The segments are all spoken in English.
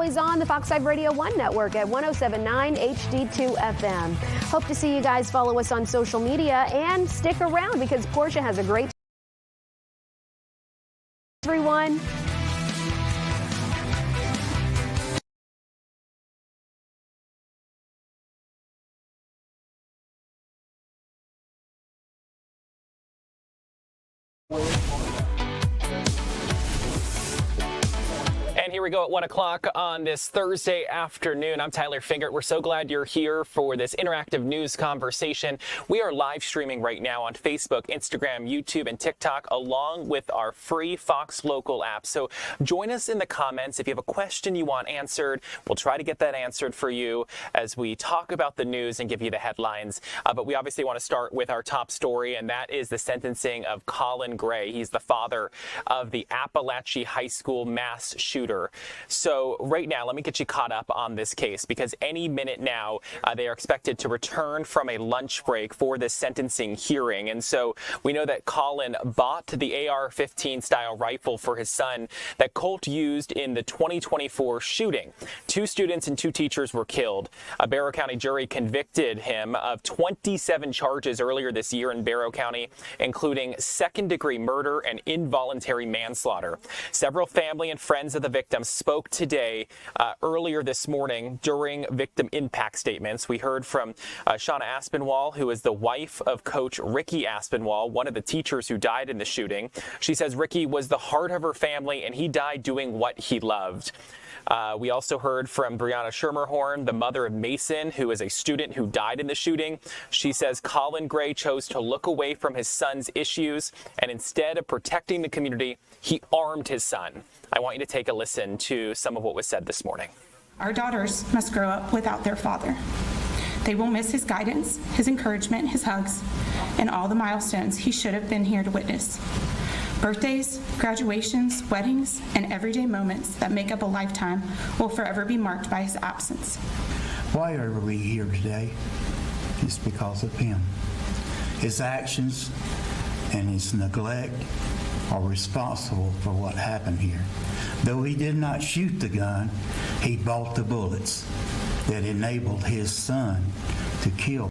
always on the Fox 5 Radio 1 network at 107.9 HD2 FM. Hope to see you guys follow us on social media and stick around because Portia has a great everyone. And here we go at 1 o'clock on this Thursday afternoon. I'm Tyler Fingert. We're so glad you're here for this interactive news conversation. We are live streaming right now on Facebook, Instagram, YouTube, and TikTok, along with our free Fox Local app. So join us in the comments. If you have a question you want answered, we'll try to get that answered for you as we talk about the news and give you the headlines. But we obviously want to start with our top story, and that is the sentencing of Colin Gray. He's the father of the Apalachee High School mass shooter. So right now, let me get you caught up on this case because any minute now, they are expected to return from a lunch break for this sentencing hearing. And so we know that Colin bought the AR-15 style rifle for his son that Colt used in the 2024 shooting. 2 students and 2 teachers were killed. A Barrow County jury convicted him of 27 charges earlier this year in Barrow County, including second-degree murder and involuntary manslaughter. Several family and friends of the victim spoke today earlier this morning during victim impact statements. We heard from Shauna Aspinwall, who is the wife of Coach Ricky Aspinwall, one of the teachers who died in the shooting. She says Ricky was the heart of her family and he died doing what he loved. We also heard from Brianna Schermerhorn, the mother of Mason, who is a student who died in the shooting. She says Colin Gray chose to look away from his son's issues, and instead of protecting the community, he armed his son. I want you to take a listen to some of what was said this morning. Our daughters must grow up without their father. They will miss his guidance, his encouragement, his hugs, and all the milestones he should have been here to witness. Birthdays, graduations, weddings, and everyday moments that make up a lifetime will forever be marked by his absence. Why are we here today? It's because of him. His actions and his neglect are responsible for what happened here. Though he did not shoot the gun, he bought the bullets that enabled his son to kill.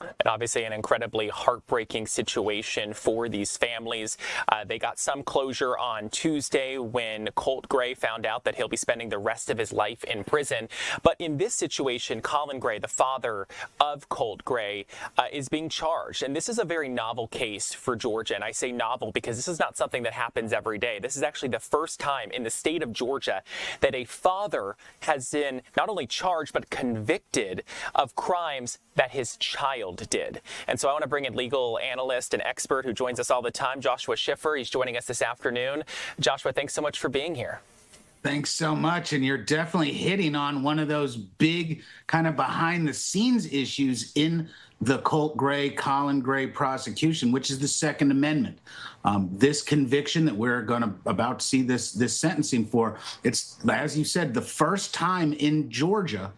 And obviously an incredibly heartbreaking situation for these families. They got some closure on Tuesday when Colt Gray found out that he'll be spending the rest of his life in prison. But in this situation, Colin Gray, the father of Colt Gray, is being charged. And this is a very novel case for Georgia. And I say novel because this is not something that happens every day. This is actually the first time in the state of Georgia that a father has been not only charged but convicted of crimes that his child did. And so I want to bring in legal analyst and expert who joins us all the time, Joshua Schiffer. He's joining us this afternoon. Joshua, thanks so much for being here. Thanks so much. And you're definitely hitting on one of those big kind of behind the scenes issues in the Colt Gray, Colin Gray prosecution, which is the Second Amendment. This conviction that we're about to see this sentencing for, it's, as you said, the first time in Georgia,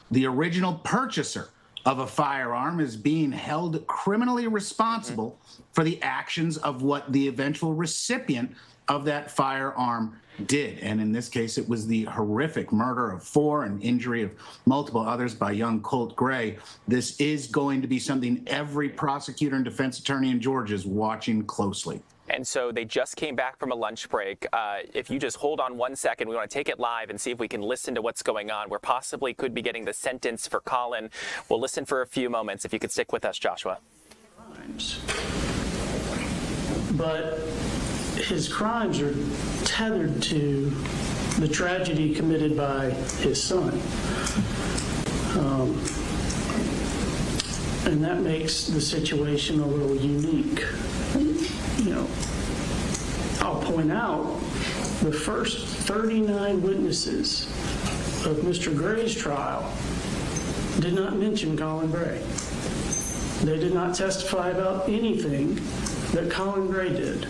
the original purchaser of a firearm is being held criminally responsible for the actions of what the eventual recipient of that firearm did. And in this case, it was the horrific murder of 4 and injury of multiple others by young Colt Gray. This is going to be something every prosecutor and defense attorney in Georgia is watching closely. And so they just came back from a lunch break. If you just hold on 1 second, we want to take it live and see if we can listen to what's going on. We're possibly could be getting the sentence for Colin. We'll listen for a few moments if you could stick with us, Joshua. But his crimes are tethered to the tragedy committed by his son. And that makes the situation a little unique. You know, I'll point out the first 39 witnesses of Mr. Gray's trial did not mention Colin Gray. They did not testify about anything that Colin Gray did.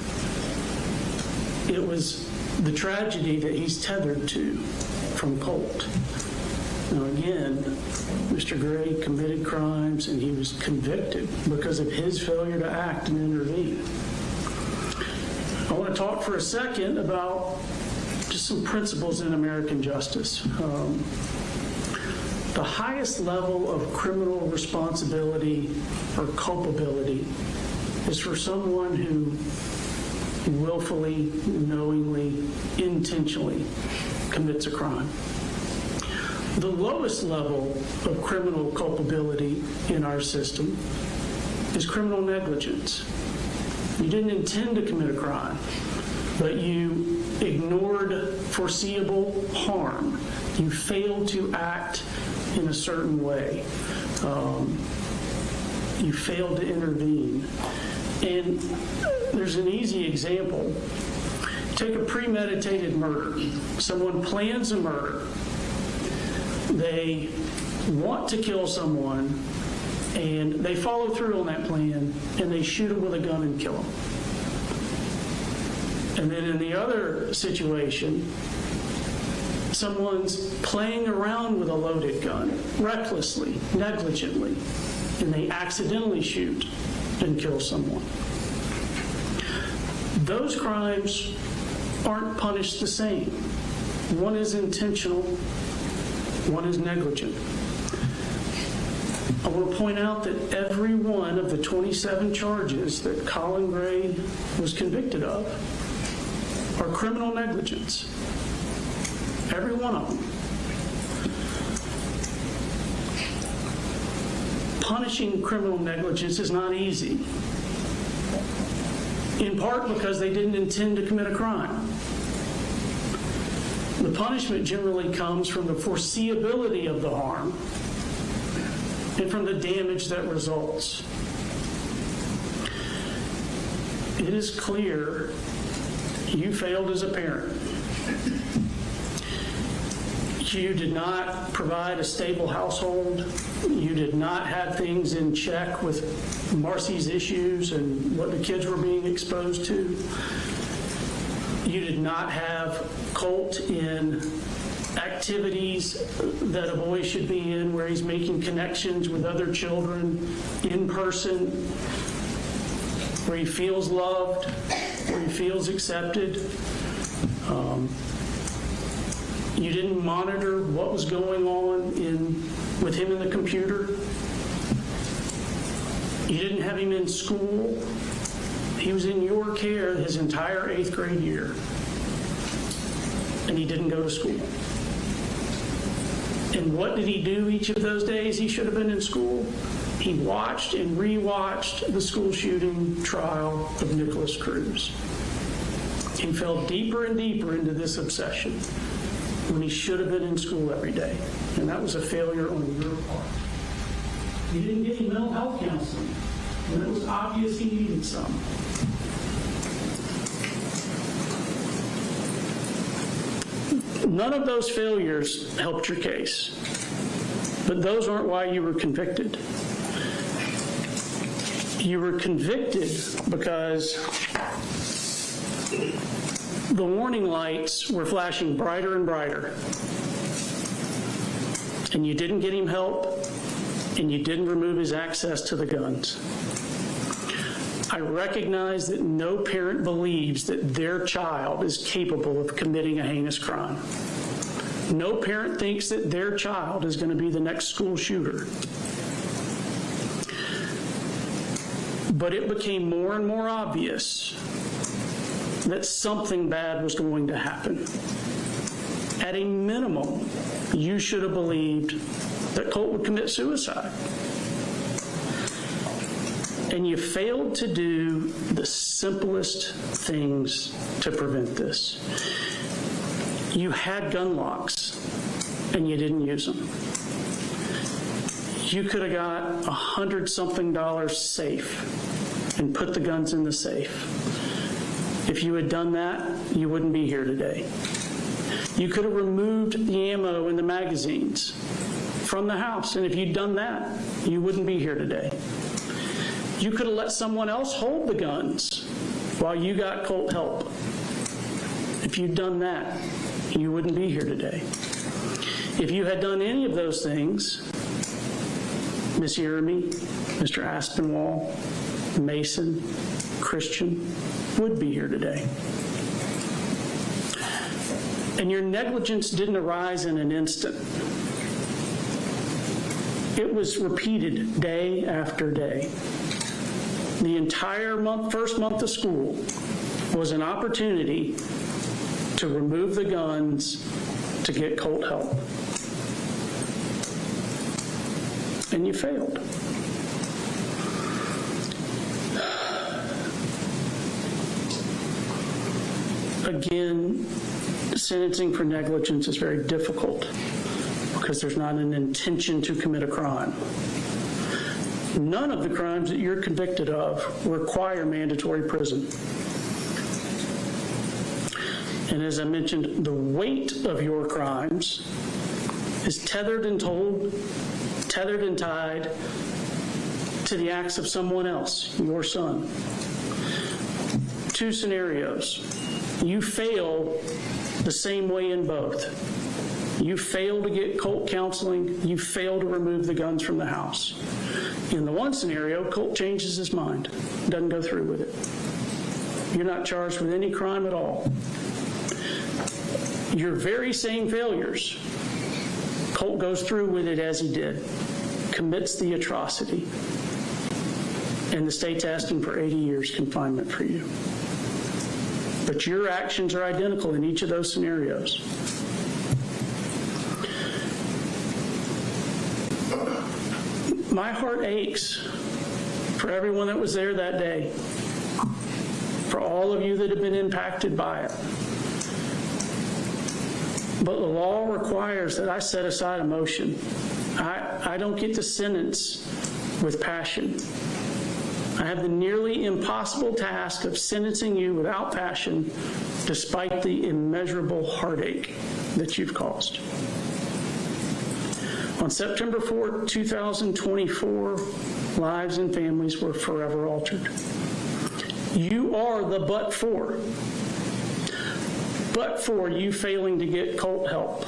It was the tragedy that he's tethered to from Colt. Now again, Mr. Gray committed crimes and he was convicted because of his failure to act and intervene. I want to talk for a second about just some principles in American justice. The highest level of criminal responsibility or culpability is for someone who willfully, knowingly, intentionally commits a crime. The lowest level of criminal culpability in our system is criminal negligence. You didn't intend to commit a crime, but you ignored foreseeable harm. You failed to act in a certain way. You failed to intervene. And there's an easy example. Take a premeditated murder. Someone plans a murder. They want to kill someone, and they follow through on that plan, and they shoot him with a gun and kill him. And then in the other situation, someone's playing around with a loaded gun, recklessly, negligently, and they accidentally shoot and kill someone. Those crimes aren't punished the same. One is intentional, one is negligent. I want to point out that every one of the 27 charges that Colin Gray was convicted of are criminal negligence. Every one of them. Punishing criminal negligence is not easy, in part because they didn't intend to commit a crime. The punishment generally comes from the foreseeability of the harm and from the damage that results. It is clear you failed as a parent. You did not provide a stable household. You did not have things in check with Marcy's issues and what the kids were being exposed to. You did not have Colt in activities that a boy should be in, where he's making connections with other children in person, where he feels loved, where he feels accepted. You didn't monitor what was going on with him in the computer. You didn't have him in school. He was in your care his entire 8th grade year, and he didn't go to school. And what did he do each of those days he should have been in school? He watched and rewatched the school shooting trial of Nicholas Cruz. He fell deeper and deeper into this obsession when he should have been in school every day. And that was a failure on your part. You didn't get him mental health counseling when it was obvious he needed some. None of those failures helped your case, but those aren't why you were convicted. You were convicted because the warning lights were flashing brighter and brighter, and you didn't get him help, and you didn't remove his access to the guns. I recognize that no parent believes that their child is capable of committing a heinous crime. No parent thinks that their child is going to be the next school shooter. But it became more and more obvious that something bad was going to happen. At a minimum, you should have believed that Colt would commit suicide. And you failed to do the simplest things to prevent this. You had gun locks, and you didn't use them. You could have got $100-something safe and put the guns in the safe. If you had done that, you wouldn't be here today. You could have removed the ammo and the magazines from the house, and if you'd done that, you wouldn't be here today. You could have let someone else hold the guns while you got Colt help. If you'd done that, you wouldn't be here today. If you had done any of those things, Miss Yeremy, Mr. Aspinwall, Mason, Christian would be here today. And your negligence didn't arise in an instant. It was repeated day after day. The entire first month of school was an opportunity to remove the guns to get Colt help. And you failed. Again, sentencing for negligence is very difficult because there's not an intention to commit a crime. None of the crimes that you're convicted of require mandatory prison. And as I mentioned, the weight of your crimes is tethered and tied to the acts of someone else, your son. Two scenarios. You fail the same way in both. You fail to get Colt counseling. You fail to remove the guns from the house. In the one scenario, Colt changes his mind, doesn't go through with it. You're not charged with any crime at all. Your very same failures, Colt goes through with it as he did, commits the atrocity, and the state's asking for 80 years confinement for you. But your actions are identical in each of those scenarios. My heart aches for everyone that was there that day, for all of you that have been impacted by it. But the law requires that I set aside emotion. I don't get to sentence with passion. I have the nearly impossible task of sentencing you without passion, despite the immeasurable heartache that you've caused. On September 4, 2024, lives and families were forever altered. You are the but for you failing to get Colt help,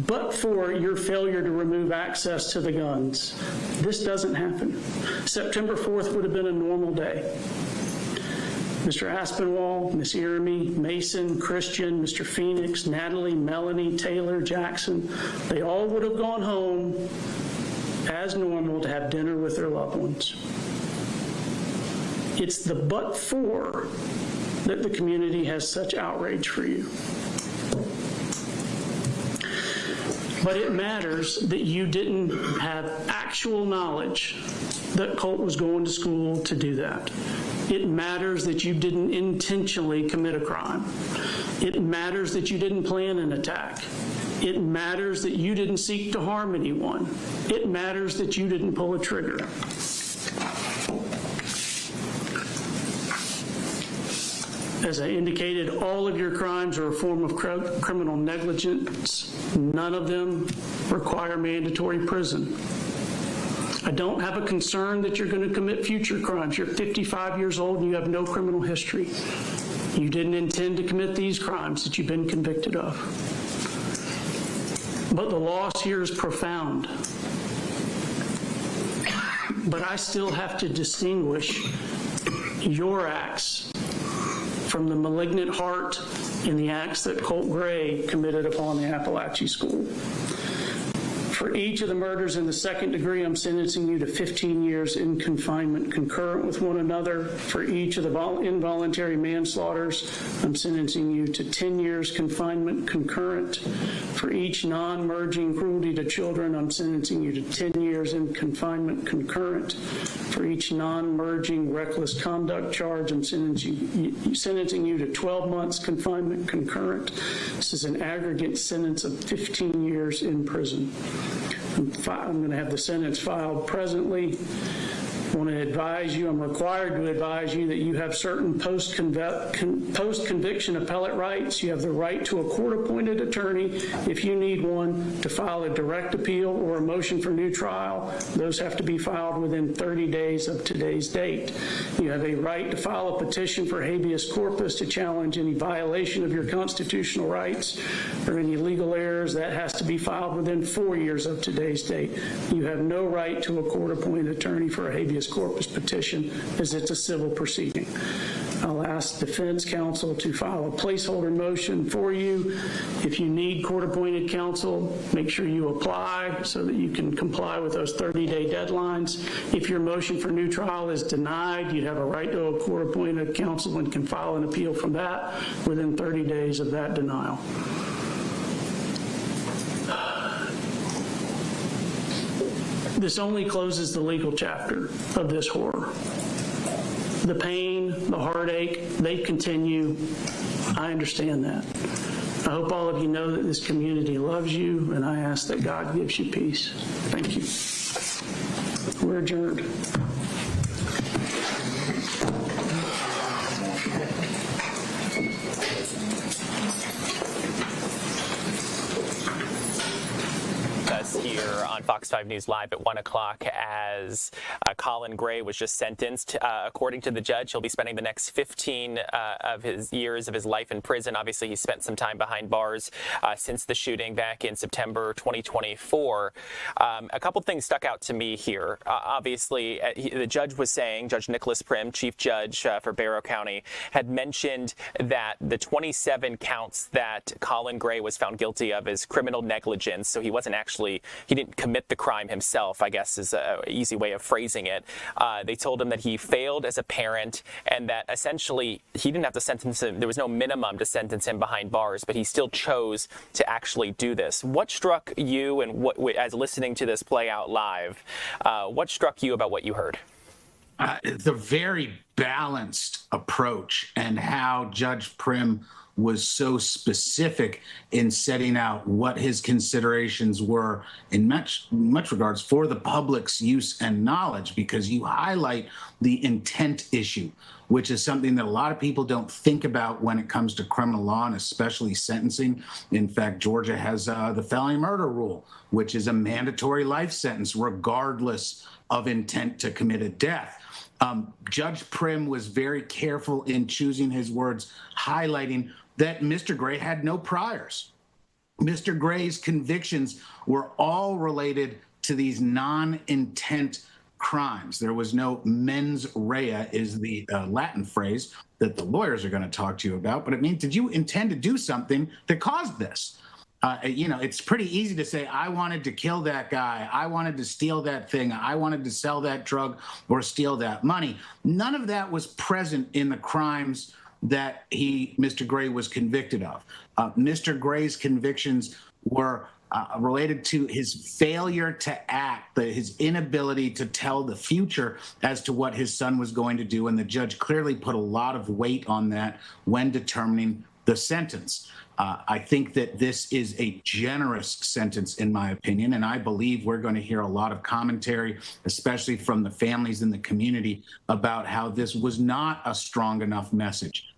but for your failure to remove access to the guns. This doesn't happen. September 4th would have been a normal day. Mr. Aspinwall, Miss Iremy, Mason, Christian, Mr. Phoenix, Natalie, Melanie, Taylor, Jackson, they all would have gone home as normal to have dinner with their loved ones. It's the but for that the community has such outrage for you. But it matters that you didn't have actual knowledge that Colt was going to school to do that. It matters that you didn't intentionally commit a crime. It matters that you didn't plan an attack. It matters that you didn't seek to harm anyone. It matters that you didn't pull a trigger. As I indicated, all of your crimes are a form of criminal negligence. None of them require mandatory prison. I don't have a concern that you're going to commit future crimes. You're 55 years old and you have no criminal history. You didn't intend to commit these crimes that you've been convicted of. But the loss here is profound. But I still have to distinguish your acts from the malignant heart in the acts that Colt Gray committed upon the Apalachee School. For each of the murders in the second degree, I'm sentencing you to 15 years in confinement concurrent with one another. For each of the involuntary manslaughters, I'm sentencing you to 10 years confinement concurrent. For each non-merging cruelty to children, I'm sentencing you to 10 years in confinement concurrent. For each non-merging reckless conduct charge, I'm sentencing you to 12 months confinement concurrent. This is an aggregate sentence of 15 years in prison. I'm going to have the sentence filed presently. I want to advise you, I'm required to advise you that you have certain post-conviction appellate rights. You have the right to a court-appointed attorney if you need one, to file a direct appeal or a motion for new trial. Those have to be filed within 30 days of today's date. You have a right to file a petition for habeas corpus to challenge any violation of your constitutional rights or any legal errors. That has to be filed within 4 years of today's date. You have no right to a court-appointed attorney for a habeas corpus petition, as it's a civil proceeding. I'll ask defense counsel to file a placeholder motion for you. If you need court-appointed counsel, make sure you apply so that you can comply with those 30-day deadlines. If your motion for new trial is denied, you have a right to a court-appointed counsel and can file an appeal from that within 30 days of that denial. This only closes the legal chapter of this horror. The pain, the heartache, they continue. I understand that. I hope all of you know that this community loves you, and I ask that God gives you peace. Thank you. We're adjourned. Here on Fox 5 News Live at 1 o'clock as Colin Gray was just sentenced. According to the judge, he'll be spending the next 15 of his years of his life in prison. Obviously, he spent some time behind bars since the shooting back in September 2024. A couple things stuck out to me here. Obviously, the judge was saying, Judge Nicholas Prim, Chief Judge for Barrow County, had mentioned that the 27 counts that Colin Gray was found guilty of is criminal negligence. So he wasn't actually, he didn't commit the crime himself, I guess is an easy way of phrasing it. They told him that he failed as a parent and that essentially he didn't have to sentence him. There was no minimum to sentence him behind bars, but he still chose to actually do this. What struck you, and what, as listening to this play out live, what struck you about what you heard? The very balanced approach and how Judge Prim was so specific in setting out what his considerations were in much regards for the public's use and knowledge, because you highlight the intent issue, which is something that a lot of people don't think about when it comes to criminal law and especially sentencing. In fact, Georgia has the felony murder rule, which is a mandatory life sentence regardless of intent to commit a death. Judge Prim was very careful in choosing his words, highlighting that Mr. Gray had no priors. Mr. Gray's convictions were all related to these non-intent crimes. There was no mens rea, is the Latin phrase that the lawyers are going to talk to you about, but it means, did you intend to do something that caused this? It's pretty easy to say, I wanted to kill that guy. I wanted to steal that thing. I wanted to sell that drug or steal that money. None of that was present in the crimes that Mr. Gray was convicted of. Mr. Gray's convictions were related to his failure to act, his inability to tell the future as to what his son was going to do. And the judge clearly put a lot of weight on that when determining the sentence. I think that this is a generous sentence, in my opinion, and I believe we're going to hear a lot of commentary, especially from the families in the community, about how this was not a strong enough message.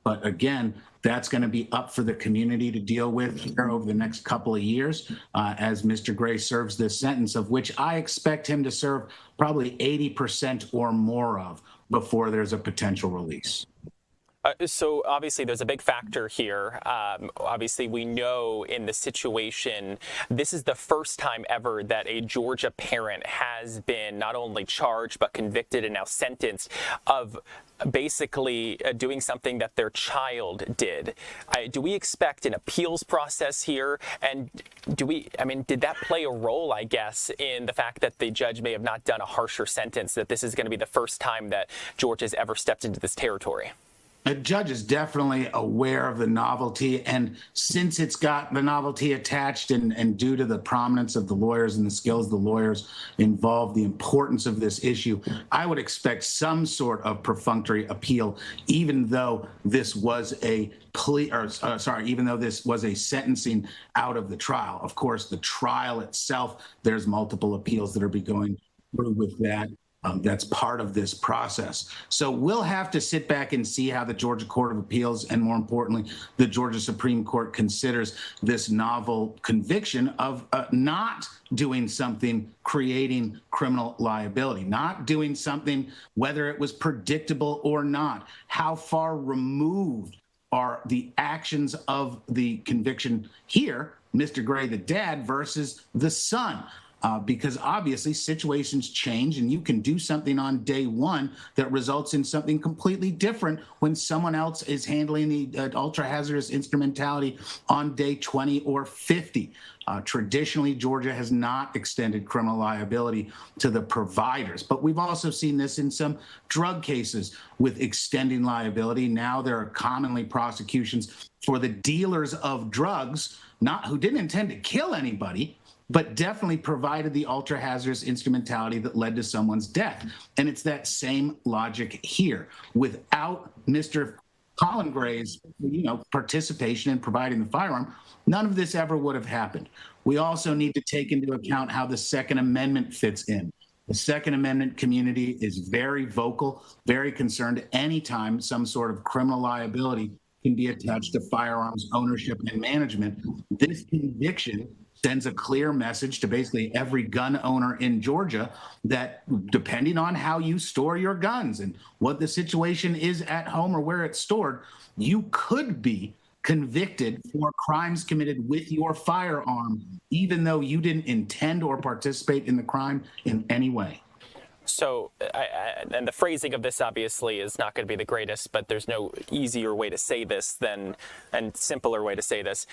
But again, that's going to be up for the community to deal with here over the next couple of years as Mr. Gray serves this sentence, of which I expect him to serve probably 80% or more of before there's a potential release. So obviously there's a big factor here. Obviously we know in the situation, this is the first time ever that a Georgia parent has been not only charged but convicted and now sentenced of basically doing something that their child did. Do we expect an appeals process here? And did that play a role, I guess, in the fact that the judge may have not done a harsher sentence, that this is going to be the first time that Georgia's ever stepped into this territory? The judge is definitely aware of the novelty, and since it's got the novelty attached and due to the prominence of the lawyers and the skills of the lawyers involved, the importance of this issue, I would expect some sort of perfunctory appeal, even though this was a even though this was a sentencing out of the trial. Of course, the trial itself, there's multiple appeals that are going through with that. That's part of this process. So we'll have to sit back and see how the Georgia Court of Appeals and, more importantly, the Georgia Supreme Court considers this novel conviction of not doing something creating criminal liability, not doing something, whether it was predictable or not. How far removed are the actions of the conviction here, Mr. Gray, the dad, versus the son? because obviously situations change and you can do something on day one that results in something completely different when someone else is handling the ultra-hazardous instrumentality on day 20 or 50. Traditionally, Georgia has not extended criminal liability to the providers, but we've also seen this in some drug cases with extending liability. Now there are commonly prosecutions for the dealers of drugs, not who didn't intend to kill anybody, but definitely provided the ultra-hazardous instrumentality that led to someone's death. And it's that same logic here. Without Mr. Colin Gray's, participation in providing the firearm, none of this ever would have happened. We also need to take into account how the Second Amendment fits in. The Second Amendment community is very vocal, very concerned anytime some sort of criminal liability can be attached to firearms ownership and management. This conviction sends a clear message to basically every gun owner in Georgia that depending on how you store your guns and what the situation is at home or where it's stored, you could be convicted for crimes committed with your firearm, even though you didn't intend or participate in the crime in any way. So, and the phrasing of this obviously is not going to be the greatest, but there's no easier way to say this and simpler way to say this.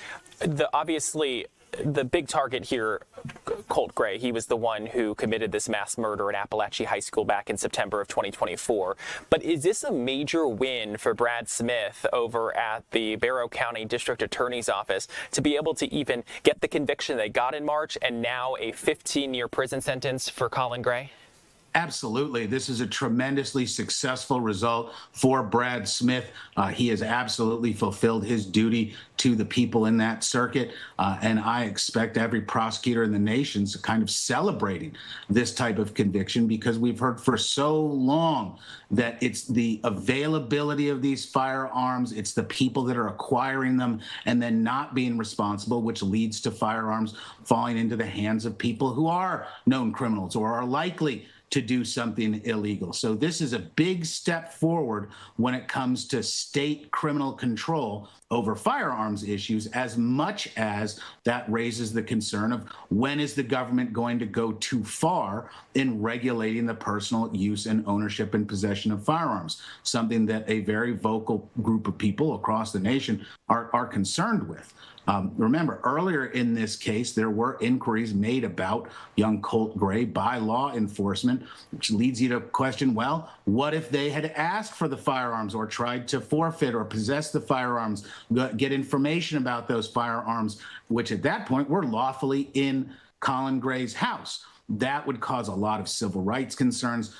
Obviously, the big target here, Colt Gray, he was the one who committed this mass murder at Apalachee High School back in September of 2024. But is this a major win for Brad Smith over at the Barrow County District Attorney's Office to be able to even get the conviction they got in March and now a 15-year prison sentence for Colin Gray? Absolutely. This is a tremendously successful result for Brad Smith. He has absolutely fulfilled his duty to the people in that circuit. And I expect every prosecutor in the nation to kind of celebrating this type of conviction, because we've heard for so long that it's the availability of these firearms, it's the people that are acquiring them and then not being responsible, which leads to firearms falling into the hands of people who are known criminals or are likely to do something illegal. So this is a big step forward when it comes to state criminal control over firearms issues, as much as that raises the concern of when is the government going to go too far in regulating the personal use and ownership and possession of firearms, something that a very vocal group of people across the nation are concerned with. Remember, earlier in this case, there were inquiries made about young Colt Gray by law enforcement, which leads you to question, well, what if they had asked for the firearms or tried to forfeit or possess the firearms, get information about those firearms, which at that point were lawfully in Colin Gray's house? That would cause a lot of civil rights concerns,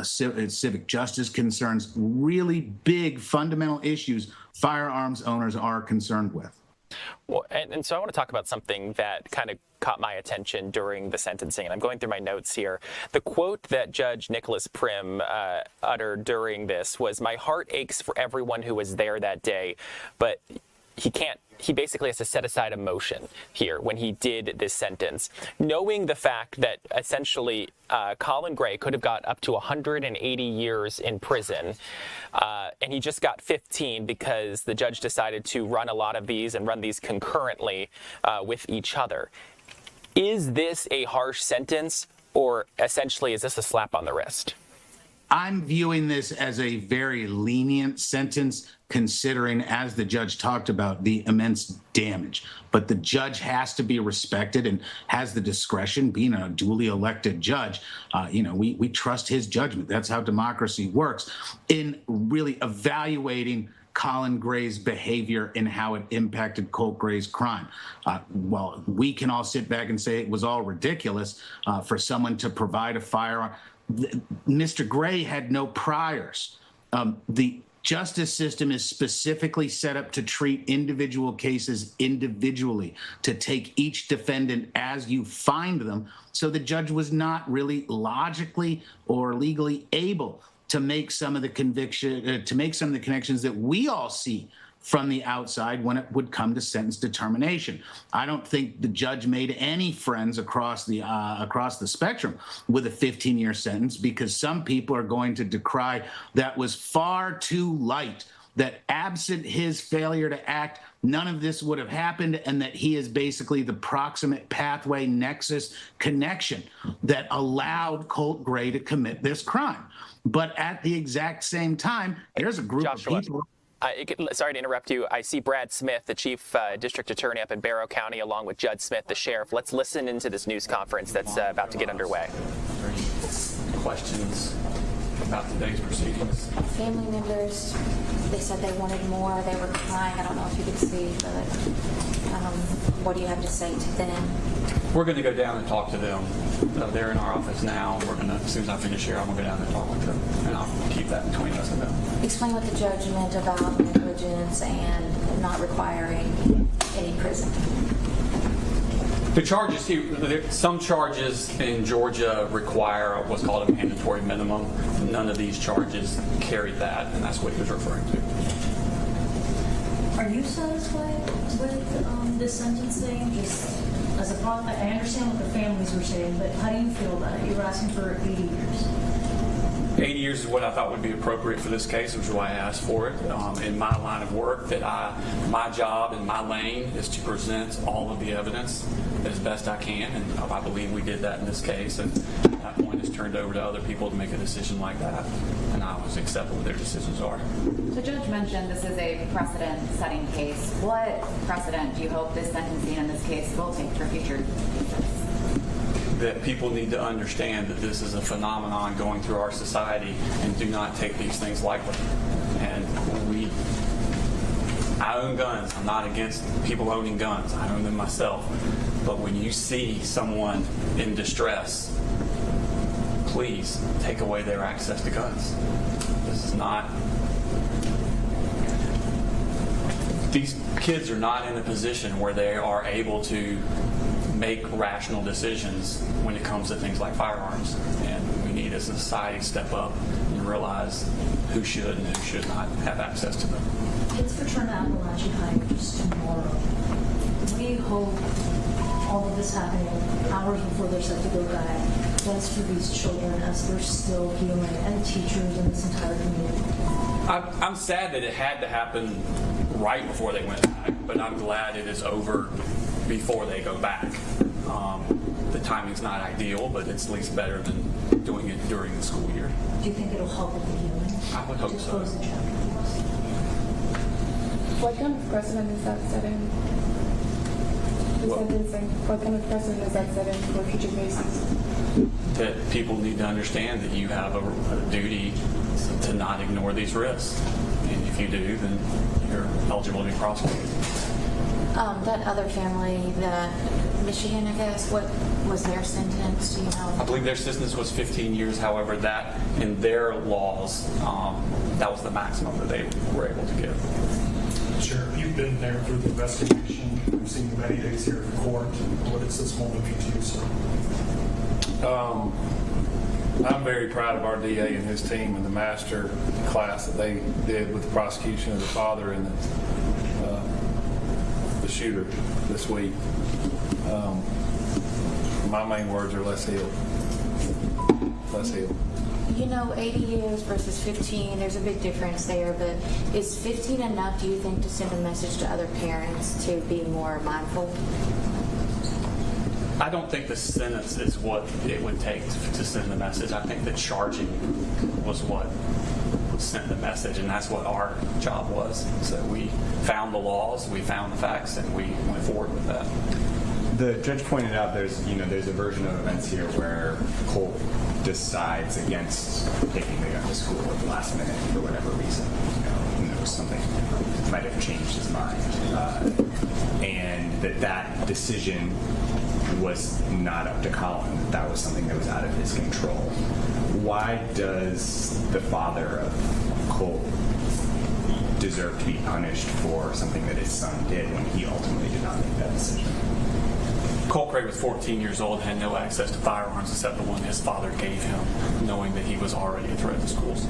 civic justice concerns, really big fundamental issues firearms owners are concerned with. Well, and so I want to talk about something that kind of caught my attention during the sentencing, and I'm going through my notes here. The quote that Judge Nicholas Prim uttered during this was, "My heart aches for everyone who was there that day, but he basically has to set aside emotion here when he did this sentence, knowing the fact that essentially Colin Gray could have got up to 180 years in prison, and he just got 15 because the judge decided to run a lot of these and run these concurrently with each other. Is this a harsh sentence, or essentially is this a slap on the wrist? I'm viewing this as a very lenient sentence, considering, as the judge talked about, the immense damage. But the judge has to be respected and has the discretion, being a duly elected judge. We trust his judgment. That's how democracy works in really evaluating Colin Gray's behavior and how it impacted Colt Gray's crime. Well, we can all sit back and say it was all ridiculous for someone to provide a firearm. Mr. Gray had no priors. The justice system is specifically set up to treat individual cases individually, to take each defendant as you find them. So the judge was not really logically or legally able to make some of the connections that we all see from the outside when it would come to sentence determination. I don't think the judge made any friends across the spectrum with a 15-year sentence, because some people are going to decry that was far too light, that absent his failure to act, none of this would have happened, and that he is basically the proximate pathway nexus connection that allowed Colt Gray to commit this crime. But at the exact same time, there's a group of people. Sorry to interrupt you. I see Brad Smith, the chief district attorney up in Barrow County, along with Judd Smith, the sheriff. Let's listen into this news conference that's about to get underway. Questions about today's proceedings? Family members, they said they wanted more. They were crying. I don't know if you could see, but what do you have to say to them? We're going to go down and talk to them. They're in our office now. We're going to, as soon as I finish here, I'm going to go down and talk with them, and I'll keep that between us and them. Explain what the judge meant about negligence and not requiring any prison. The charges here, some charges in Georgia require what's called a mandatory minimum. None of these charges carried that, and that's what he was referring to. Are you satisfied with this sentencing? Just as a part, I understand what the families were saying, but how do you feel about it? You were asking for 80 years. 80 years is what I thought would be appropriate for this case, which is why I asked for it. In my line of work, my job and my lane is to present all of the evidence as best I can, and I believe we did that in this case. And at that point, it's turned over to other people to make a decision like that, and I was accepting what their decisions are. The judge mentioned this is a precedent-setting case. What precedent do you hope this sentencing in this case will take for future cases? That people need to understand that this is a phenomenon going through our society, and do not take these things lightly. And I own guns. I'm not against people owning guns. I own them myself. But when you see someone in distress, please take away their access to guns. This is not. These kids are not in a position where they are able to make rational decisions when it comes to things like firearms. And we need as a society to step up and realize who should and who should not have access to them. Kids return to Apalachee High just tomorrow. We hope all of this happening hours before they're set to go back does for these children as they're still healing, and teachers and this entire community. I'm sad that it had to happen right before they went back, but I'm glad it is over before they go back. The timing's not ideal, but it's at least better than doing it during the school year. Do you think it'll help with the healing? I would hope Just so. close the chapter. What kind of precedent is that setting? The sentencing. What kind of precedent is that setting for future cases? That people need to understand that you have a duty to not ignore these risks. And if you do, then you're eligible to be prosecuted. That other family, the Michigan, I guess, what was their sentence? Do you know? I believe their sentence was 15 years. However, that in their laws, that was the maximum that they were able to give. Sheriff, you've been there through the investigation. We've seen you many days here in court. What does this moment mean to you, sir? I'm very proud of our DA and his team and the master class that they did with the prosecution of the father and the shooter this week. My main words are let's heal. Let's heal. You know, 80 years versus 15, there's a big difference there, but is 15 enough, do you think, to send a message to other parents to be more mindful? I don't think the sentence is what it would take to send the message. I think the charging was what sent the message, and that's what our job was. So we found the laws, we found the facts, and we went forward with that. The judge pointed out there's a version of events here where Colt decides against taking the gun to school at the last minute for whatever reason. And there was something that might have changed his mind, and that decision was not up to Colin. That was something that was out of his control. Why does the father of Colt deserve to be punished for something that his son did when he ultimately did not make that decision? Colt Gray was 14 years old and had no access to firearms except the one his father gave him, knowing that he was already a threat to schools.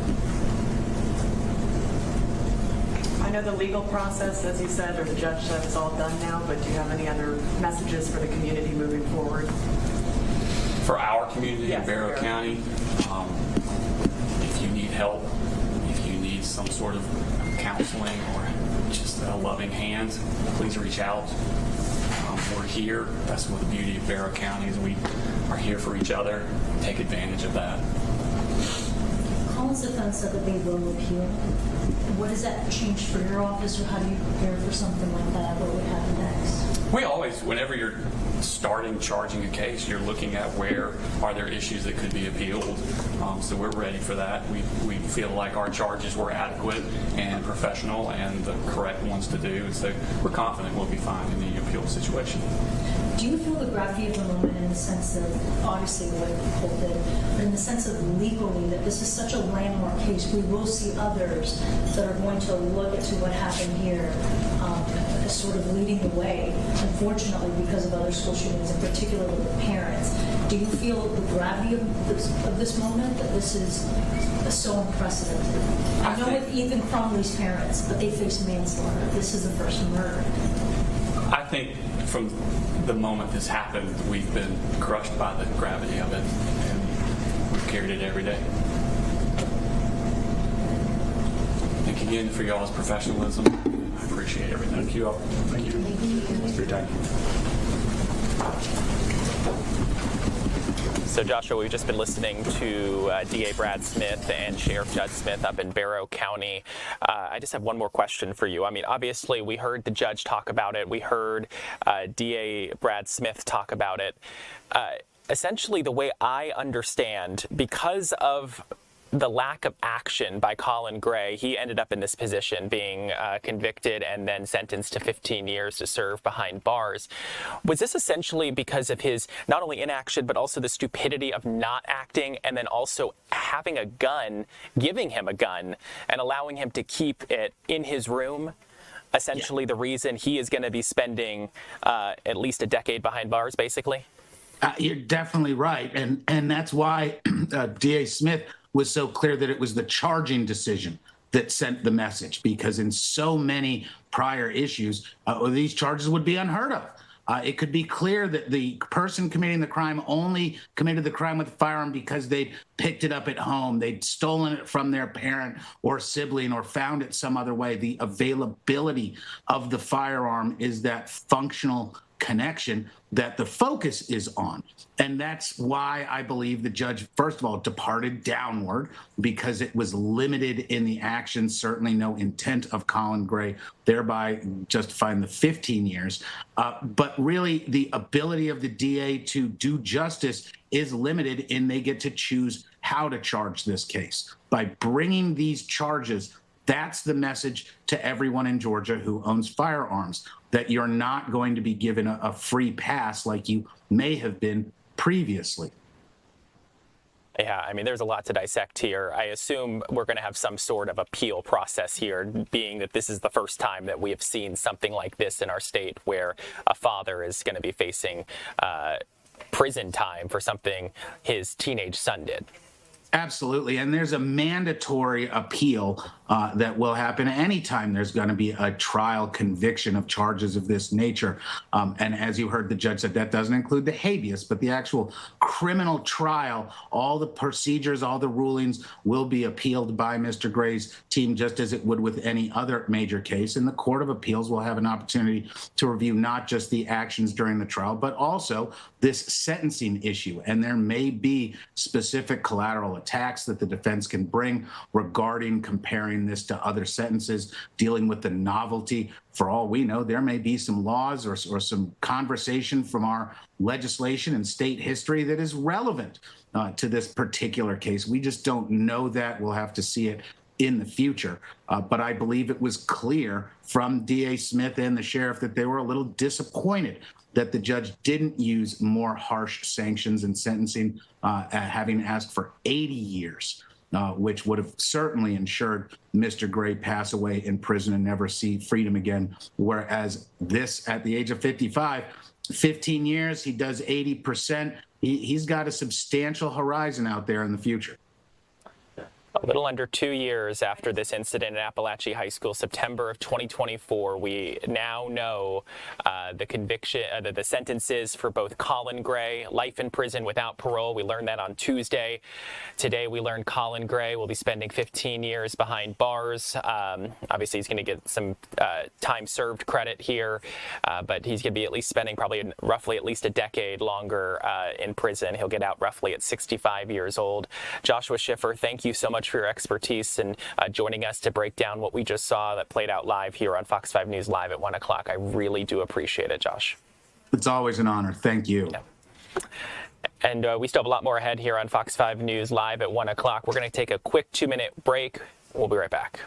I know the legal process, as he said, or the judge said, is all done now, but do you have any other messages for the community moving forward? For our community Yes, in Barrow County, if you need help, if you need some sort of counseling or just a loving hand, please reach out. We're here. That's what the beauty of Barrow County is. We are here for each other. Take advantage of that. Colin's defense said that they will appeal. What does that change for your office, or how do you prepare for something like that? What would happen next? We always, whenever you're starting charging a case, you're looking at where are there issues that could be appealed. So we're ready for that. We feel like our charges were adequate and professional and the correct ones to do. And so we're confident we'll be fine in the appeal situation. Do you feel the gravity of the moment in the sense of, obviously the way Colt did, but in the sense of legally that this is such a landmark case, we will see others that are going to look to what happened here as sort of leading the way, unfortunately, because of other school shootings, and particularly with parents. Do you feel the gravity of this moment, that this is so unprecedented? I know with Ethan Crumley's parents, but they faced manslaughter. This is the first murder. I think from the moment this happened, we've been crushed by the gravity of it, and we've carried it every day. Thank you again for y'all's professionalism. I appreciate everything. Thank you all. Thank you. Thank you for your time. So Joshua, we've just been listening to DA Brad Smith and Sheriff Judd Smith up in Barrow County. I just have one more question for you. I mean, obviously, we heard the judge talk about it. We heard DA Brad Smith talk about it. Essentially, the way I understand, because of the lack of action by Colin Gray, he ended up in this position, being convicted and then sentenced to 15 years to serve behind bars. Was this essentially because of his not only inaction, but also the stupidity of not acting, and then also having a gun, giving him a gun, and allowing him to keep it in his room? Essentially, the reason he is going to be spending at least a decade behind bars, basically? You're definitely right. And that's why DA Smith was so clear that it was the charging decision that sent the message, because in so many prior issues, these charges would be unheard of. It could be clear that the person committing the crime only committed the crime with a firearm because they'd picked it up at home, they'd stolen it from their parent or sibling, or found it some other way. The availability of the firearm is that functional connection that the focus is on. And that's why I believe the judge, first of all, departed downward, because it was limited in the action, certainly no intent of Colin Gray, thereby justifying the 15 years. But really, the ability of the DA to do justice is limited, and they get to choose how to charge this case. By bringing these charges, that's the message to everyone in Georgia who owns firearms, that you're not going to be given a free pass like you may have been previously. Yeah, I mean, there's a lot to dissect here. I assume we're going to have some sort of appeal process here, being that this is the first time that we have seen something like this in our state, where a father is going to be facing prison time for something his teenage son did. Absolutely. And there's a mandatory appeal that will happen anytime there's going to be a trial conviction of charges of this nature. And as you heard the judge said, that doesn't include the habeas, but the actual criminal trial, all the procedures, all the rulings will be appealed by Mr. Gray's team, just as it would with any other major case. And the Court of Appeals will have an opportunity to review not just the actions during the trial, but also this sentencing issue. And there may be specific collateral attacks that the defense can bring regarding comparing this to other sentences, dealing with the novelty. For all we know, there may be some laws or some conversation from our legislation and state history that is relevant to this particular case. We just don't know that. We'll have to see it in the future. But I believe it was clear from DA Smith and the sheriff that they were a little disappointed that the judge didn't use more harsh sanctions and sentencing, having asked for 80 years, which would have certainly ensured Mr. Gray pass away in prison and never see freedom again. Whereas this, at the age of 55, 15 years, he does 80%. He's got a substantial horizon out there in the future. A little under 2 years after this incident at Apalachee High School, September of 2024, we now know the conviction, the sentences for both Colin Gray, life in prison without parole. We learned that on Tuesday. Today we learned Colin Gray will be spending 15 years behind bars. Obviously he's going to get some time served credit here, but he's going to be at least spending probably roughly at least a decade longer in prison. He'll get out roughly at 65 years old. Joshua Schiffer, thank you so much for your expertise and joining us to break down what we just saw that played out live here on Fox 5 News Live at 1 o'clock. I really do appreciate it, Josh. It's always an honor. Thank you. Yeah. And we still have a lot more ahead here on Fox 5 News Live at 1 o'clock. We're going to take a quick 2-minute break. We'll be right back.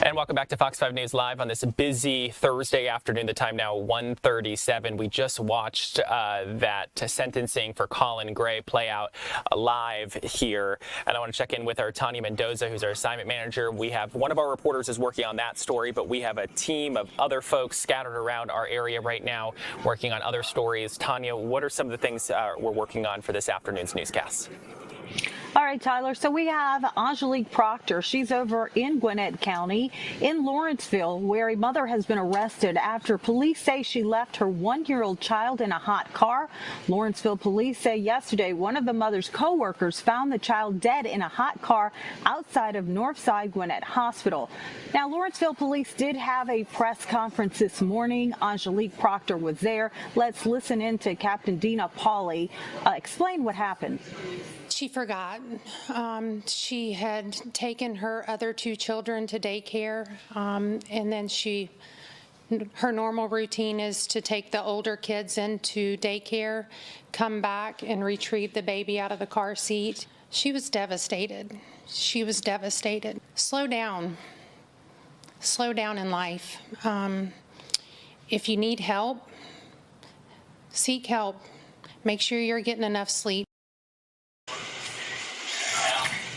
And welcome back to Fox 5 News Live on this busy Thursday afternoon. The time now 1:37. We just watched that sentencing for Colin Gray play out live here. And I want to check in with our Tanya Mendoza, who's our assignment manager. We have one of our reporters is working on that story, but we have a team of other folks scattered around our area right now working on other stories. Tanya, what are some of the things we're working on for this afternoon's newscast? All right, Tyler. So we have Angelique Proctor. She's over in Gwinnett County in Lawrenceville, where a mother has been arrested after police say she left her 1-year-old child in a hot car. Lawrenceville police say yesterday one of the mother's co-workers found the child dead in a hot car outside of Northside Gwinnett Hospital. Now, Lawrenceville police did have a press conference this morning. Angelique Proctor was there. Let's listen in to Captain Dina Pauley explain what happened. She forgot. She had taken her other 2 children to daycare, and then her normal routine is to take the older kids into daycare, come back and retrieve the baby out of the car seat. She was devastated. She was devastated. Slow down. Slow down in life. If you need help, seek help. Make sure you're getting enough sleep.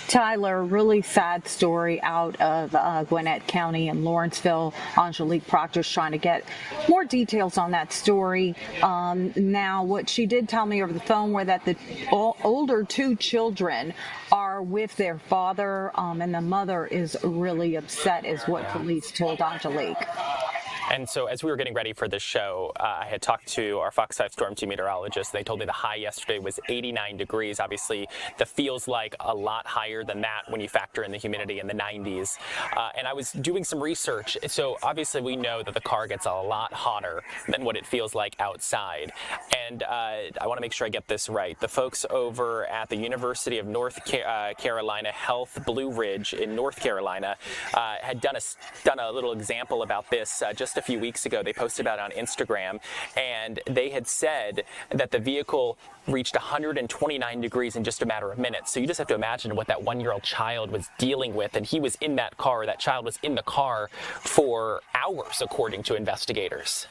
Tyler, really sad story out of Gwinnett County and Lawrenceville. Angelique Proctor's trying to get more details on that story. Now, what she did tell me over the phone were that the older 2 children are with their father, and the mother is really upset, is what police told Angelique. And so as we were getting ready for this show, I had talked to our Fox 5 Storm Team meteorologist. They told me the high yesterday was 89 degrees. Obviously, that feels like a lot higher than that when you factor in the humidity in the 90s. And I was doing some research. So obviously, we know that the car gets a lot hotter than what it feels like outside. And I want to make sure I get this right. The folks over at the University of North Carolina Health Blue Ridge in North Carolina had done a little example about this just a few weeks ago. They posted about it on Instagram, and they had said that the vehicle reached 129 degrees in just a matter of minutes. So you just have to imagine what that 1-year-old child was dealing with, and he was in that car. That child was in the car for hours, according to investigators.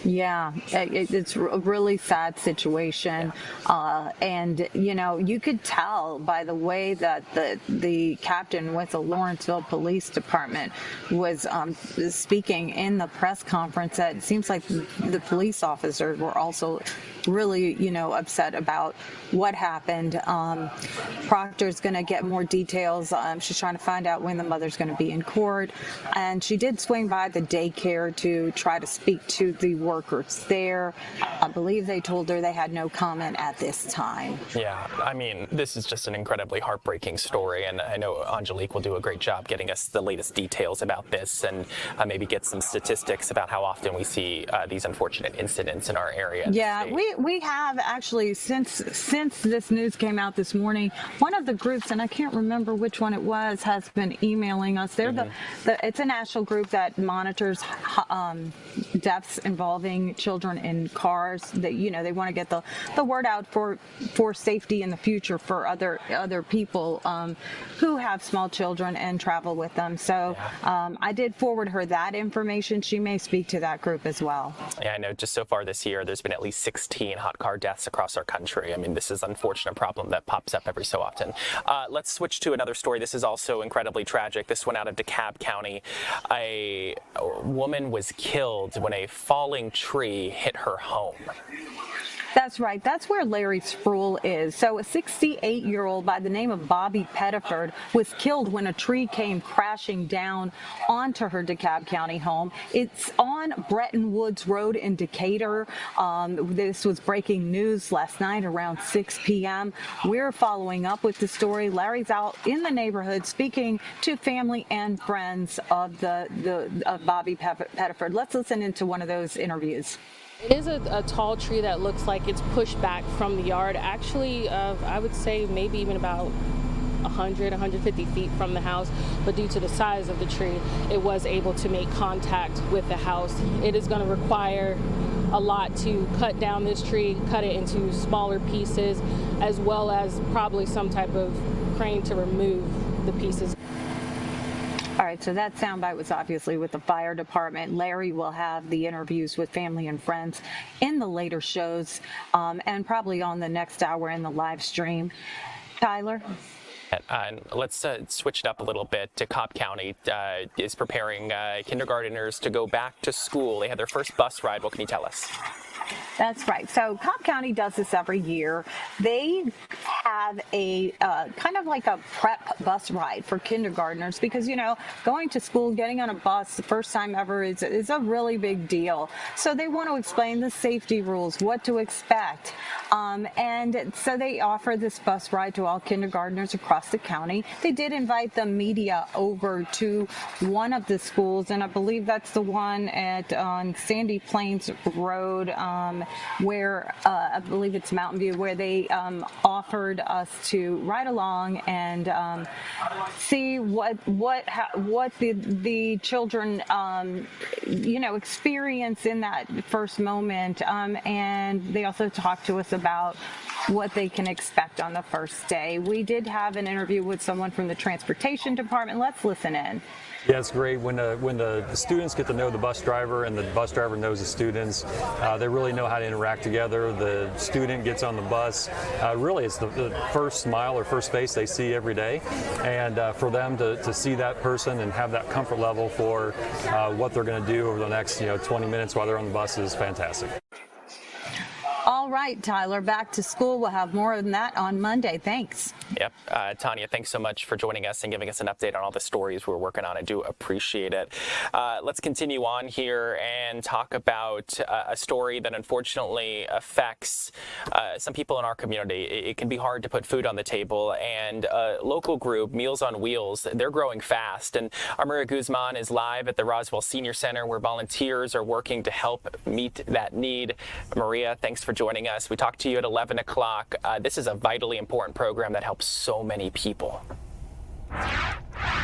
Yeah, it's a really sad situation. And, you know, you could tell by the way that the captain with the Lawrenceville Police Department was speaking in the press conference that it seems like the police officers were also really, you know, upset about what happened. Proctor's going to get more details. She's trying to find out when the mother's going to be in court. And she did swing by the daycare to try to speak to the workers there. I believe they told her they had no comment at this time. Yeah, I mean, this is just an incredibly heartbreaking story, and I know Angelique will do a great job getting us the latest details about this and maybe get some statistics about how often we see these unfortunate incidents in our area. Yeah, we have actually, since this news came out this morning, one of the groups, and I can't remember which one it was, has been emailing us. They're it's a national group that monitors deaths involving children in cars. That, you know, they want to get the word out for safety in the future for other people who have small children and travel with them. So I did forward her that information. She may speak to that group as well. Yeah, I know just so far this year, there's been at least 16 hot car deaths across our country. I mean, this is an unfortunate problem that pops up every so often. Let's switch to another story. This is also incredibly tragic. This one out of DeKalb County. A woman was killed when a falling tree hit her home. That's right. That's where Larry Sproul is. So a 68-year-old by the name of Bobby Pettiford was killed when a tree came crashing down onto her DeKalb County home. It's on Bretton Woods Road in Decatur. This was breaking news last night around 6 p.m. We're following up with the story. Larry's out in the neighborhood speaking to family and friends of Bobby Pettiford. Let's listen into one of those interviews. It is a tall tree that looks like it's pushed back from the yard. Actually, I would say maybe even about 100, 150 feet from the house, but due to the size of the tree, it was able to make contact with the house. It is going to require a lot to cut down this tree, cut it into smaller pieces, as well as probably some type of crane to remove the pieces. All right, so that soundbite was obviously with the fire department. Larry will have the interviews with family and friends in the later shows and probably on the next hour in the live stream. Tyler? And let's switch it up a little bit. Cobb County is preparing kindergarteners to go back to school. They had their first bus ride. What can you tell us? That's right. So Cobb County does this every year. They have a kind of like a prep bus ride for kindergartners because, you know, going to school, getting on a bus the first time ever is a really big deal. So they want to explain the safety rules, what to expect. And so they offer this bus ride to all kindergartners across the county. They did invite the media over to one of the schools, and I believe that's the one on Sandy Plains Road, where I believe it's Mountain View, where they offered us to ride along and see what the children you know, experience in that first moment, and they also talked to us about what they can expect on the first day. We did have an interview with someone from the transportation department. Let's listen in. Yeah, it's great when the students get to know the bus driver and the bus driver knows the students. They really know how to interact together. The student gets on the bus. Really, it's the first smile or first face they see every day. And for them to see that person and have that comfort level for what they're going to do over the next 20 minutes while they're on the bus is fantastic. All right, Tyler, back to school. We'll have more on that on Monday. Thanks. Yep. Tanya, thanks so much for joining us and giving us an update on all the stories we're working on. I do appreciate it. Let's continue on here and talk about a story that unfortunately affects some people in our community. It can be hard to put food on the table, and a local group, Meals on Wheels, they're growing fast. And our Maria Guzman is live at the Roswell Senior Center, where volunteers are working to help meet that need. Maria, thanks for joining us. We talked to you at 11 o'clock. This is a vitally important program that helps so many people.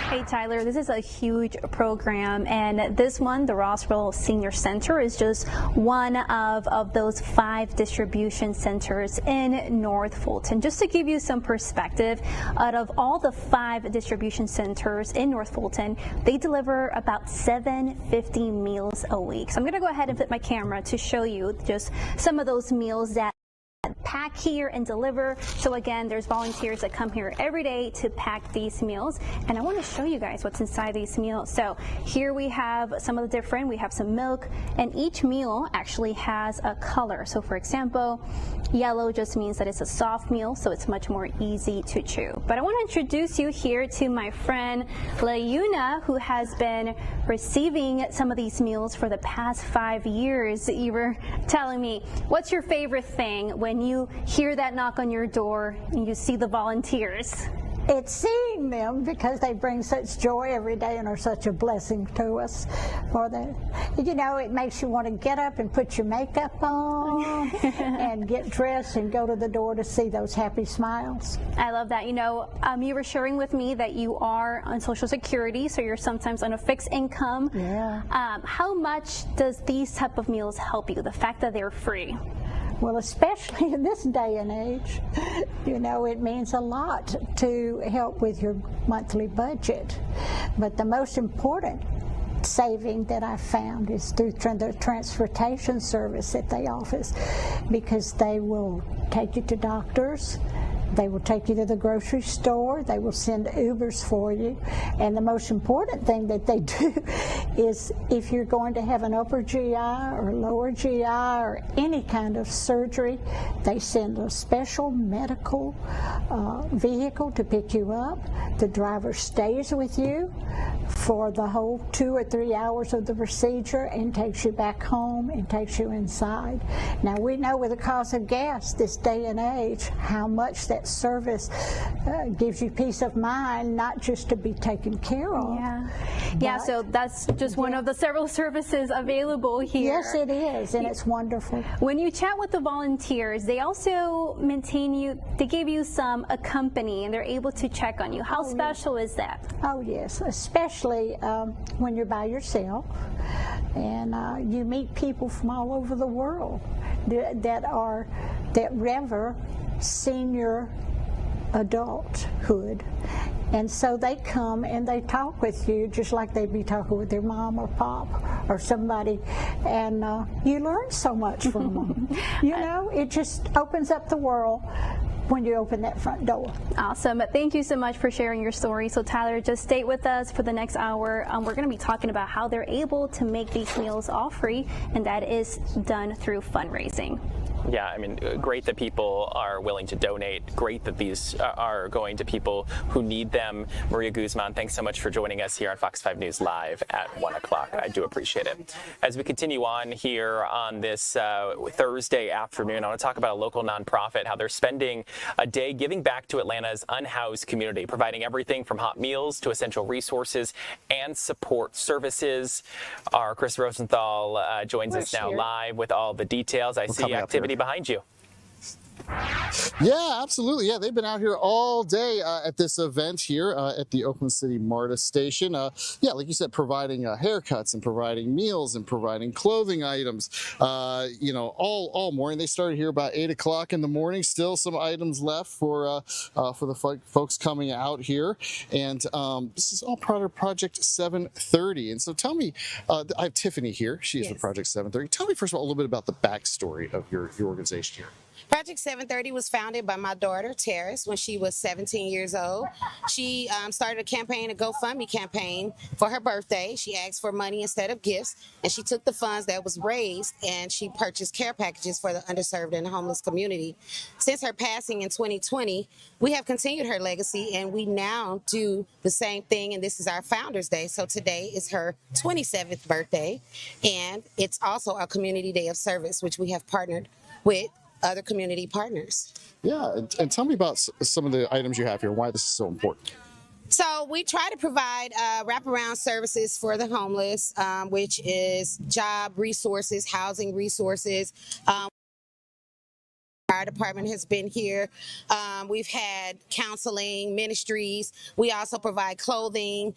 Hey Tyler, this is a huge program, and this one, the Roswell Senior Center, is just one of those 5 distribution centers in North Fulton. Just to give you some perspective, out of all the 5 distribution centers in North Fulton, they deliver about 750 meals a week. So I'm going to go ahead and flip my camera to show you just some of those meals that pack here and deliver. So again, there's volunteers that come here every day to pack these meals, and I want to show you guys what's inside these meals. So here we have some of the different, we have some milk, and each meal actually has a color. So for example, yellow just means that it's a soft meal, so it's much more easy to chew. But I want to introduce you here to my friend Layuna, who has been receiving some of these meals for the past 5 years. You were telling me, what's your favorite thing when you hear that knock on your door and you see the volunteers? It's seeing them, because they bring such joy every day and are such a blessing to us. You know, it makes you want to get up and put your makeup on and get dressed and go to the door to see those happy smiles. I love that. You know, you were sharing with me that you are on Social Security, so you're sometimes on a fixed income. Yeah. How much does these type of meals help you, the fact that they're free? Well, especially in this day and age, you know, it means a lot to help with your monthly budget. But the most important saving that I found is through the transportation service that they offer, because they will take you to doctors, they will take you to the grocery store, they will send Ubers for you, and the most important thing that they do is if you're going to have an upper GI or lower GI or any kind of surgery, they send a special medical vehicle to pick you up. The driver stays with you for the whole 2 or 3 hours of the procedure and takes you back home and takes you inside. Now we know with the cost of gas this day and age how much that service gives you peace of mind, not just to be taken care of. Yeah, so that's just one of the several services available here. Yes, it is, and it's wonderful. When you chat with the volunteers, they also maintain you, they give you a company, and they're able to check on you. How special is that? Oh yes, especially when you're by yourself and you meet people from all over the world that rever senior adulthood, and so they come and they talk with you just like they'd be talking with their mom or pop or somebody, and you learn so much from them. You know, it just opens up the world when you open that front door. Awesome. Thank you so much for sharing your story. So Tyler, just stay with us for the next hour. We're going to be talking about how they're able to make these meals all free, and that is done through fundraising. Yeah, I mean, great that people are willing to donate. Great that these are going to people who need them. Maria Guzman, thanks so much for joining us here on Fox 5 News Live at 1 o'clock. I do appreciate it. As we continue on here on this Thursday afternoon, I want to talk about a local nonprofit, how they're spending a day giving back to Atlanta's unhoused community, providing everything from hot meals to essential resources and support services. Our Chris Rosenthal joins us now live with all the details. I see activity behind you. Yeah, absolutely. Yeah, they've been out here all day at this event here at the Oakland City MARTA station. Yeah, like you said, providing haircuts and providing meals and providing clothing items, you know, all morning. They started here about 8 o'clock in the morning. Still some items left for the folks coming out here. And this is all part of Project 730. And so tell me, I have Tiffany here. She is with Project 730. Tell me, first of all, a little bit about the backstory of your organization here. Project 730 was founded by my daughter, Terrace, when she was 17 years old. She started a campaign, a GoFundMe campaign for her birthday. She asked for money instead of gifts, and she took the funds that was raised and she purchased care packages for the underserved and the homeless community. Since her passing in 2020, we have continued her legacy, and we now do the same thing, and this is our Founders Day. So today is her 27th birthday, and it's also our Community Day of Service, which we have partnered with other community partners. Yeah, and tell me about some of the items you have here and why this is so important. So we try to provide wraparound services for the homeless, which is job resources, housing resources. Our department has been here. We've had counseling, ministries. We also provide clothing,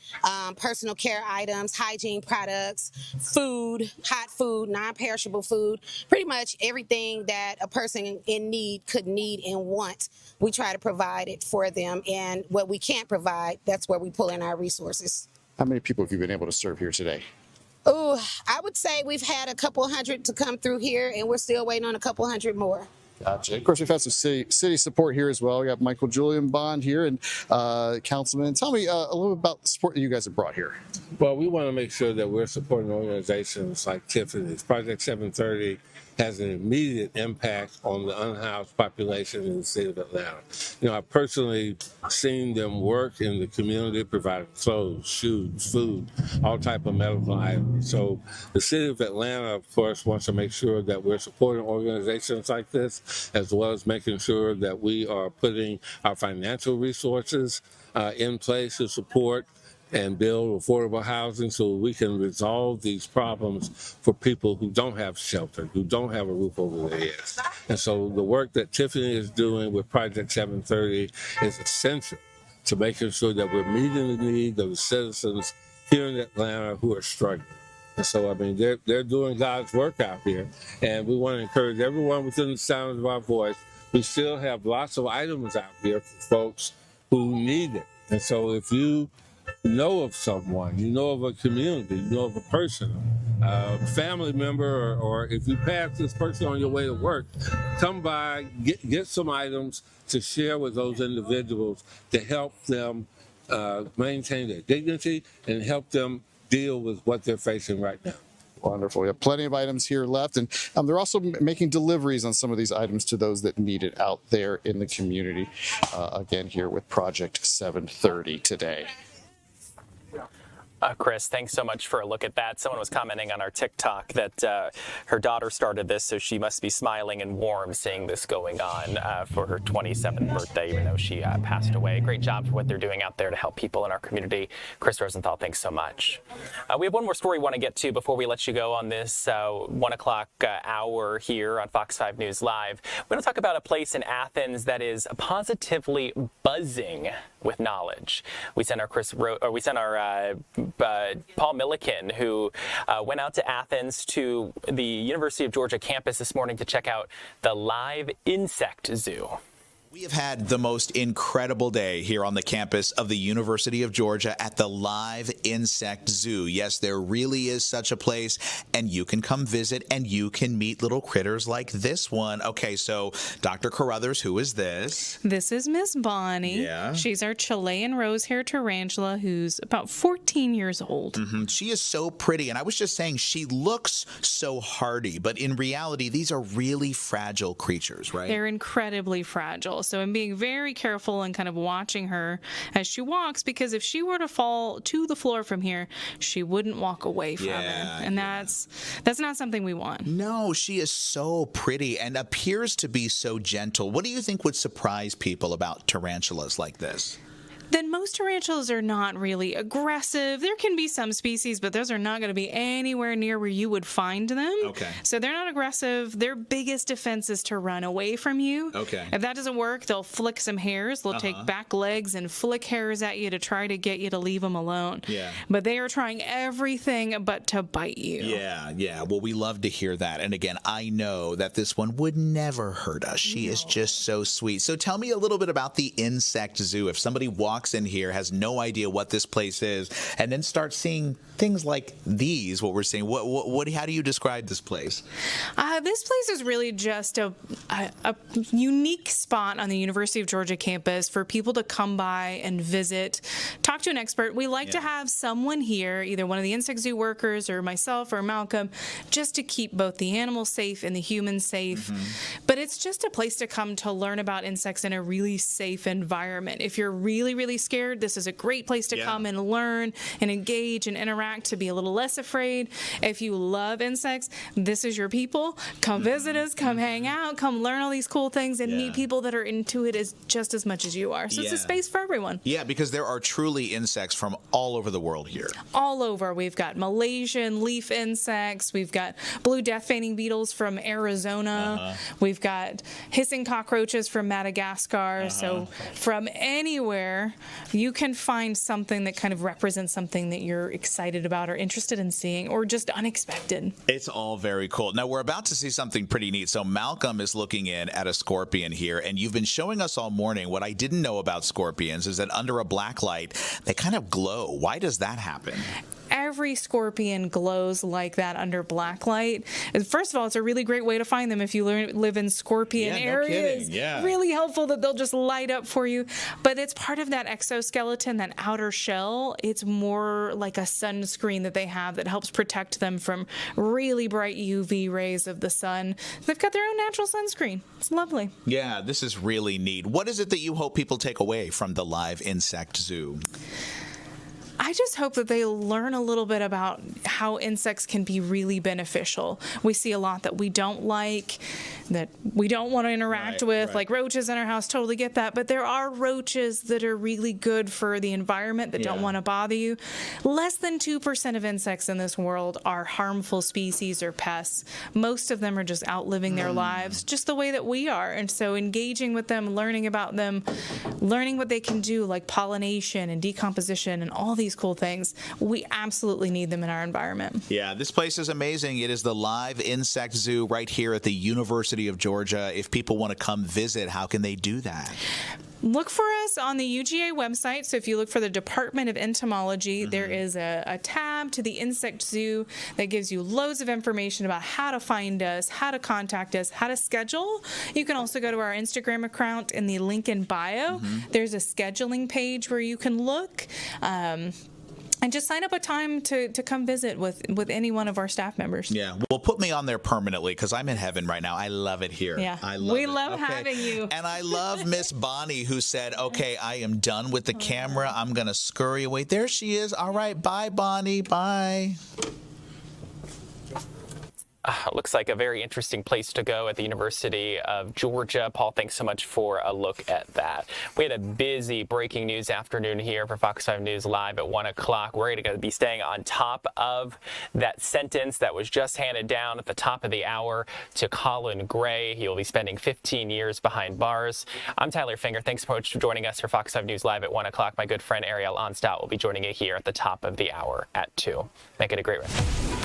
personal care items, hygiene products, food, hot food, non-perishable food, pretty much everything that a person in need could need and want. We try to provide it for them. And what we can't provide, that's where we pull in our resources. How many people have you been able to serve here today? Oh, I would say we've had a couple hundred to come through here, and we're still waiting on a couple hundred more. Gotcha. Of course, we've had some city support here as well. We got Michael Julian Bond here and Councilman. Tell me a little bit about the support that you guys have brought here. Well, we want to make sure that we're supporting organizations like Tiffany's. Project 730 has an immediate impact on the unhoused population in the city of Atlanta. You know, I've personally seen them work in the community, providing clothes, shoes, food, all type of medical items. So the city of Atlanta, of course, wants to make sure that we're supporting organizations like this, as well as making sure that we are putting our financial resources in place to support and build affordable housing so we can resolve these problems for people who don't have shelter, who don't have a roof over their heads. And so the work that Tiffany is doing with Project 730 is essential to making sure that we're meeting the needs of the citizens here in Atlanta who are struggling. And so, I mean, they're doing God's work out here. And we want to encourage everyone within the sound of our voice. We still have lots of items out here for folks who need it. And so if you know of someone, you know of a community, you know of a person, a family member, or if you pass this person on your way to work, come by, get some items to share with those individuals to help them maintain their dignity and help them deal with what they're facing right now. Wonderful. We have plenty of items here left, and they're also making deliveries on some of these items to those that need it out there in the community. Again, here with Project 730 today. Chris, thanks so much for a look at that. Someone was commenting on our TikTok that her daughter started this, so she must be smiling and warm seeing this going on for her 27th birthday, even though she passed away. Great job for what they're doing out there to help people in our community. Chris Rosenthal, thanks so much. We have one more story we want to get to before we let you go on this 1 o'clock hour here on Fox 5 News Live. We're going to talk about a place in Athens that is positively buzzing with knowledge. We sent our Paul Milliken, who went out to Athens to the University of Georgia campus this morning to check out the live insect zoo. We have had the most incredible day here on the campus of the University of Georgia at the Live Insect Zoo. Yes, there really is such a place, and you can come visit and you can meet little critters like this one. Okay, so Dr. Carruthers, who is this? This is Miss Bonnie. Yeah. She's our Chilean rose-hair tarantula who's about 14 years old. Mm-hmm. She is so pretty, and I was just saying she looks so hardy, but in reality, these are really fragile creatures, right? They're incredibly fragile. So I'm being very careful and kind of watching her as she walks, because if she were to fall to the floor from here, she wouldn't walk away from it. And that's not something we want. No, she is so pretty and appears to be so gentle. What do you think would surprise people about tarantulas like this? Then most tarantulas are not really aggressive. There can be some species, but those are not going to be anywhere near where you would find them. Okay. So they're not aggressive. Their biggest defense is to run away from you. Okay. If that doesn't work, they'll flick some hairs. They'll take back legs and flick hairs at you to try to get you to leave them alone. Yeah. But they are trying everything but to bite you. Yeah. Well, we love to hear that. And again, I know that this one would never hurt us. She is just so sweet. So tell me a little bit about the insect zoo. If somebody walks walks in here, has no idea what this place is, and then starts seeing things like these, what we're seeing. How do you describe this place? This place is really just a unique spot on the University of Georgia campus for people to come by and visit, talk to an expert. We like to have someone here, either one of the insect zoo workers or myself or Malcolm, just to keep both the animals safe and the humans safe. But it's just a place to come to learn about insects in a really safe environment. If you're really, really scared, this is a great place to come and learn and engage and interact, to be a little less afraid. If you love insects, this is your people. Come visit us, come hang out, come learn all these cool things, and meet people that are into it just as much as you are. So it's a space for everyone. Yeah, because there are truly insects from all over the world here. All over. We've got Malaysian leaf insects. We've got blue death feigning beetles from Arizona. We've got hissing cockroaches from Madagascar. So from anywhere, you can find something that kind of represents something that you're excited about or interested in seeing or just unexpected. It's all very cool. Now, we're about to see something pretty neat. So Malcolm is looking in at a scorpion here, and you've been showing us all morning. What I didn't know about scorpions is that under a black light, they kind of glow. Why does that happen? Every scorpion glows like that under black light. First of all, it's a really great way to find them if you live in scorpion areas. Really helpful that they'll just light up for you. But it's part of that exoskeleton, that outer shell. It's more like a sunscreen that they have that helps protect them from really bright UV rays of the sun. They've got their own natural sunscreen. It's lovely. Yeah, this is really neat. What is it that you hope people take away from the live insect zoo? I just hope that they learn a little bit about how insects can be really beneficial. We see a lot that we don't like, that we don't want to interact with, like roaches in our house, totally get that. But there are roaches that are really good for the environment that don't want to bother you. Less than 2% of insects in this world are harmful species or pests. Most of them are just outliving their lives, just the way that we are. And so engaging with them, learning about them, learning what they can do, like pollination and decomposition and all these cool things, we absolutely need them in our environment. Yeah, this place is amazing. It is the live insect zoo right here at the University of Georgia. If people want to come visit, how can they do that? Look for us on the UGA website. So if you look for the Department of Entomology, there is a tab to the Insect Zoo that gives you loads of information about how to find us, how to contact us, how to schedule. You can also go to our Instagram account in the link in bio. There's a scheduling page where you can look. And just sign up a time to come visit with any one of our staff members. Yeah, well, put me on there permanently because I'm in heaven right now. I love it here. Yeah, we love having you. And I love Miss Bonnie, who said, okay, I am done with the camera. I'm going to scurry away. There she is. All right, bye, Bonnie. Bye. Looks like a very interesting place to go at the University of Georgia. Paul, thanks so much for a look at that. We had a busy breaking news afternoon here for Fox 5 News Live at 1 o'clock. We're going to be staying on top of that sentence that was just handed down at the top of the hour to Colin Gray. He will be spending 15 years behind bars. I'm Tyler Fingert. Thanks so much for joining us for Fox 5 News Live at 1 o'clock. My good friend Ariel Onstott will be joining you here at the top of the hour at 2. Make it a great rest.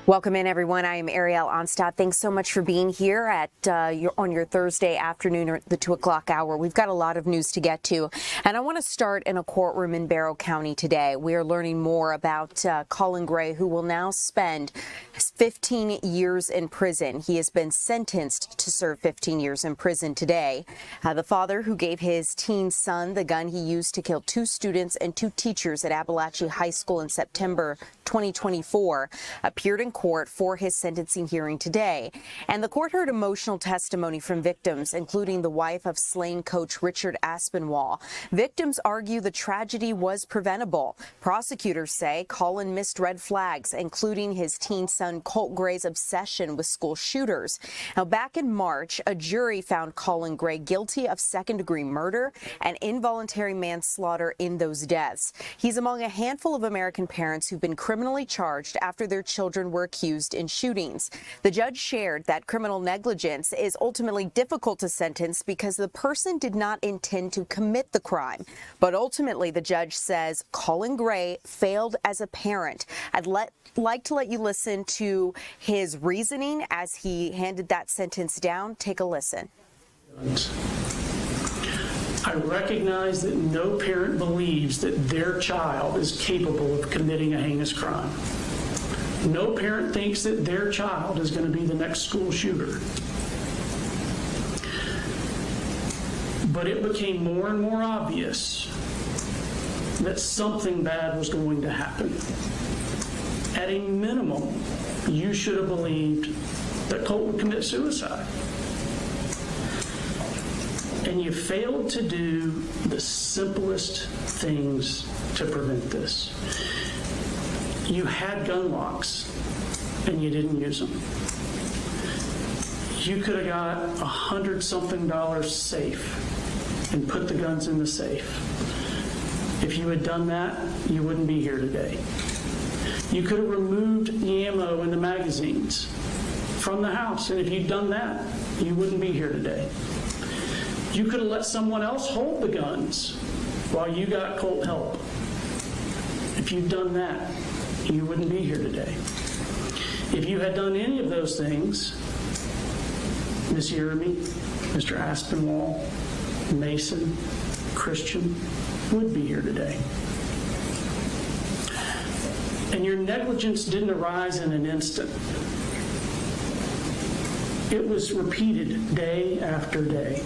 Welcome in, everyone. I am Ariel Onstadt. Thanks so much for being here at on your Thursday afternoon or the 2 o'clock hour. We've got a lot of news to get to, and I want to start in a courtroom in Barrow County today. We are learning more about Colin Gray, who will now spend 15 years in prison. He has been sentenced to serve 15 years in prison today. The father who gave his teen son the gun he used to kill 2 students and 2 teachers at Apalachee High School in September 2024 appeared in court for his sentencing hearing today. And the court heard emotional testimony from victims, including the wife of slain coach Richard Aspinwall. Victims argue the tragedy was preventable. Prosecutors say Colin missed red flags, including his teen son Colt Gray's obsession with school shooters. Now, back in March, a jury found Colin Gray guilty of second-degree murder and involuntary manslaughter in those deaths. He's among a handful of American parents who've been criminally charged after their children were accused in shootings. The judge shared that criminal negligence is ultimately difficult to sentence because the person did not intend to commit the crime. But ultimately, the judge says Colin Gray failed as a parent. I'd like to let you listen to his reasoning as he handed that sentence down. Take a listen. I recognize that no parent believes that their child is capable of committing a heinous crime. No parent thinks that their child is going to be the next school shooter. But it became more and more obvious that something bad was going to happen. At a minimum, you should have believed that Colt would commit suicide. And you failed to do the simplest things to prevent this. You had gun locks, and you didn't use them. You could have got $100-something safe and put the guns in the safe. If you had done that, you wouldn't be here today. You could have removed the ammo and the magazines from the house, and if you'd done that, you wouldn't be here today. You could have let someone else hold the guns while you got Colt help. If you'd done that, you wouldn't be here today. If you had done any of those things, Miss Yeremy, Mr. Aspinwall, Mason, Christian would be here today. And your negligence didn't arise in an instant. It was repeated day after day.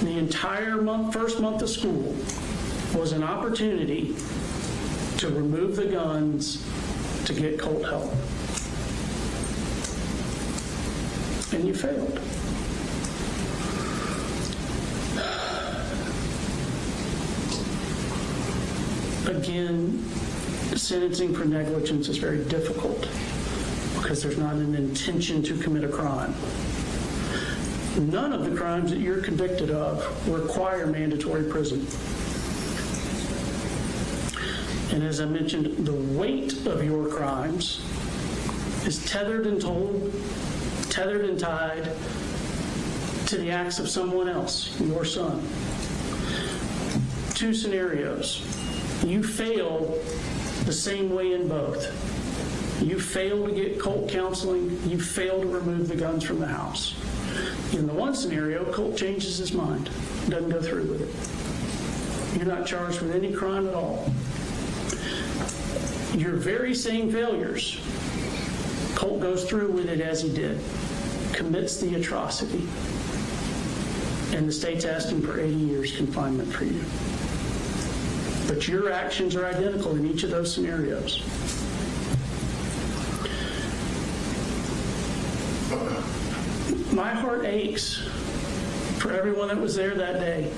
The entire first month of school was an opportunity to remove the guns to get Colt help. And you failed. Again, sentencing for negligence is very difficult because there's not an intention to commit a crime. None of the crimes that you're convicted of require mandatory prison. And as I mentioned, the weight of your crimes is tethered and tied to the acts of someone else, your son. 2 scenarios. You fail the same way in both. You fail to get Colt counseling. You fail to remove the guns from the house. In the one scenario, Colt changes his mind, doesn't go through with it. You're not charged with any crime at all. Your very same failures, Colt goes through with it as he did, commits the atrocity, and the state's asking for 80 years confinement for you. But your actions are identical in each of those scenarios. My heart aches for everyone that was there that day,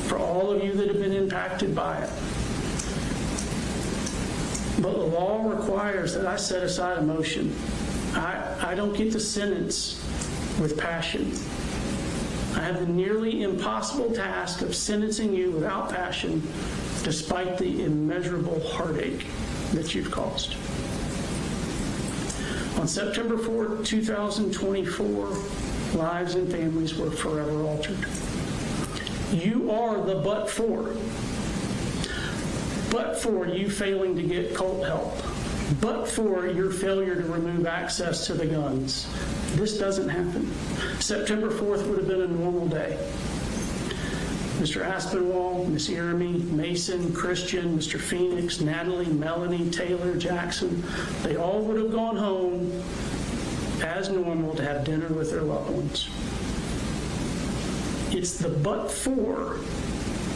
for all of you that have been impacted by it. But the law requires that I set aside emotion. I don't get to sentence with passion. I have the nearly impossible task of sentencing you without passion, despite the immeasurable heartache that you've caused. On September 4, 2024, lives and families were forever altered. You are the but for you failing to get Colt help. But for your failure to remove access to the guns, this doesn't happen. September 4th would have been a normal day. Mr. Aspinwall, Miss Jeremy, Mason, Christian, Mr. Phoenix, Natalie, Melanie, Taylor, Jackson, they all would have gone home as normal to have dinner with their loved ones. It's the but for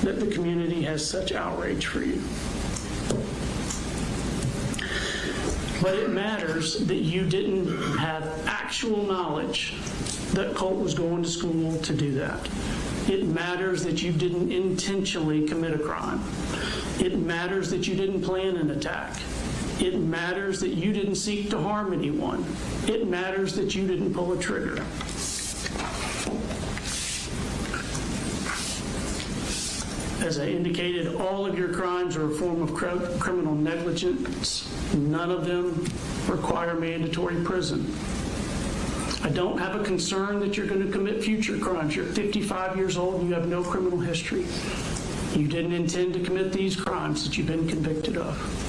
that the community has such outrage for you. But it matters that you didn't have actual knowledge that Colt was going to school to do that. It matters that you didn't intentionally commit a crime. It matters that you didn't plan an attack. It matters that you didn't seek to harm anyone. It matters that you didn't pull a trigger. As I indicated, all of your crimes are a form of criminal negligence. None of them require mandatory prison. I don't have a concern that you're going to commit future crimes. You're 55 years old and you have no criminal history. You didn't intend to commit these crimes that you've been convicted of.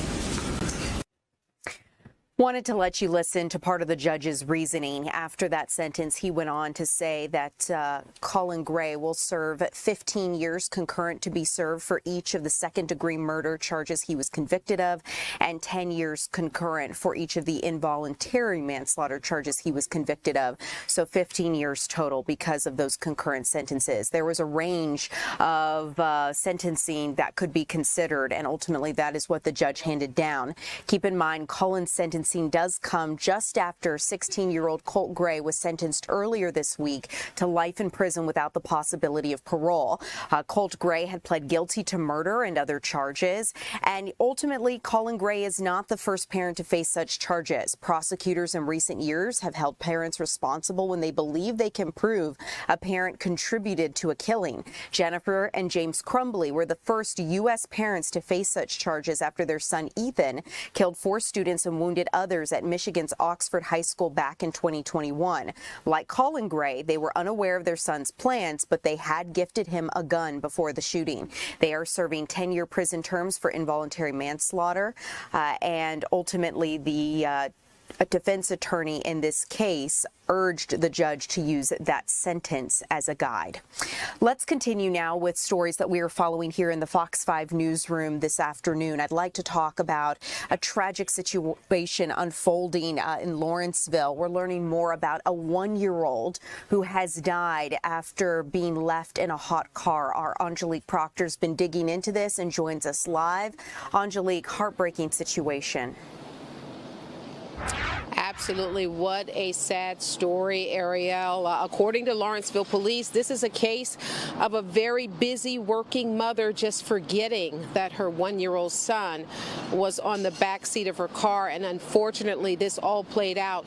Wanted to let you listen to part of the judge's reasoning. After that sentence, he went on to say that Colin Gray will serve 15 years concurrent to be served for each of the second-degree murder charges he was convicted of, and 10 years concurrent for each of the involuntary manslaughter charges he was convicted of. So 15 years total because of those concurrent sentences. There was a range of sentencing that could be considered, and ultimately that is what the judge handed down. Keep in mind, Colin's sentencing does come just after 16-year-old Colt Gray was sentenced earlier this week to life in prison without the possibility of parole. Colt Gray had pled guilty to murder and other charges, and ultimately Colin Gray is not the first parent to face such charges. Prosecutors in recent years have held parents responsible when they believe they can prove a parent contributed to a killing. Jennifer and James Crumbly were the first U.S. parents to face such charges after their son Ethan killed 4 students and wounded others at Michigan's Oxford High School back in 2021. Like Colin Gray, they were unaware of their son's plans, but they had gifted him a gun before the shooting. They are serving 10-year prison terms for involuntary manslaughter, and ultimately the a defense attorney in this case urged the judge to use that sentence as a guide. Let's continue now with stories that we are following here in the Fox 5 newsroom this afternoon. I'd like to talk about a tragic situation unfolding in Lawrenceville. We're learning more about a 1-year-old who has died after being left in a hot car. Our Angelique Proctor's been digging into this and joins us live. Angelique, heartbreaking situation. Absolutely. What a sad story, Ariel. According to Lawrenceville police, this is a case of a very busy working mother just forgetting that her 1-year-old son was on the back seat of her car. And unfortunately, this all played out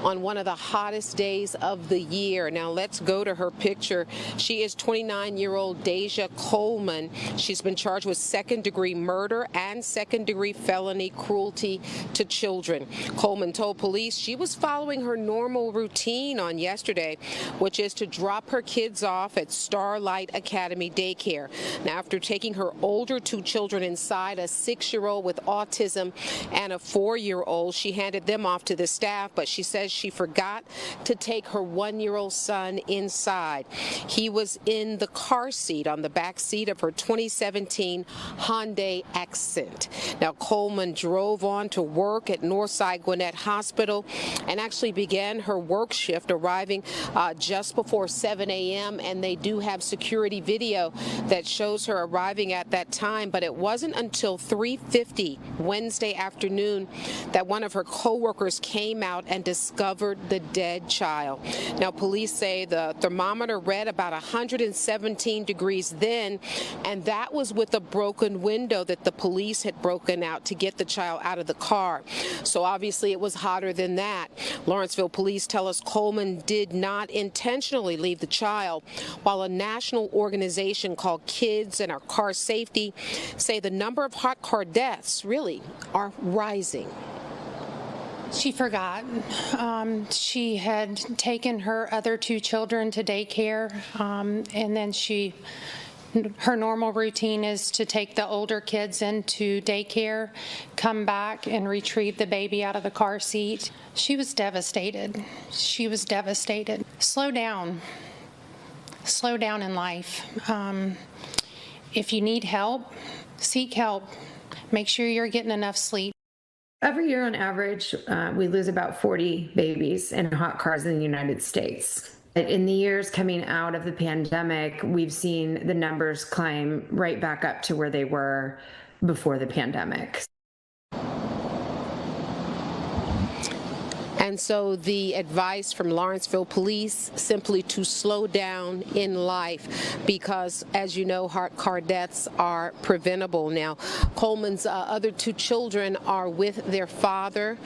on one of the hottest days of the year. Now, let's go to her picture. She is 29-year-old Deja Coleman. She's been charged with second-degree murder and second-degree felony cruelty to children. Coleman told police she was following her normal routine on yesterday, which is to drop her kids off at Starlight Academy Daycare. Now, after taking her older 2 children inside, a 6-year-old with autism and a 4-year-old, she handed them off to the staff, but she says she forgot to take her 1-year-old son inside. He was in the car seat on the back seat of her 2017 Hyundai Accent. Now, Coleman drove on to work at Northside Gwinnett Hospital and actually began her work shift, arriving just before 7 a.m. And they do have security video that shows her arriving at that time. But it wasn't until 3:50 Wednesday afternoon that one of her co-workers came out and discovered the dead child. Now, police say the thermometer read about 117 degrees then, and that was with a broken window that the police had broken out to get the child out of the car. So obviously it was hotter than that. Lawrenceville police tell us Coleman did not intentionally leave the child, while a national organization called Kids and Our Car Safety say the number of hot car deaths really are rising. She forgot. She had taken her other 2 children to daycare, and then she Her normal routine is to take the older kids into daycare, come back and retrieve the baby out of the car seat. She was devastated. She was devastated. Slow down. Slow down in life. If you need help, seek help. Make sure you're getting enough sleep. Every year on average, we lose about 40 babies in hot cars in the United States. In the years coming out of the pandemic, we've seen the numbers climb right back up to where they were before the pandemic. And so the advice from Lawrenceville police simply to slow down in life because, as you know, heart car deaths are preventable. Now, Coleman's other two children are with their father.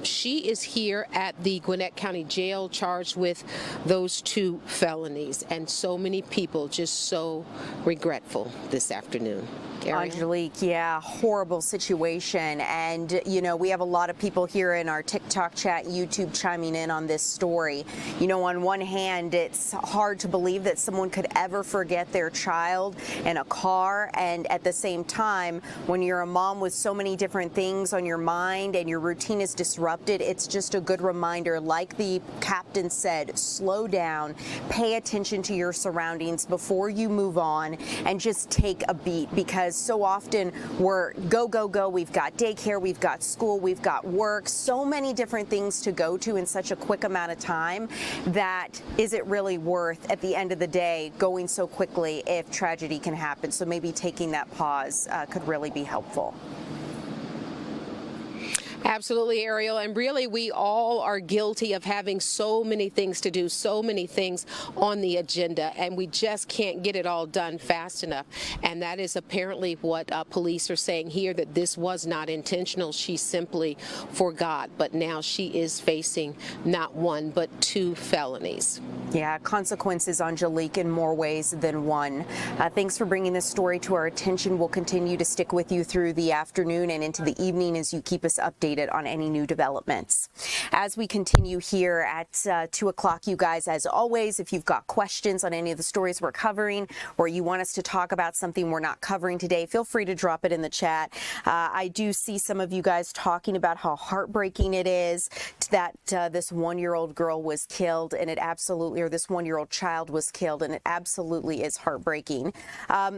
She is here at the Gwinnett County Jail charged with those 2 felonies. And so many people just so regretful this afternoon. Angelique, yeah, horrible situation. And, you know, we have a lot of people here in our TikTok chat, YouTube chiming in on this story. You know, on one hand, it's hard to believe that someone could ever forget their child in a car. And at the same time, when you're a mom with so many different things on your mind and your routine is disrupted, it's just a good reminder, like the captain said, slow down, pay attention to your surroundings before you move on, and just take a beat, because so often we're go, go, go. We've got daycare, we've got school, we've got work, so many different things to go to in such a quick amount of time that is it really worth, at the end of the day, going so quickly if tragedy can happen? So maybe taking that pause could really be helpful. Absolutely, Ariel. And really, we all are guilty of having so many things to do, so many things on the agenda, and we just can't get it all done fast enough. And that is apparently what police are saying here, that this was not intentional. She simply forgot. But now she is facing not 1, but 2 felonies. Yeah, consequences, Angelique, in more ways than one. Thanks for bringing this story to our attention. We'll continue to stick with you through the afternoon and into the evening as you keep us updated on any new developments. As we continue here at 2 o'clock, you guys, as always, if you've got questions on any of the stories we're covering, or you want us to talk about something we're not covering today, feel free to drop it in the chat. I do see some of you guys talking about how heartbreaking it is that this 1-year-old girl was killed, and it absolutely, or this 1-year-old child was killed, and it absolutely is heartbreaking.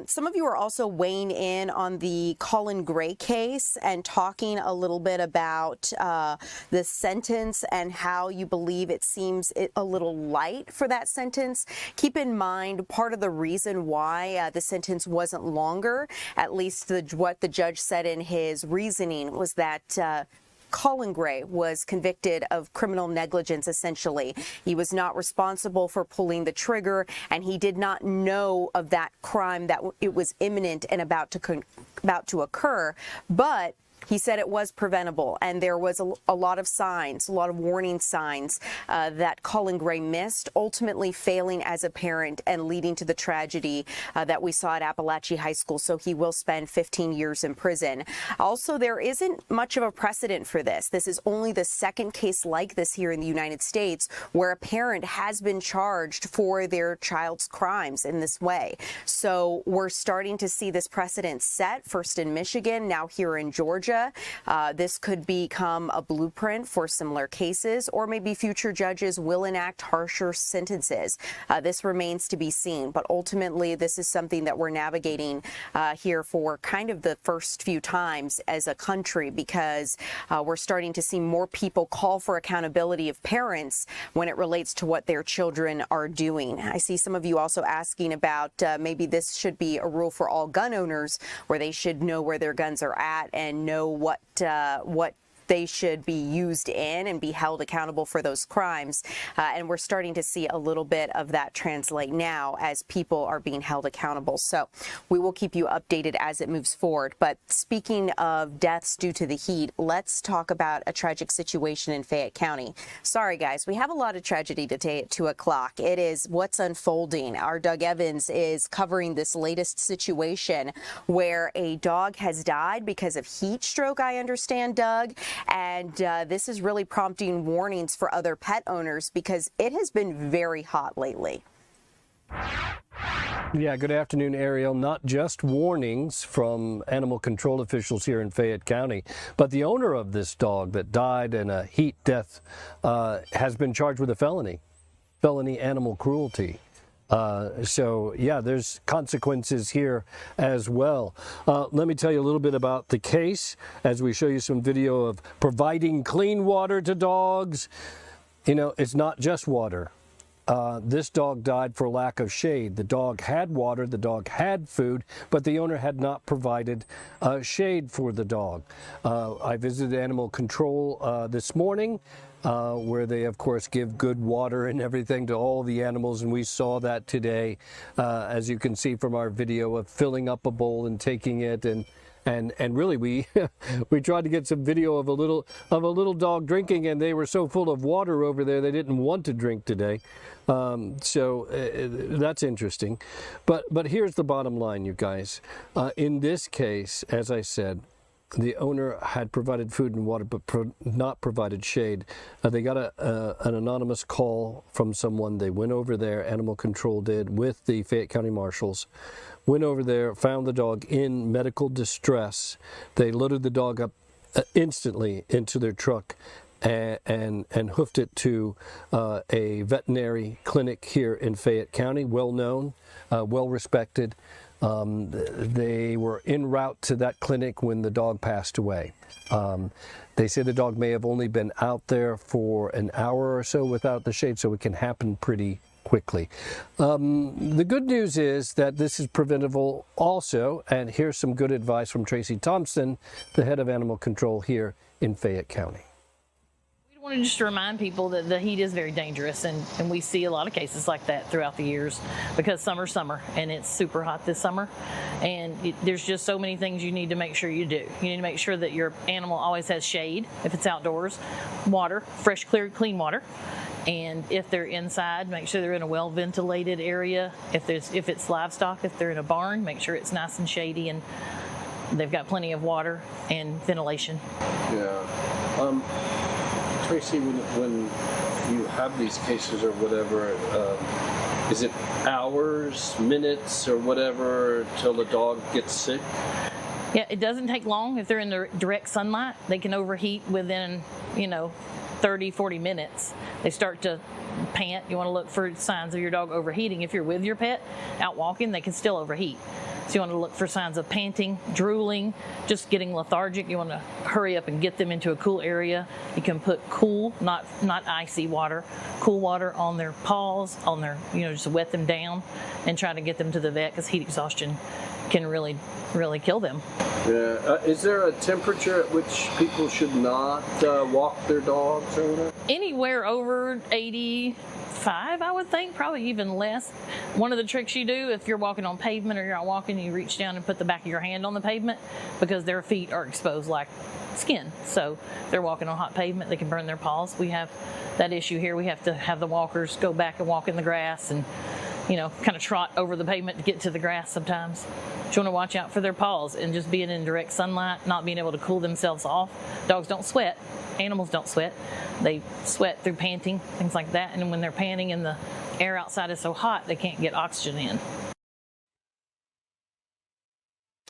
Some of you are also weighing in on the Colin Gray case and talking a little bit about the sentence and how you believe it seems a little light for that sentence. Keep in mind, part of the reason why the sentence wasn't longer, at least what the judge said in his reasoning, was that Colin Gray was convicted of criminal negligence, essentially. He was not responsible for pulling the trigger, and he did not know of that crime, that it was imminent and about to occur, but he said it was preventable, and there was a lot of signs, a lot of warning signs that Colin Gray missed, ultimately failing as a parent and leading to the tragedy that we saw at Apalachee High School. So he will spend 15 years in prison. Also, there isn't much of a precedent for this. This is only the 2nd case like this here in the United States where a parent has been charged for their child's crimes in this way. So we're starting to see this precedent set, first in Michigan, now here in Georgia. This could become a blueprint for similar cases, or maybe future judges will enact harsher sentences. This remains to be seen, but ultimately this is something that we're navigating here for kind of the first few times as a country, because we're starting to see more people call for accountability of parents when it relates to what their children are doing. I see some of you also asking about maybe this should be a rule for all gun owners, where they should know where their guns are at and know what they should be used in and be held accountable for those crimes. And we're starting to see a little bit of that translate now as people are being held accountable. So we will keep you updated as it moves forward. But speaking of deaths due to the heat, let's talk about a tragic situation in Fayette County. Sorry, guys, we have a lot of tragedy today at 2 o'clock. It is what's unfolding. Our Doug Evans is covering this latest situation where a dog has died because of heat stroke, I understand, Doug. And this is really prompting warnings for other pet owners because it has been very hot lately. Yeah, good afternoon, Ariel. Not just warnings from animal control officials here in Fayette County, but the owner of this dog that died in a heat death has been charged with a felony animal cruelty. So, yeah, there's consequences here as well. Let me tell you a little bit about the case as we show you some video of providing clean water to dogs. You know, it's not just water. This dog died for lack of shade. The dog had water, the dog had food, but the owner had not provided shade for the dog. I visited animal control this morning, where they, of course, give good water and everything to all the animals, and we saw that today, as you can see from our video of filling up a bowl and taking it, and really we we tried to get some video of a little dog drinking, and they were so full of water over there they didn't want to drink today. So that's interesting. But here's the bottom line, you guys. In this case, as I said, the owner had provided food and water, but not provided shade. They got an anonymous call from someone. They went over there, animal control did, with the Fayette County Marshals. Went over there, found the dog in medical distress. They loaded the dog up instantly into their truck and hoofed it to a veterinary clinic here in Fayette County, well known, well respected. They were en route to that clinic when the dog passed away. They say the dog may have only been out there for an hour or so without the shade, so it can happen pretty quickly. The good news is that this is preventable also, and here's some good advice from Tracy Thompson, the head of animal control here in Fayette County. I want to just remind people that the heat is very dangerous, and we see a lot of cases like that throughout the years because summer's summer and it's super hot this summer, and there's just so many things you need to make sure you do. You need to make sure that your animal always has shade if it's outdoors, water, fresh, clear, clean water, and if they're inside, make sure they're in a well-ventilated area. If it's livestock, if they're in a barn, make sure it's nice and shady and they've got plenty of water and ventilation. Yeah. Tracy, when you have these cases or whatever, is it hours, minutes, or whatever till the dog gets sick? Yeah, it doesn't take long. If they're in the direct sunlight, they can overheat within, 30, 40 minutes. They start to pant. You want to look for signs of your dog overheating. If you're with your pet out walking, they can still overheat. So you want to look for signs of panting, drooling, just getting lethargic. You want to hurry up and get them into a cool area. You can put cool, not icy water, cool water on their paws, on their, just wet them down and try to get them to the vet because heat exhaustion can really, really kill them. Yeah. Is there a temperature at which people should not walk their dogs or whatever? Anywhere over 85, I would think, probably even less. One of the tricks you do if you're walking on pavement or you're out walking, you reach down and put the back of your hand on the pavement because their feet are exposed like skin. So if they're walking on hot pavement, they can burn their paws. We have that issue here. We have to have the walkers go back and walk in the grass and kind of trot over the pavement to get to the grass sometimes. But you want to watch out for their paws and just being in direct sunlight, not being able to cool themselves off. Dogs don't sweat. Animals don't sweat. They sweat through panting, things like that. And when they're panting and the air outside is so hot, they can't get oxygen in.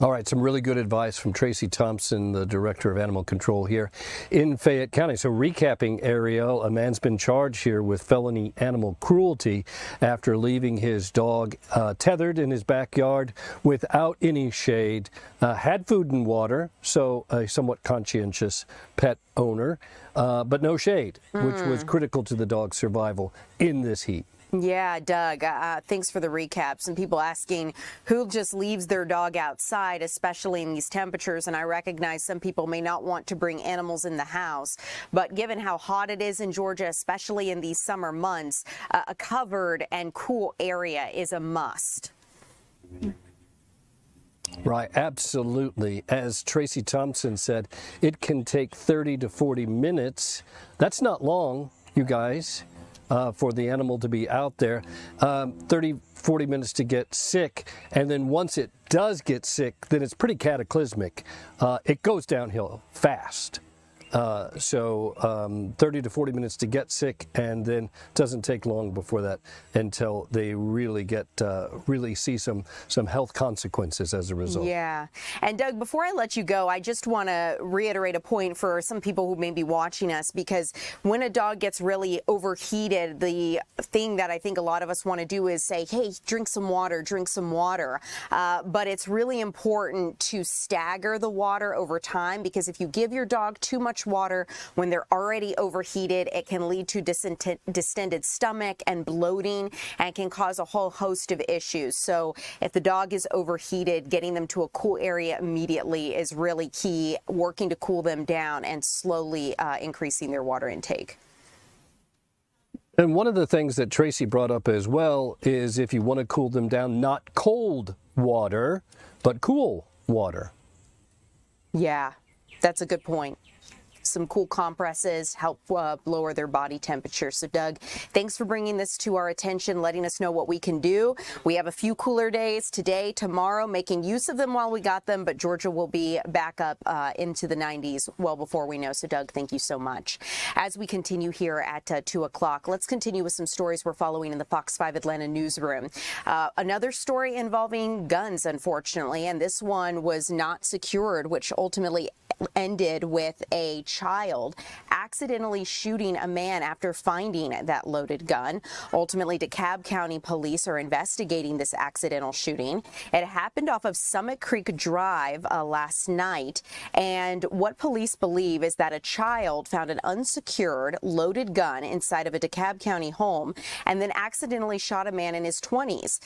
All right, some really good advice from Tracy Thompson, the Director of Animal Control here in Fayette County. So recapping, Ariel, a man's been charged here with felony animal cruelty after leaving his dog tethered in his backyard without any shade, had food and water, so a somewhat conscientious pet owner, but no shade, which was critical to the dog's survival in this heat. Yeah, Doug, thanks for the recaps. And people asking who just leaves their dog outside, especially in these temperatures. And I recognize some people may not want to bring animals in the house, but given how hot it is in Georgia, especially in these summer months, a covered and cool area is a must. Right, absolutely. As Tracy Thompson said, it can take 30 to 40 minutes. That's not long, you guys. For the animal to be out there, 30, 40 minutes to get sick, and then once it does get sick, then it's pretty cataclysmic. It goes downhill fast. So 30 to 40 minutes to get sick, and then it doesn't take long before that until they really get really see some health consequences as a result. Yeah. And Doug, before I let you go, I just want to reiterate a point for some people who may be watching us, because when a dog gets really overheated, the thing that I think a lot of us want to do is say, hey, drink some water, drink some water. But it's really important to stagger the water over time, because if you give your dog too much water when they're already overheated, it can lead to distended stomach and bloating, and can cause a whole host of issues. So if the dog is overheated, getting them to a cool area immediately is really key, working to cool them down and slowly increasing their water intake. And one of the things that Tracy brought up as well is if you want to cool them down, not cold water, but cool water. Yeah, that's a good point. Some cool compresses help lower their body temperature. So Doug, thanks for bringing this to our attention, letting us know what we can do. We have a few cooler days today, tomorrow, making use of them while we got them, but Georgia will be back up into the 90s well before we know. So Doug, thank you so much. As we continue here at 2 o'clock, let's continue with some stories we're following in the Fox 5 Atlanta newsroom. Another story involving guns, unfortunately, and this one was not secured, which ultimately ended with a child accidentally shooting a man after finding that loaded gun. Ultimately, DeKalb County police are investigating this accidental shooting. It happened off of Summit Creek Drive last night, and what police believe is that a child found an unsecured loaded gun inside of a DeKalb County home and then accidentally shot a man in his 20s.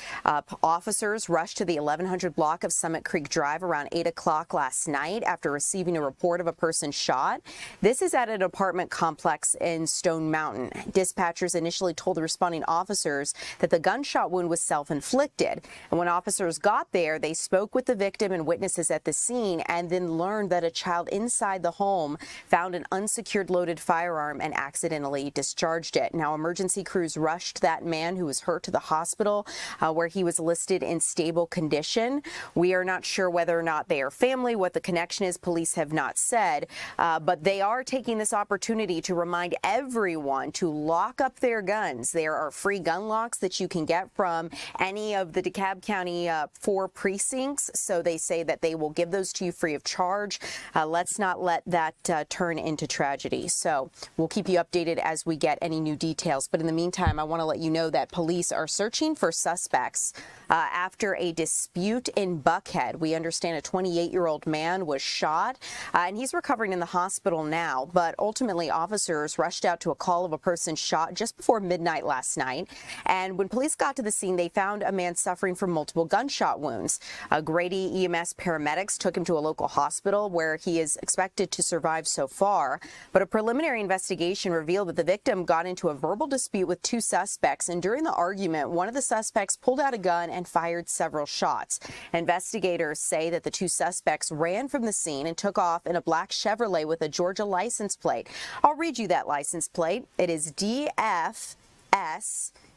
Officers rushed to the 1100 block of Summit Creek Drive around 8 o'clock last night after receiving a report of a person shot. This is at an apartment complex in Stone Mountain. Dispatchers initially told the responding officers that the gunshot wound was self-inflicted. And when officers got there, they spoke with the victim and witnesses at the scene, and then learned that a child inside the home found an unsecured loaded firearm and accidentally discharged it. Now, emergency crews rushed that man who was hurt to the hospital, where he was listed in stable condition. We are not sure whether or not they are family, what the connection is. Police have not said, but they are taking this opportunity to remind everyone to lock up their guns. There are free gun locks that you can get from any of the DeKalb County 4 precincts, so they say that they will give those to you free of charge. Let's not let that turn into tragedy. So we'll keep you updated as we get any new details. But in the meantime, I want to let you know that police are searching for suspects after a dispute in Buckhead. We understand a 28-year-old man was shot, and he's recovering in the hospital now. But ultimately, officers rushed out to a call of a person shot just before midnight last night. And when police got to the scene, they found a man suffering from multiple gunshot wounds. Grady EMS paramedics took him to a local hospital where he is expected to survive so far. But a preliminary investigation revealed that the victim got into a verbal dispute with 2 suspects. And during the argument, one of the suspects pulled out a gun and fired several shots. Investigators say that the 2 suspects ran from the scene and took off in a black Chevrolet with a Georgia license plate. I'll read you that license plate. It is DFS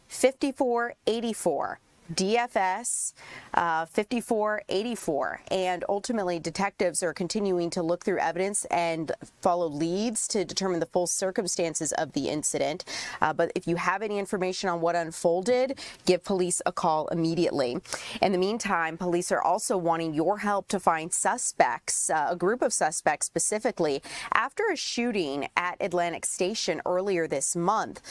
5484. DFS 5484. And ultimately, detectives are continuing to look through evidence and follow leads to determine the full circumstances of the incident. But if you have any information on what unfolded, give police a call immediately. In the meantime, police are also wanting your help to find suspects, a group of suspects specifically, after a shooting at Atlantic Station earlier this month.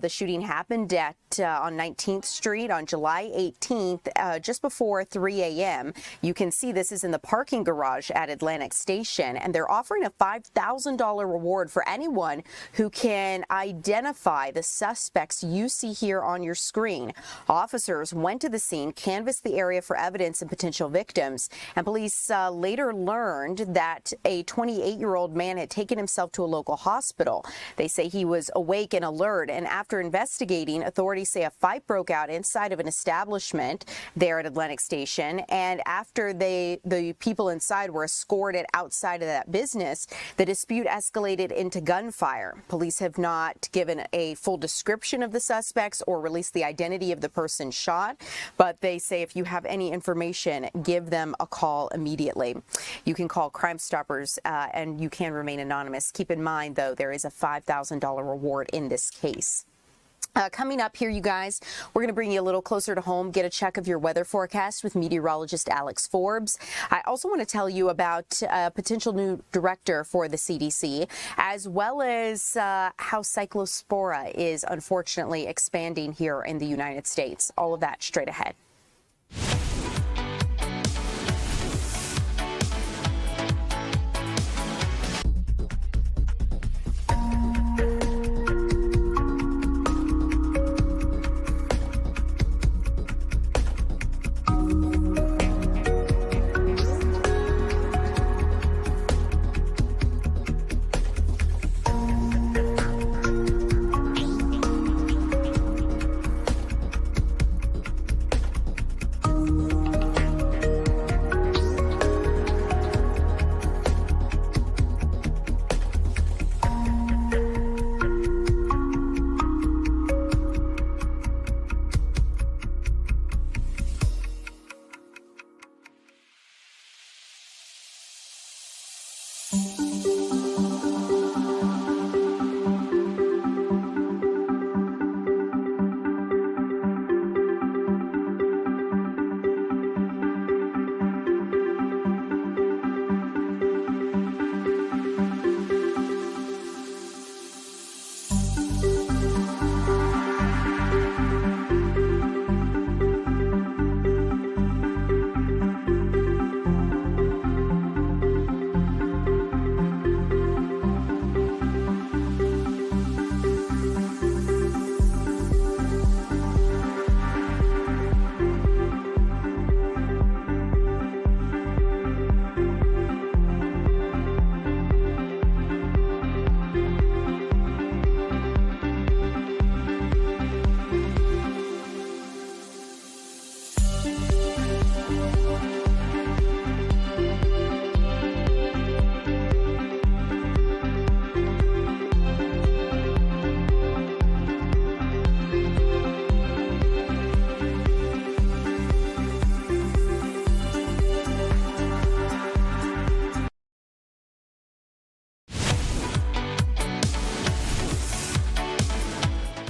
The shooting happened at on 19th Street on July 18th, just before 3 a.m. You can see this is in the parking garage at Atlantic Station, and they're offering a $5,000 reward for anyone who can identify the suspects you see here on your screen. Officers went to the scene, canvassed the area for evidence and potential victims, and police later learned that a 28-year-old man had taken himself to a local hospital. They say he was awake and alert, and after investigating, authorities police say a fight broke out inside of an establishment there at Atlantic Station, and after the people inside were escorted outside of that business, the dispute escalated into gunfire. Police have not given a full description of the suspects or released the identity of the person shot, but they say if you have any information, give them a call immediately. You can call Crime Stoppers and you can remain anonymous. Keep in mind, though, there is a $5,000 reward in this case. Coming up here, you guys, we're going to bring you a little closer to home, get a check of your weather forecast with meteorologist Alex Forbes. I also want to tell you about a potential new director for the CDC, as well as how cyclospora is unfortunately expanding here in the United States. All of that straight ahead.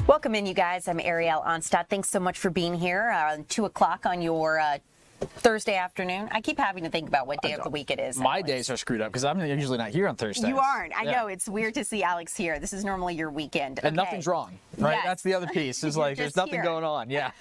Welcome in, you guys. I'm Ariel Onstadt. Thanks so much for being here. 2 o'clock on your Thursday afternoon. I keep having to think about what day of the week it is. My days are screwed up because I'm usually not here on Thursdays. You aren't. I know. It's weird to see Alex here. This is normally your weekend. And nothing's wrong, right? Yes. That's the other piece. It's like there's nothing going on. Yeah.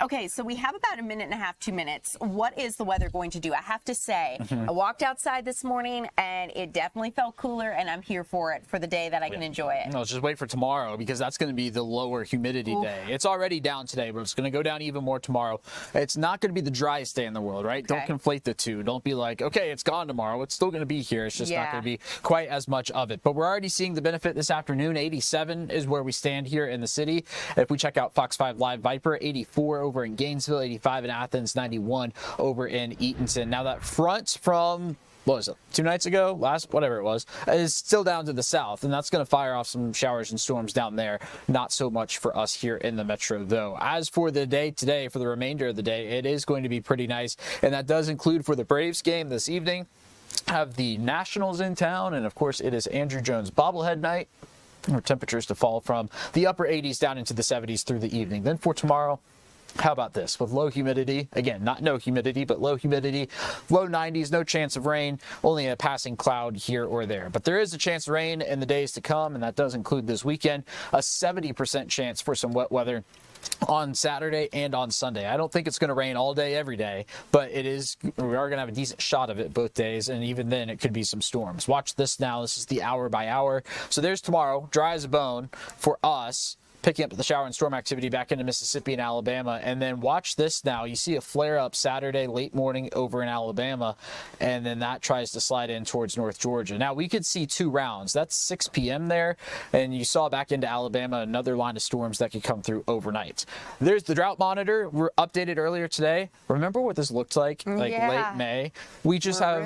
Okay, so we have about a minute and a half, 2 minutes. What is the weather going to do? I have to say, I walked outside this morning and it definitely felt cooler, and I'm here for it for the day that I can enjoy it. No, just wait for tomorrow because that's going to be the lower humidity day. It's already down today, but it's going to go down even more tomorrow. It's not going to be the driest day in the world, right? Don't conflate the two. Don't be like, okay, it's gone tomorrow. It's still going to be here. It's just not going to be quite as much of it. But we're already seeing the benefit this afternoon. 87 is where we stand here in the city. If we check out Fox 5 Live Viper, 84 over in Gainesville, 85 in Athens, 91 over in Eatonton. Now that front from what was it, 2 nights ago, whatever it was, is still down to the south, and that's going to fire off some showers and storms down there. Not so much for us here in the metro, though. As for the day today, for the remainder of the day, it is going to be pretty nice, and that does include for the Braves game this evening. Have the Nationals in town, and of course it is Andrew Jones bobblehead night. Or temperatures to fall from the upper 80s down into the 70s through the evening. Then for tomorrow, how about this? With low humidity, again, not no humidity, but low humidity, low 90s, no chance of rain, only a passing cloud here or there. But there is a chance of rain in the days to come, and that does include this weekend. A 70% chance for some wet weather on Saturday and on Sunday. I don't think it's going to rain all day, every day, but we are going to have a decent shot of it both days, and even then it could be some storms. Watch this now. This is the hour by hour. So there's tomorrow, dry as a bone for us. picking up the shower and storm activity back into Mississippi and Alabama. And then watch this now. You see a flare-up Saturday late morning over in Alabama, and then that tries to slide in towards North Georgia. Now, we could see 2 rounds. That's 6 p.m. there, and you saw back into Alabama another line of storms that could come through overnight. There's the drought monitor. We're updated earlier today. Remember what this looked like late May? We just have,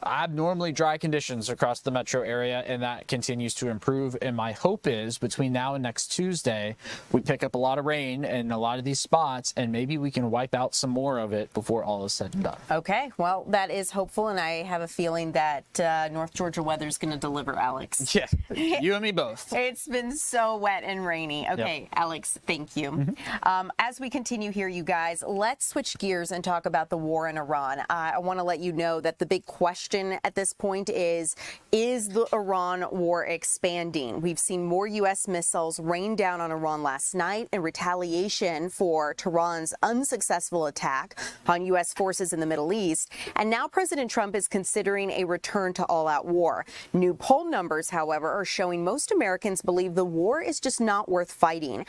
abnormally dry conditions across the metro area, and that continues to improve. And my hope is between now and next Tuesday, we pick up a lot of rain in a lot of these spots, and maybe we can wipe out some more of it before all is said and done. Okay, well, that is hopeful, and I have a feeling that North Georgia weather is going to deliver, Alex. Yeah, you and me both. It's been so wet and rainy. Okay, yep. Alex, thank you. As we continue here, you guys, let's switch gears and talk about the war in Iran. I want to let you know that the big question at this point is the Iran war expanding? We've seen more U.S. missiles rain down on Iran last night in retaliation for Tehran's unsuccessful attack on U.S. forces in the Middle East. And now President Trump is considering a return to all-out war. New poll numbers, however, are showing most Americans believe the war is just not worth fighting.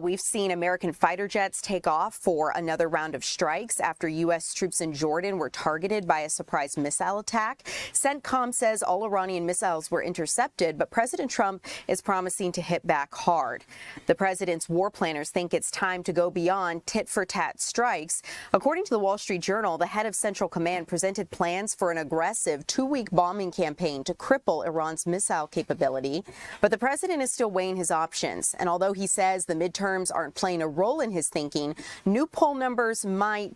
We've seen American fighter jets take off for another round of strikes after U.S. troops in Jordan were targeted by a surprise missile attack. CENTCOM says all Iranian missiles were intercepted, but President Trump is promising to hit back hard. The president's war planners think it's time to go beyond tit-for-tat strikes. According to the Wall Street Journal, the head of Central Command presented plans for an aggressive 2-week bombing campaign to cripple Iran's missile capability. But the president is still weighing his options. And although he says the midterms aren't playing a role in his thinking, new poll numbers might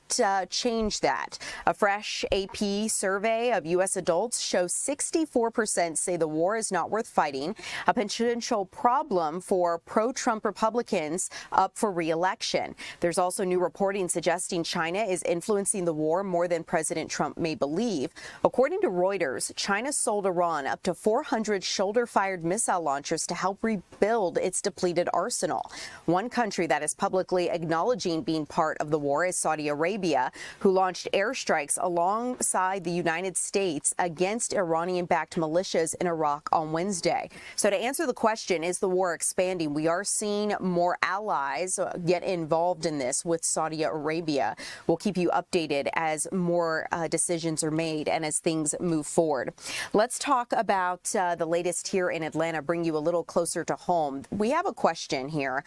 change that. A fresh AP survey of U.S. adults shows 64% say the war is not worth fighting, a potential problem for pro-Trump Republicans up for re-election. There's also new reporting suggesting China is influencing the war more than President Trump may believe. According to Reuters, China sold Iran up to 400 shoulder-fired missile launchers to help rebuild its depleted arsenal. One country that is publicly acknowledging being part of the war is Saudi Arabia, who launched airstrikes alongside the United States against Iranian-backed militias in Iraq on Wednesday. So to answer the question, is the war expanding? We are seeing more allies get involved in this with Saudi Arabia. We'll keep you updated as more decisions are made and as things move forward. Let's talk about the latest here in Atlanta, bring you a little closer to home. We have a question here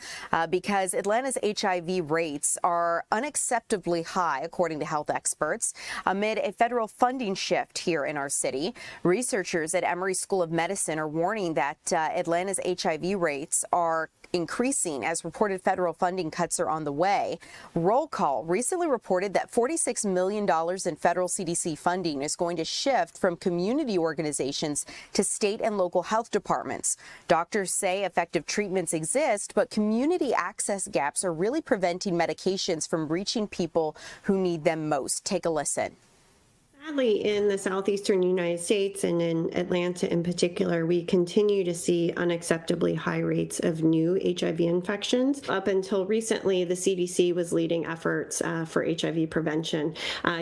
because Atlanta's HIV rates are unacceptably high, according to health experts, amid a federal funding shift here in our city. Researchers at Emory School of Medicine are warning that Atlanta's HIV rates are increasing as reported federal funding cuts are on the way. Roll Call recently reported that $46 million in federal CDC funding is going to shift from community organizations to state and local health departments. Doctors say effective treatments exist, but community access gaps are really preventing medications from reaching people who need them most. Take a listen. Sadly, in the southeastern United States and in Atlanta in particular, we continue to see unacceptably high rates of new HIV infections. Up until recently, the CDC was leading efforts for HIV prevention.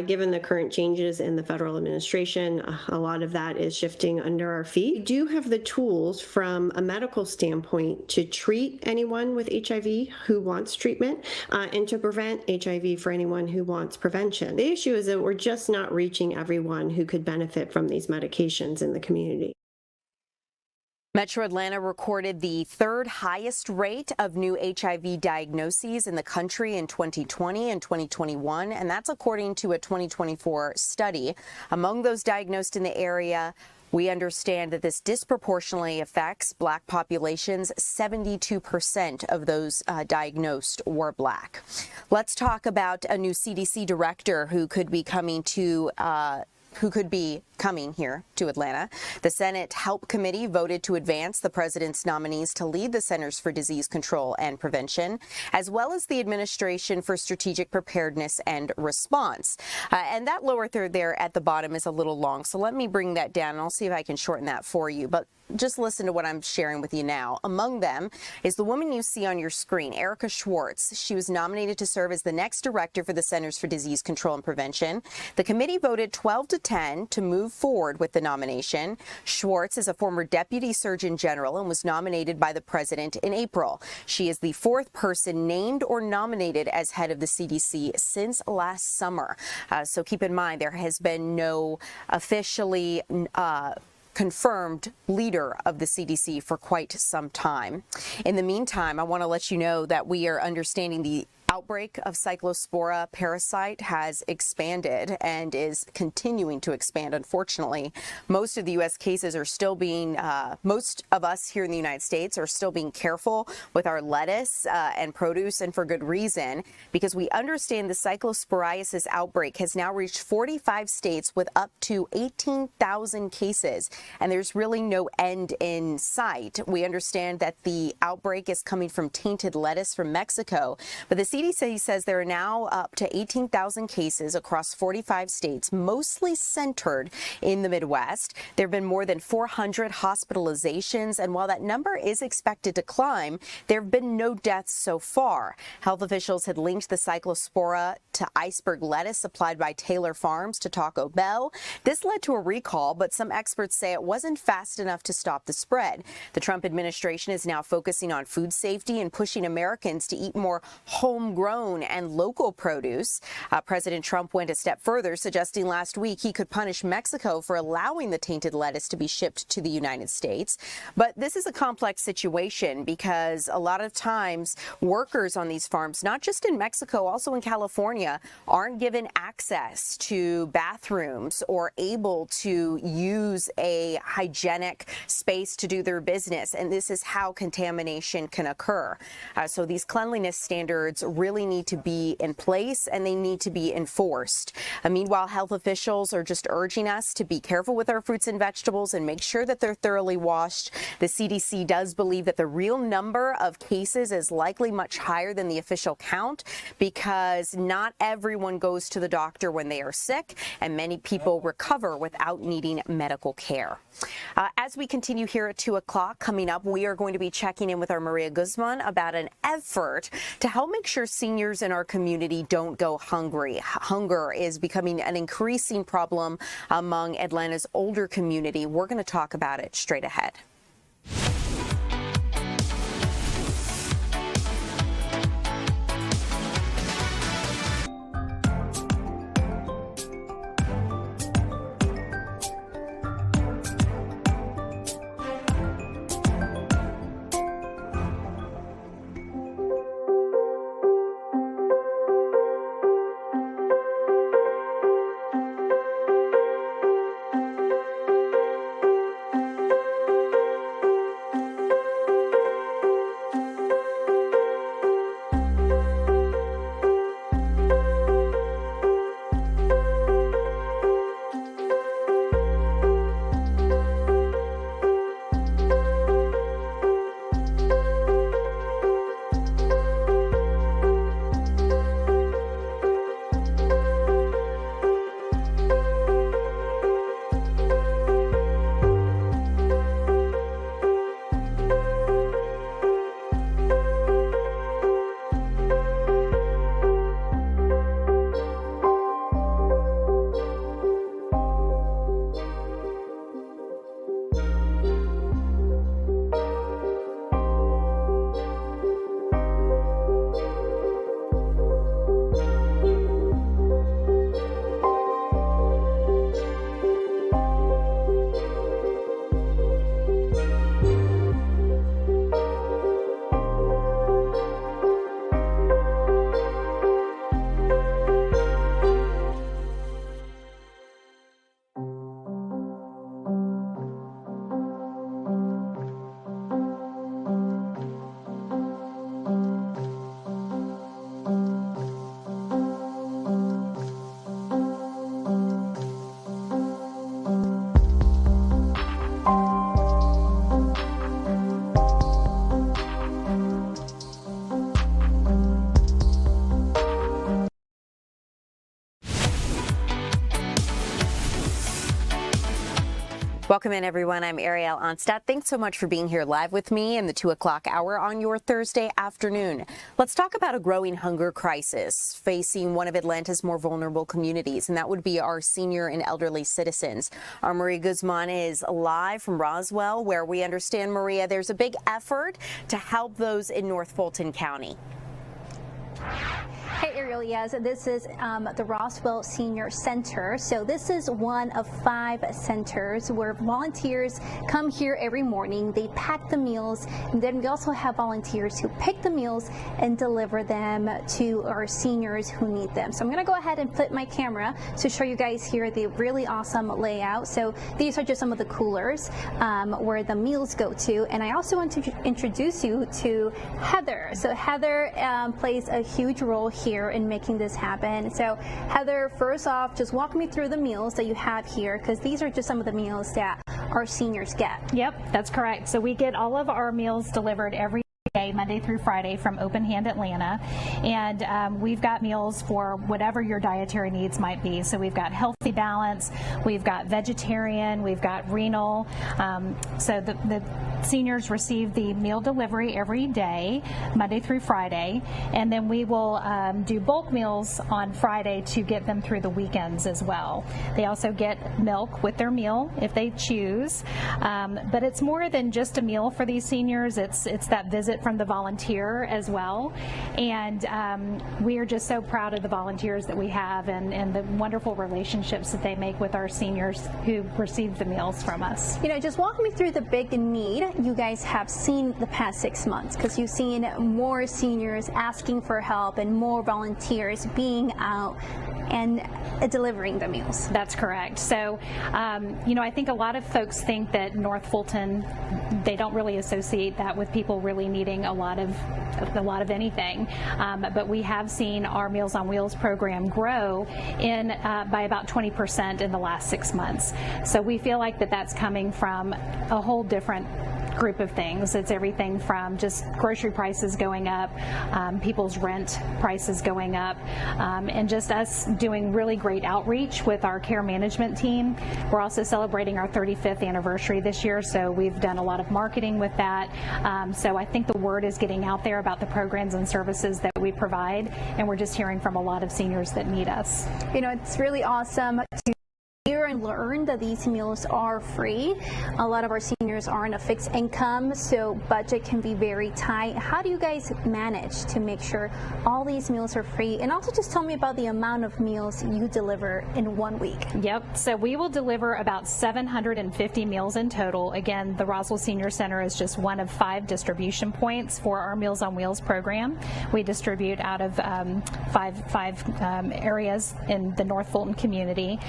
Given the current changes in the federal administration, a lot of that is shifting under our feet. We do have the tools from a medical standpoint to treat anyone with HIV who wants treatment and to prevent HIV for anyone who wants prevention. The issue is that we're just not reaching everyone who could benefit from these medications in the community. Metro Atlanta recorded the third highest rate of new HIV diagnoses in the country in 2020 and 2021, and that's according to a 2024 study. Among those diagnosed in the area, we understand that this disproportionately affects Black populations. 72% of those diagnosed were Black. Let's talk about a new CDC director who could be coming here to Atlanta. The Senate Help Committee voted to advance the president's nominees to lead the Centers for Disease Control and Prevention, as well as the Administration for Strategic Preparedness and Response. And that lower third there at the bottom is a little long, so let me bring that down, and I'll see if I can shorten that for you. But just listen to what I'm sharing with you now. Among them is the woman you see on your screen, Erica Schwartz. She was nominated to serve as the next director for the Centers for Disease Control and Prevention. The committee voted 12 to the 10 to move forward with the nomination. Schwartz is a former deputy surgeon general and was nominated by the president in April. She is the fourth person named or nominated as head of the CDC since last summer. So keep in mind, there has been no officially confirmed leader of the CDC for quite some time. In the meantime, I want to let you know that we are understanding the outbreak of Cyclospora parasite has expanded and is continuing to expand, unfortunately. Most of the U.S. cases are still being, most of us here in the United States are still being careful with our lettuce and produce, and for good reason, because we understand the cyclosporiasis outbreak has now reached 45 states with up to 18,000 cases, and there's really no end in sight. We understand that the outbreak is coming from tainted lettuce from Mexico, but the CDC says there are now up to 18,000 cases across 45 states, mostly centered in the Midwest. There have been more than 400 hospitalizations, and while that number is expected to climb, there have been no deaths so far. Health officials had linked the cyclospora to iceberg lettuce supplied by Taylor Farms to Taco Bell. This led to a recall, but some experts say it wasn't fast enough to stop the spread. The Trump administration is now focusing on food safety and pushing Americans to eat more homegrown and local produce. President Trump went a step further, suggesting last week he could punish Mexico for allowing the tainted lettuce to be shipped to the United States. But this is a complex situation because a lot of times workers on these farms, not just in Mexico, also in California, aren't given access to bathrooms or able to use a hygienic space to do their business. And this is how contamination can occur. So these cleanliness standards really need to be in place and they need to be enforced. Meanwhile, health officials are just urging us to be careful with our fruits and vegetables and make sure that they're thoroughly washed. The CDC does believe that the real number of cases is likely much higher than the official count because not everyone goes to the doctor when they are sick, and many people recover without needing medical care. As we continue here at 2 o'clock, coming up, we are going to be checking in with our Maria Guzman about an effort to help make sure seniors in our community don't go hungry. Hunger is becoming an increasing problem among Atlanta's older community. We're going to talk about it straight ahead. Welcome in, everyone. I'm Ariel Onstadt. Thanks so much for being here live with me in the 2 o'clock hour on your Thursday afternoon. Let's talk about a growing hunger crisis facing one of Atlanta's more vulnerable communities, and that would be our senior and elderly citizens. Our Maria Guzman is live from Roswell, where we understand, Maria, there's a big effort to help those in North Fulton County. Hey Ariel, yes, this is the Roswell Senior Center. So this is one of 5 centers where volunteers come here every morning. They pack the meals, and then we also have volunteers who pick the meals and deliver them to our seniors who need them. So I'm going to go ahead and flip my camera to show you guys here the really awesome layout. So these are just some of the coolers where the meals go to. And I also want to introduce you to Heather. So Heather plays a huge role here in making this happen. So Heather, first off, just walk me through the meals that you have here, because these are just some of the meals that our seniors get. Yep, that's correct. So we get all of our meals delivered every day, Monday through Friday, from Open Hand Atlanta, and we've got meals for whatever your dietary needs might be. So we've got healthy balance, we've got vegetarian, we've got renal. So the seniors receive the meal delivery every day, Monday through Friday, and then we will do bulk meals on Friday to get them through the weekends as well. They also get milk with their meal if they choose, but it's more than just a meal for these seniors. It's that visit from the volunteer as well, and we are just so proud of the volunteers that we have and the wonderful relationships that they make with our seniors who receive the meals from us. You know, just walk me through the big need you guys have seen the past 6 months, because you've seen more seniors asking for help and more volunteers being out and delivering the meals. That's correct. So, you know, I think a lot of folks think that North Fulton, they don't really associate that with people really needing a lot of anything. But we have seen our Meals on Wheels program grow by about 20% in the last 6 months. So we feel like that's coming from a whole different group of things. It's everything from just grocery prices going up, people's rent prices going up, and just us doing really great outreach with our care management team. We're also celebrating our 35th anniversary this year, so we've done a lot of marketing with that. So I think the word is getting out there about the programs and services that we provide, and we're just hearing from a lot of seniors that need us. You know, it's really awesome to hear and learn that these meals are free. A lot of our seniors aren't a fixed income, so budget can be very tight. How do you guys manage to make sure all these meals are free? And also just tell me about the amount of meals you deliver in 1 week. Yep, so we will deliver about 750 meals in total. Again, the Roswell Senior Center is just one of 5 distribution points for our Meals on Wheels program. We distribute out of five areas in the North Fulton community.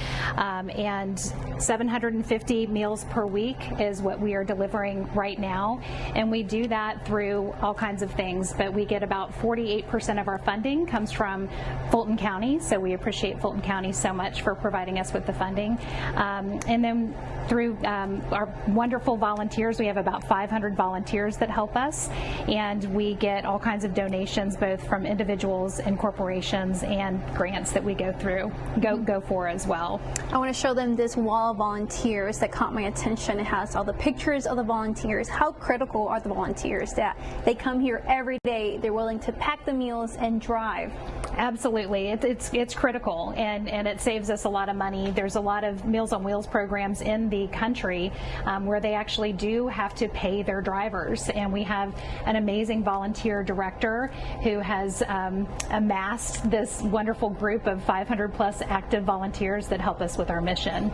And 750 meals per week is what we are delivering right now, and we do that through all kinds of things, but we get about 48% of our funding comes from Fulton County, so we appreciate Fulton County so much for providing us with the funding. And then through our wonderful volunteers, we have about 500 volunteers that help us, and we get all kinds of donations both from individuals and corporations and grants that we go for as well. I want to show them this wall of volunteers that caught my attention. It has all the pictures of the volunteers. How critical are the volunteers that they come here every day, they're willing to pack the meals and drive? Absolutely, it's critical, and it saves us a lot of money. There's a lot of Meals on Wheels programs in the country where they actually do have to pay their drivers, and we have an amazing volunteer director who has amassed this wonderful group of 500 plus active volunteers that help us with our mission.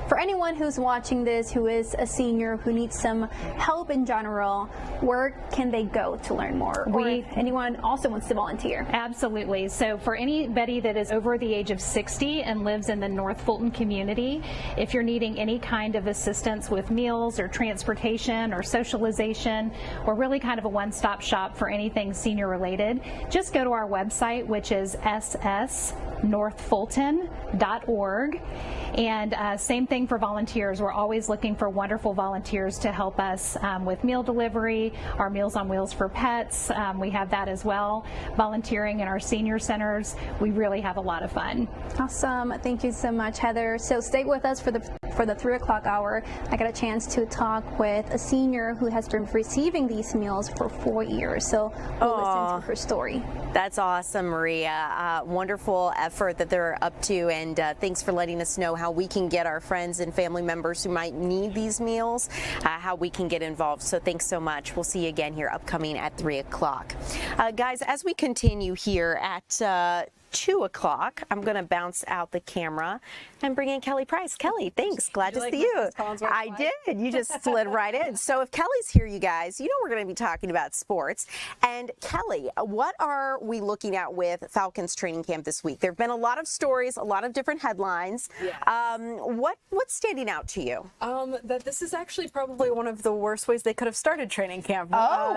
For anyone who's watching this who is a senior who needs some help in general, where can they go to learn more? Or if anyone also wants to volunteer? Absolutely. So for anybody that is over the age of 60 and lives in the North Fulton community, if you're needing any kind of assistance with meals or transportation or socialization, we're really kind of a one-stop shop for anything senior related. Just go to our website, which is ssnorthfulton.org. And same thing for volunteers. We're always looking for wonderful volunteers to help us with meal delivery, our Meals on Wheels for pets. We have that as well. Volunteering in our senior centers. We really have a lot of fun. Awesome. Thank you so much, Heather. So stay with us for the For the 3 o'clock hour, I got a chance to talk with a senior who has been receiving these meals for 4 years. So we'll listen to her story. That's awesome, Maria. Wonderful effort that they're up to, and thanks for letting us know how we can get our friends and family members who might need these meals, how we can get involved. So thanks so much. We'll see you again here upcoming at 3 o'clock. Guys, as we continue here at 2 o'clock, I'm going to bounce out the camera and bring in Kelly Price. Kelly, thanks. Glad to see you. I did. You just slid right in. So if Kelly's here, you guys, you know we're going to be talking about sports. And Kelly, what are we looking at with Falcons training camp this week? There have been a lot of stories, a lot of different headlines. Yes. What's standing out to you? That this is actually probably one of the worst ways they could have started training camp,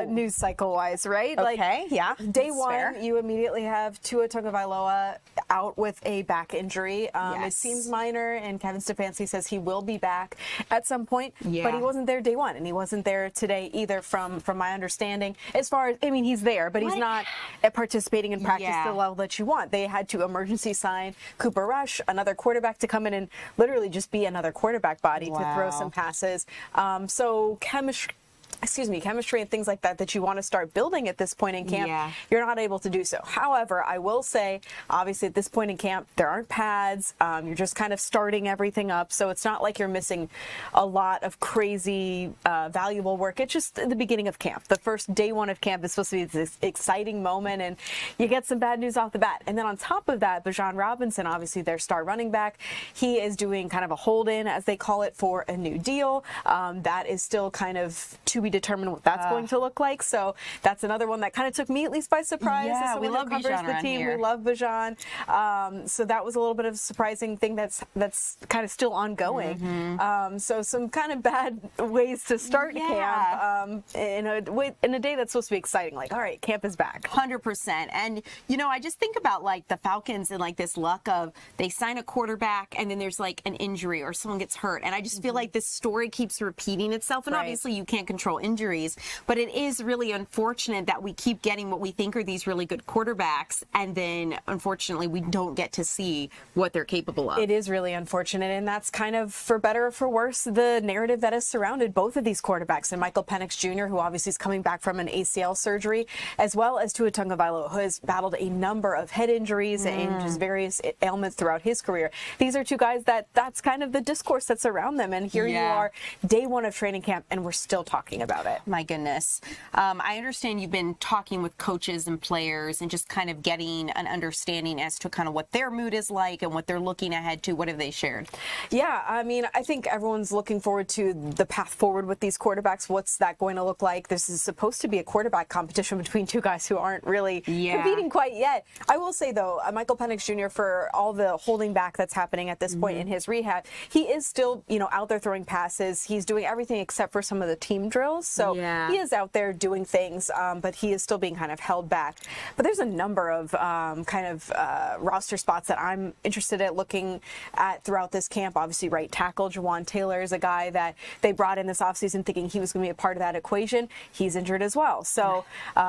news cycle-wise, right? Okay, yeah. Day that's one, fair. you immediately have Tua Tagovailoa out with a back injury. It seems minor, and Kevin Stefanski says he will be back at some point, but he wasn't there day one, and he wasn't there today either from my understanding. As far as, I mean, he's there, but he's not participating in practice to the level that you want. They had to emergency sign Cooper Rush, another quarterback, to come in and literally just be another quarterback body to throw some passes. So chemistry and things like that you want to start building at this point in camp, you're not able to do so. However, I will say, obviously at this point in camp, there aren't pads. You're just kind of starting everything up. So it's not like you're missing a lot of crazy, valuable work. It's just the beginning of camp. The first day one of camp is supposed to be this exciting moment, and you get some bad news off the bat. And then on top of that, Bijan Robinson, obviously their star running back, he is doing kind of a hold-in, as they call it, for a new deal. That is still kind of to be determined what that's going to look like. So that's another one that kind of took me at least by surprise. Yeah, we love Bijan around here. We love Bijan. So that was a little bit of a surprising thing that's kind of still ongoing. So some kind of bad ways to start camp in a day that's supposed to be exciting. Like, all right, camp is back. 100%. And, you know, I just think about like the Falcons and like this luck of they sign a quarterback and then there's like an injury or someone gets hurt. And I just feel like this story keeps repeating itself. And obviously you can't control injuries, but it is really unfortunate that we keep getting what we think are these really good quarterbacks, and then unfortunately we don't get to see what they're capable of. It is really unfortunate, and that's kind of, for better or for worse, the narrative that has surrounded both of these quarterbacks, and Michael Penix Jr., who obviously is coming back from an ACL surgery, as well as Tua Tagovailoa, who has battled a number of head injuries and just various ailments throughout his career. These are two guys that's kind of the discourse that's around them, and here you are, day one of training camp, and we're still talking about it. My goodness. I understand you've been talking with coaches and players and just kind of getting an understanding as to kind of what their mood is like and what they're looking ahead to. What have they shared? Yeah, I mean, I think everyone's looking forward to the path forward with these quarterbacks. What's that going to look like? This is supposed to be a quarterback competition between two guys who aren't really competing quite yet. I will say, though, Michael Penix Jr., for all the holding back that's happening at this point in his rehab, he is still, out there throwing passes. He's doing everything except for some of the team drills. So he is out there doing things, but he is still being kind of held back. But there's a number of roster spots that I'm interested in looking at throughout this camp. Obviously, right tackle Jawan Taylor is a guy that they brought in this offseason thinking he was going to be a part of that equation. He's injured as well. So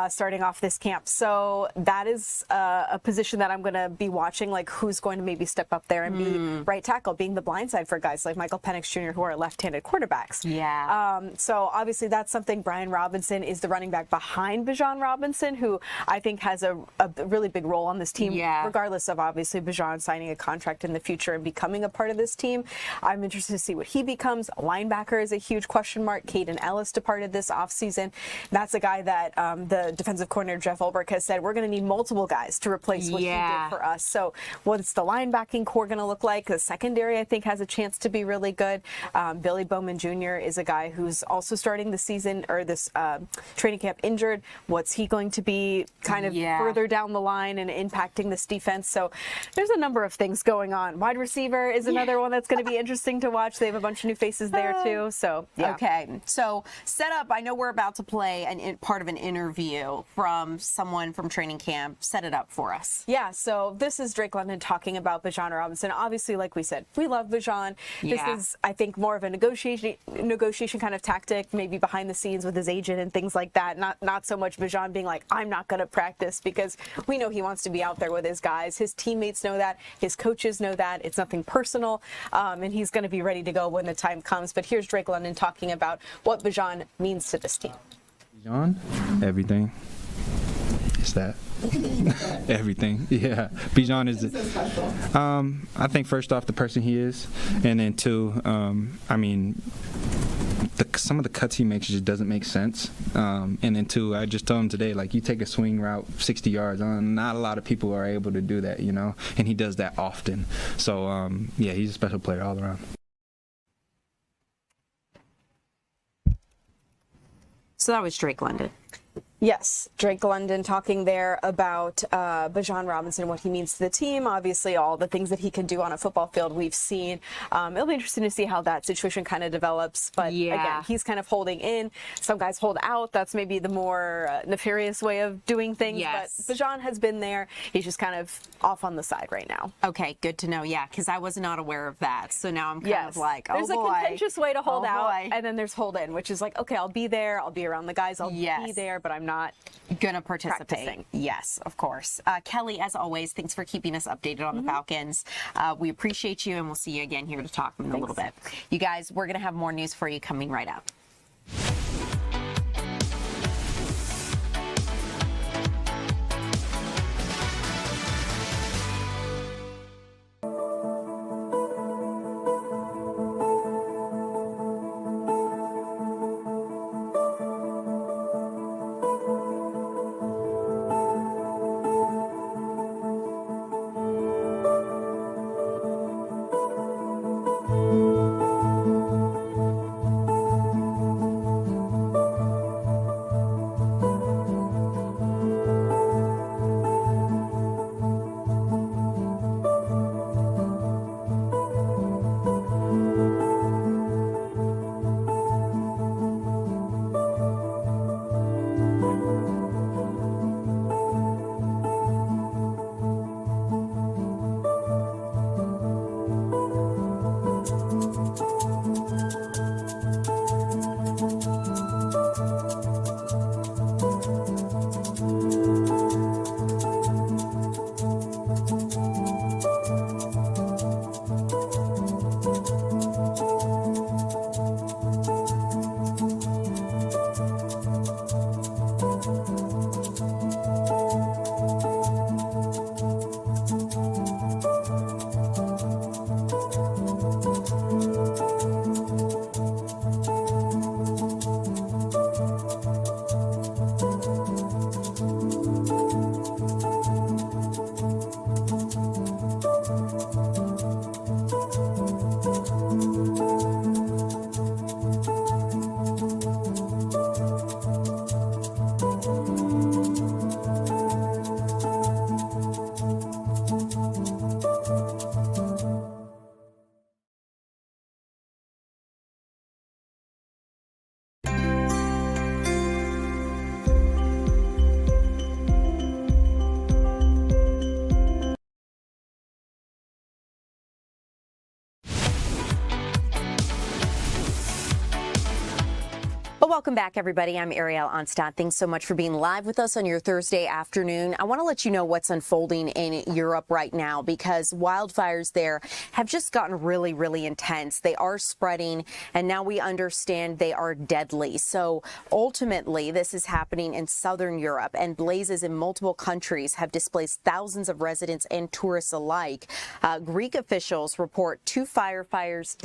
starting off this camp. So that is a position that I'm going to be watching, like who's going to maybe step up there and be right tackle, being the blind side for guys like Michael Penix Jr., who are left-handed quarterbacks. So obviously that's something. Brian Robinson is the running back behind Bijan Robinson, who I think has a really big role on this team, regardless of obviously Bijan signing a contract in the future and becoming a part of this team. I'm interested to see what he becomes. Linebacker is a huge question mark. Caden Ellis departed this offseason. That's a guy that the defensive coordinator Jeff Ulbrich has said we're going to need multiple guys to replace what he did for us. So what's the linebacking core going to look like? The secondary, I think, has a chance to be really good. Billy Bowman Jr. is a guy who's also starting the season or this training camp injured. What's he going to be kind of further down the line and impacting this defense? So there's a number of things going on. Wide receiver is another one that's going to be interesting to watch. They have a bunch of new faces there too. So okay. So set up. I know we're about to play part of an interview from someone from training camp. Set it up for us. Yeah. So this is Drake London talking about Bijan Robinson. Obviously, like we said, we love Bijan. This is, I think, more of a negotiation kind of tactic, maybe behind behind the scenes with his agent and things like that. Not so much Bijan being like, I'm not going to practice, because we know he wants to be out there with his guys. His teammates know that. His coaches know that. It's nothing personal, and he's going to be ready to go when the time comes. But here's Drake London talking about what Bijan means to this team. Bijan, everything. It's that. Everything. Yeah. Bijan is I think first off the person he is, and then two, I mean, some of the cuts he makes just doesn't make sense. And then two, I just told him today, like, you take a swing route 60 yards, not a lot of people are able to do that, you know, and he does that often. So yeah, he's a special player all around. So that was Drake London. Yes, Drake London talking there about Bijan Robinson, what he means to the team. Obviously, all the things that he can do on a football field we've seen. It'll be interesting to see how that situation kind of develops. But again, he's kind of holding in. Some guys hold out. That's maybe the more nefarious way of doing things. Yes. But Bijan has been there. He's just kind of off on the side right now. Okay, good to know. Yeah, because I was not aware of that. So now I'm kind of like, oh, there's boy. a contentious way to hold out, boy. and then there's hold in, which is like, okay, I'll be there. I'll be around the guys. I'll be there, but I'm not gonna participate. Practicing. Yes, of course. Kelly, as always, thanks for keeping us updated on the Falcons. We appreciate you, and we'll see you again here to talk in a little bit. You guys, we're gonna have more news for you coming right up. Welcome back, everybody. I'm Ariel Onstadt. Thanks so much for being live with us on your Thursday afternoon. I want to let you know what's unfolding in Europe right now, because wildfires there have just gotten really, really intense. They are spreading, and now we understand they are deadly. So ultimately, this is happening in southern Europe, and blazes in multiple countries have displaced thousands of residents and tourists alike. Greek officials report 2 firefighters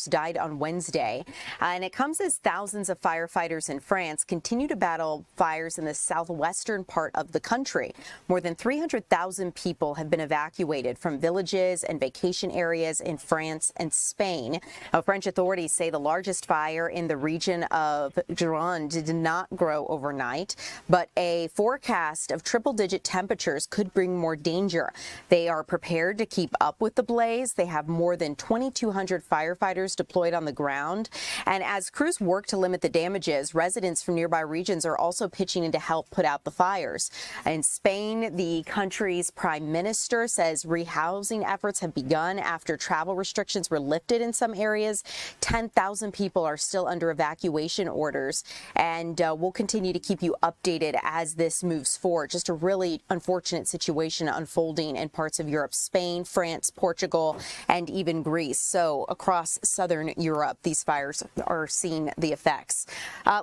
died on Wednesday, and it comes as thousands of firefighters in France continue to battle fires in the southwestern part of the country. More than 300,000 people have been evacuated from villages and vacation areas in France and Spain. Now, French authorities say the largest fire in the region of Gironde did not grow overnight, but a forecast of triple-digit temperatures could bring more danger. They are prepared to keep up with the blaze. They have more than 2,200 firefighters deployed on the ground, and as crews work to limit the damages. Residents from nearby regions are also pitching in to help put out the fires. In Spain, the country's prime minister says rehousing efforts have begun after travel restrictions were lifted in some areas. 10,000 people are still under evacuation orders, and we'll continue to keep you updated as this moves forward. Just a really unfortunate situation unfolding in parts of Europe, Spain, France, Portugal, and even Greece. So across southern Europe, these fires are seeing the effects.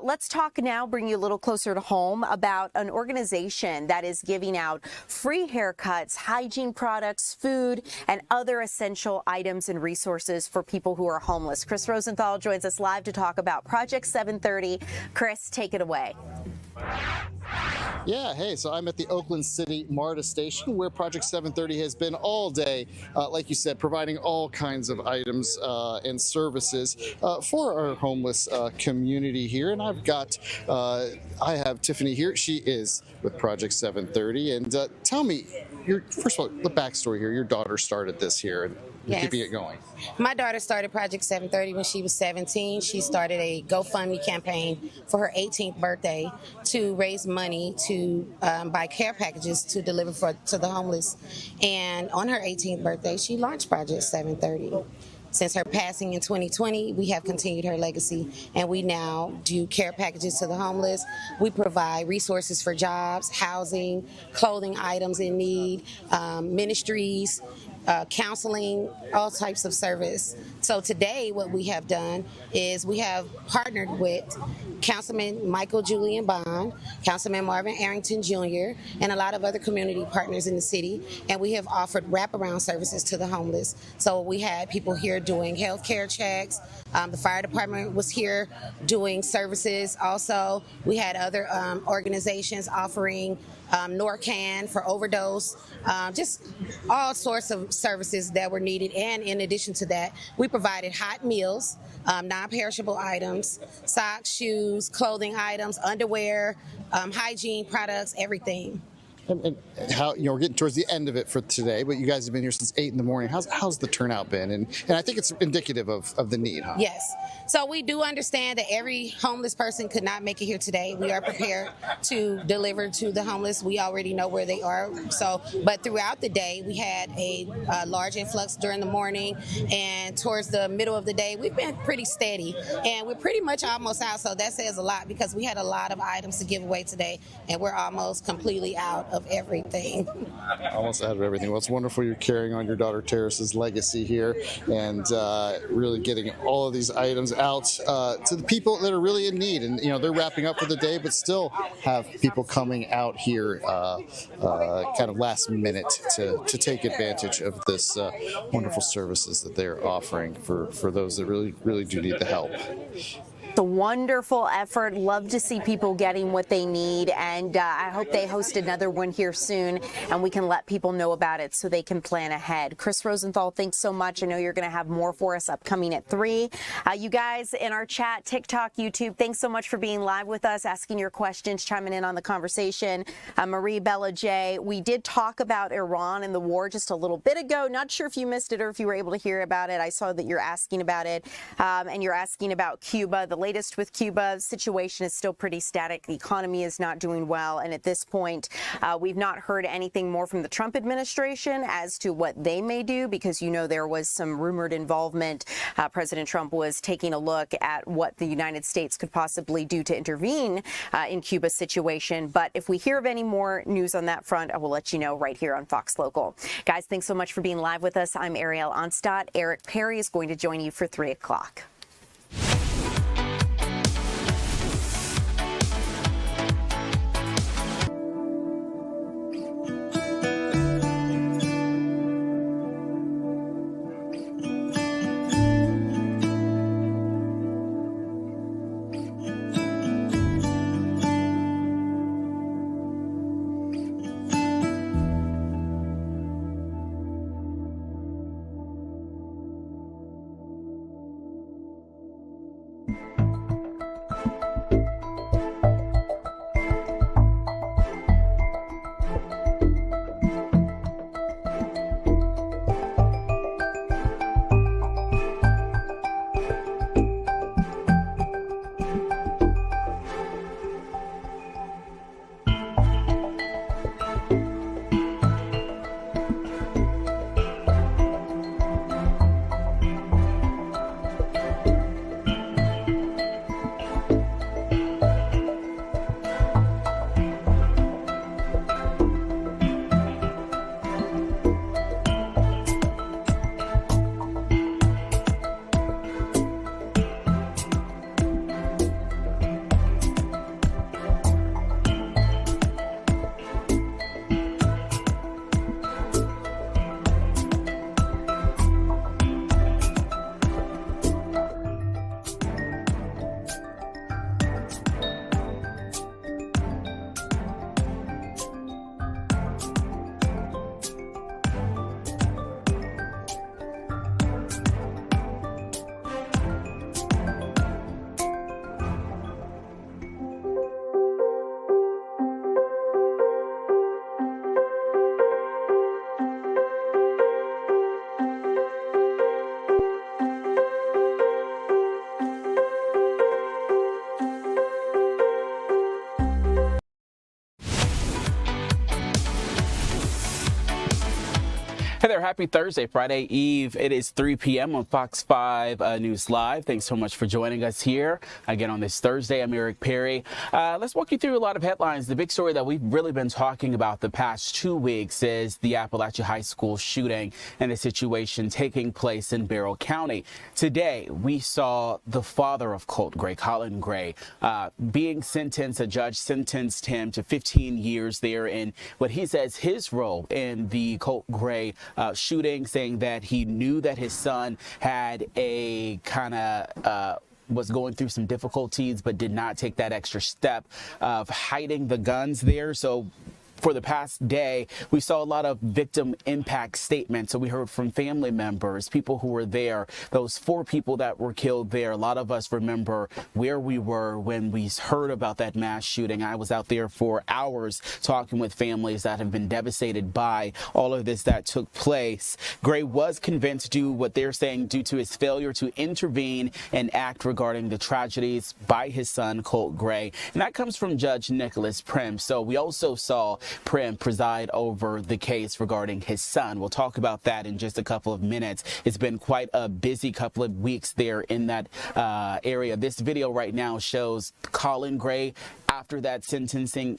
Let's talk now, bring you a little closer to home, about an organization that is giving out free haircuts, hygiene products, food, and other essential items and resources for people who are homeless. Chris Rosenthal joins us live to talk about Project 730. Chris, take it away. Yeah, hey, so I'm at the Oakland City MARTA station where Project 730 has been all day, like you said, providing all kinds of items and services for our homeless community here. And I have Tiffany here. She is with Project 730. And tell me, first of all, the backstory here. Your daughter started this here, and you're keeping it going. My daughter started Project 730 when she was 17. She started a GoFundMe campaign for her 18th birthday to raise money to buy care packages to deliver to the homeless. And on her 18th birthday, she launched Project 730. Since her passing in 2020, we have continued her legacy, and we now do care packages to the homeless. We provide resources for jobs, housing, clothing items in need, ministries, counseling, all types of service. So today what we have done is we have partnered with Councilman Michael Julian Bond, Councilman Marvin Arrington Jr., and a lot of other community partners in the city, and we have offered wraparound services to the homeless. So we had people here doing health care checks. The fire department was here doing services. Also, we had other organizations offering Norcan for overdose, just all sorts of services that were needed. And in addition to that, we provided hot meals, non-perishable items, socks, shoes, clothing items, underwear, hygiene products, everything. And how, we're getting towards the end of it for today, but you guys have been here since 8 in the morning. How's the turnout been? And I think it's indicative of the need, huh? Yes. So we do understand that every homeless person could not make it here today. We are prepared to deliver to the homeless. We already know where they are. But throughout the day, we had a large influx during the morning, and towards the middle of the day, we've been pretty steady, and we're pretty much almost out. So that says a lot, because we had a lot of items to give away today, and we're almost completely out of everything. Almost out of everything. Well, it's wonderful you're carrying on your daughter Terrace's legacy here, and really getting all of these items out to the people that are really in need. And they're wrapping up for the day, but still have people coming out here kind of last minute to take advantage of this wonderful services that they're offering for those that really do need the help. It's a wonderful effort. Love to see people getting what they need, and I hope they host another one here soon, and we can let people know about it so they can plan ahead. Chris Rosenthal, thanks so much. I know you're going to have more for us upcoming at 3. You guys in our chat, TikTok, YouTube, thanks so much for being live with us, asking your questions, chiming in on the conversation. Marie Bella J, we did talk about Iran and the war just a little bit ago. Not sure if you missed it or if you were able to hear about it. I saw that you're asking about it, and you're asking about Cuba. The latest with Cuba, situation is still pretty static. The economy is not doing well, and at this point, we've not heard anything more from the Trump administration as to what they may do, because there was some rumored involvement. President Trump was taking a look at what the United States could possibly do to intervene in Cuba's situation. But if we hear of any more news on that front, I will let you know right here on Fox Local. Guys, thanks so much for being live with us. I'm Ariel Onstadt. Eric Perry is going to join you for 3 o'clock. Hey there, happy Thursday, Friday Eve. It is 3 p.m. on Fox 5 News Live. Thanks so much for joining us here again on this Thursday. I'm Eric Perry. Let's walk you through a lot of headlines. The big story that we've really been talking about the past 2 weeks is the Apalachee High School shooting and the situation taking place in Barrow County. Today, we saw the father of Colt Gray, Colin Gray, being sentenced. A judge sentenced him to 15 years there in what he says his role in the Colt Gray shooting, saying that he knew that his son had a was going through some difficulties, but did not take that extra step of hiding the guns there. So for the past day, we saw a lot of victim impact statements. So we heard from family members, people who were there, those 4 people that were killed there. A lot of us remember where we were when we heard about that mass shooting. I was out there for hours talking with families that have been devastated by all of this that took place. Gray was convinced what they're saying due to his failure to intervene and act regarding the tragedies by his son, Colt Gray. And that comes from Judge Nicholas Prim. So we also saw Prim preside over the case regarding his son. We'll talk about that in just a couple of minutes. It's been quite a busy couple of weeks there in that area. This video right now shows Colin Gray after that sentencing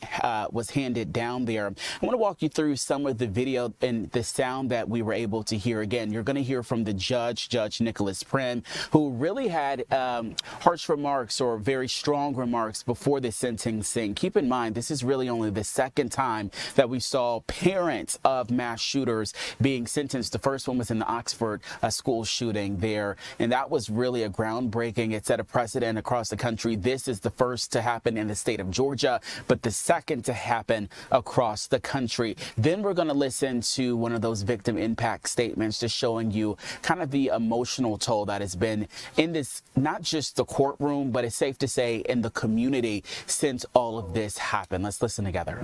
was handed down there. I want to walk you through some of the video and the sound that we were able to hear. Again, you're going to hear from the judge, Judge Nicholas Prim, who really had harsh remarks or very strong remarks before the sentencing. Keep in mind, this is really only the second time that we saw parents of mass shooters being sentenced. The first one was in the Oxford school shooting there, and that was really a groundbreaking. It set a precedent across the country. This is the first to happen in the state of Georgia, but the second to happen across the country. Then we're going to listen to one of those victim impact statements, just showing you kind of the emotional toll that has been in this, not just the courtroom, but it's safe to say in the community since all of this happened. Let's listen together.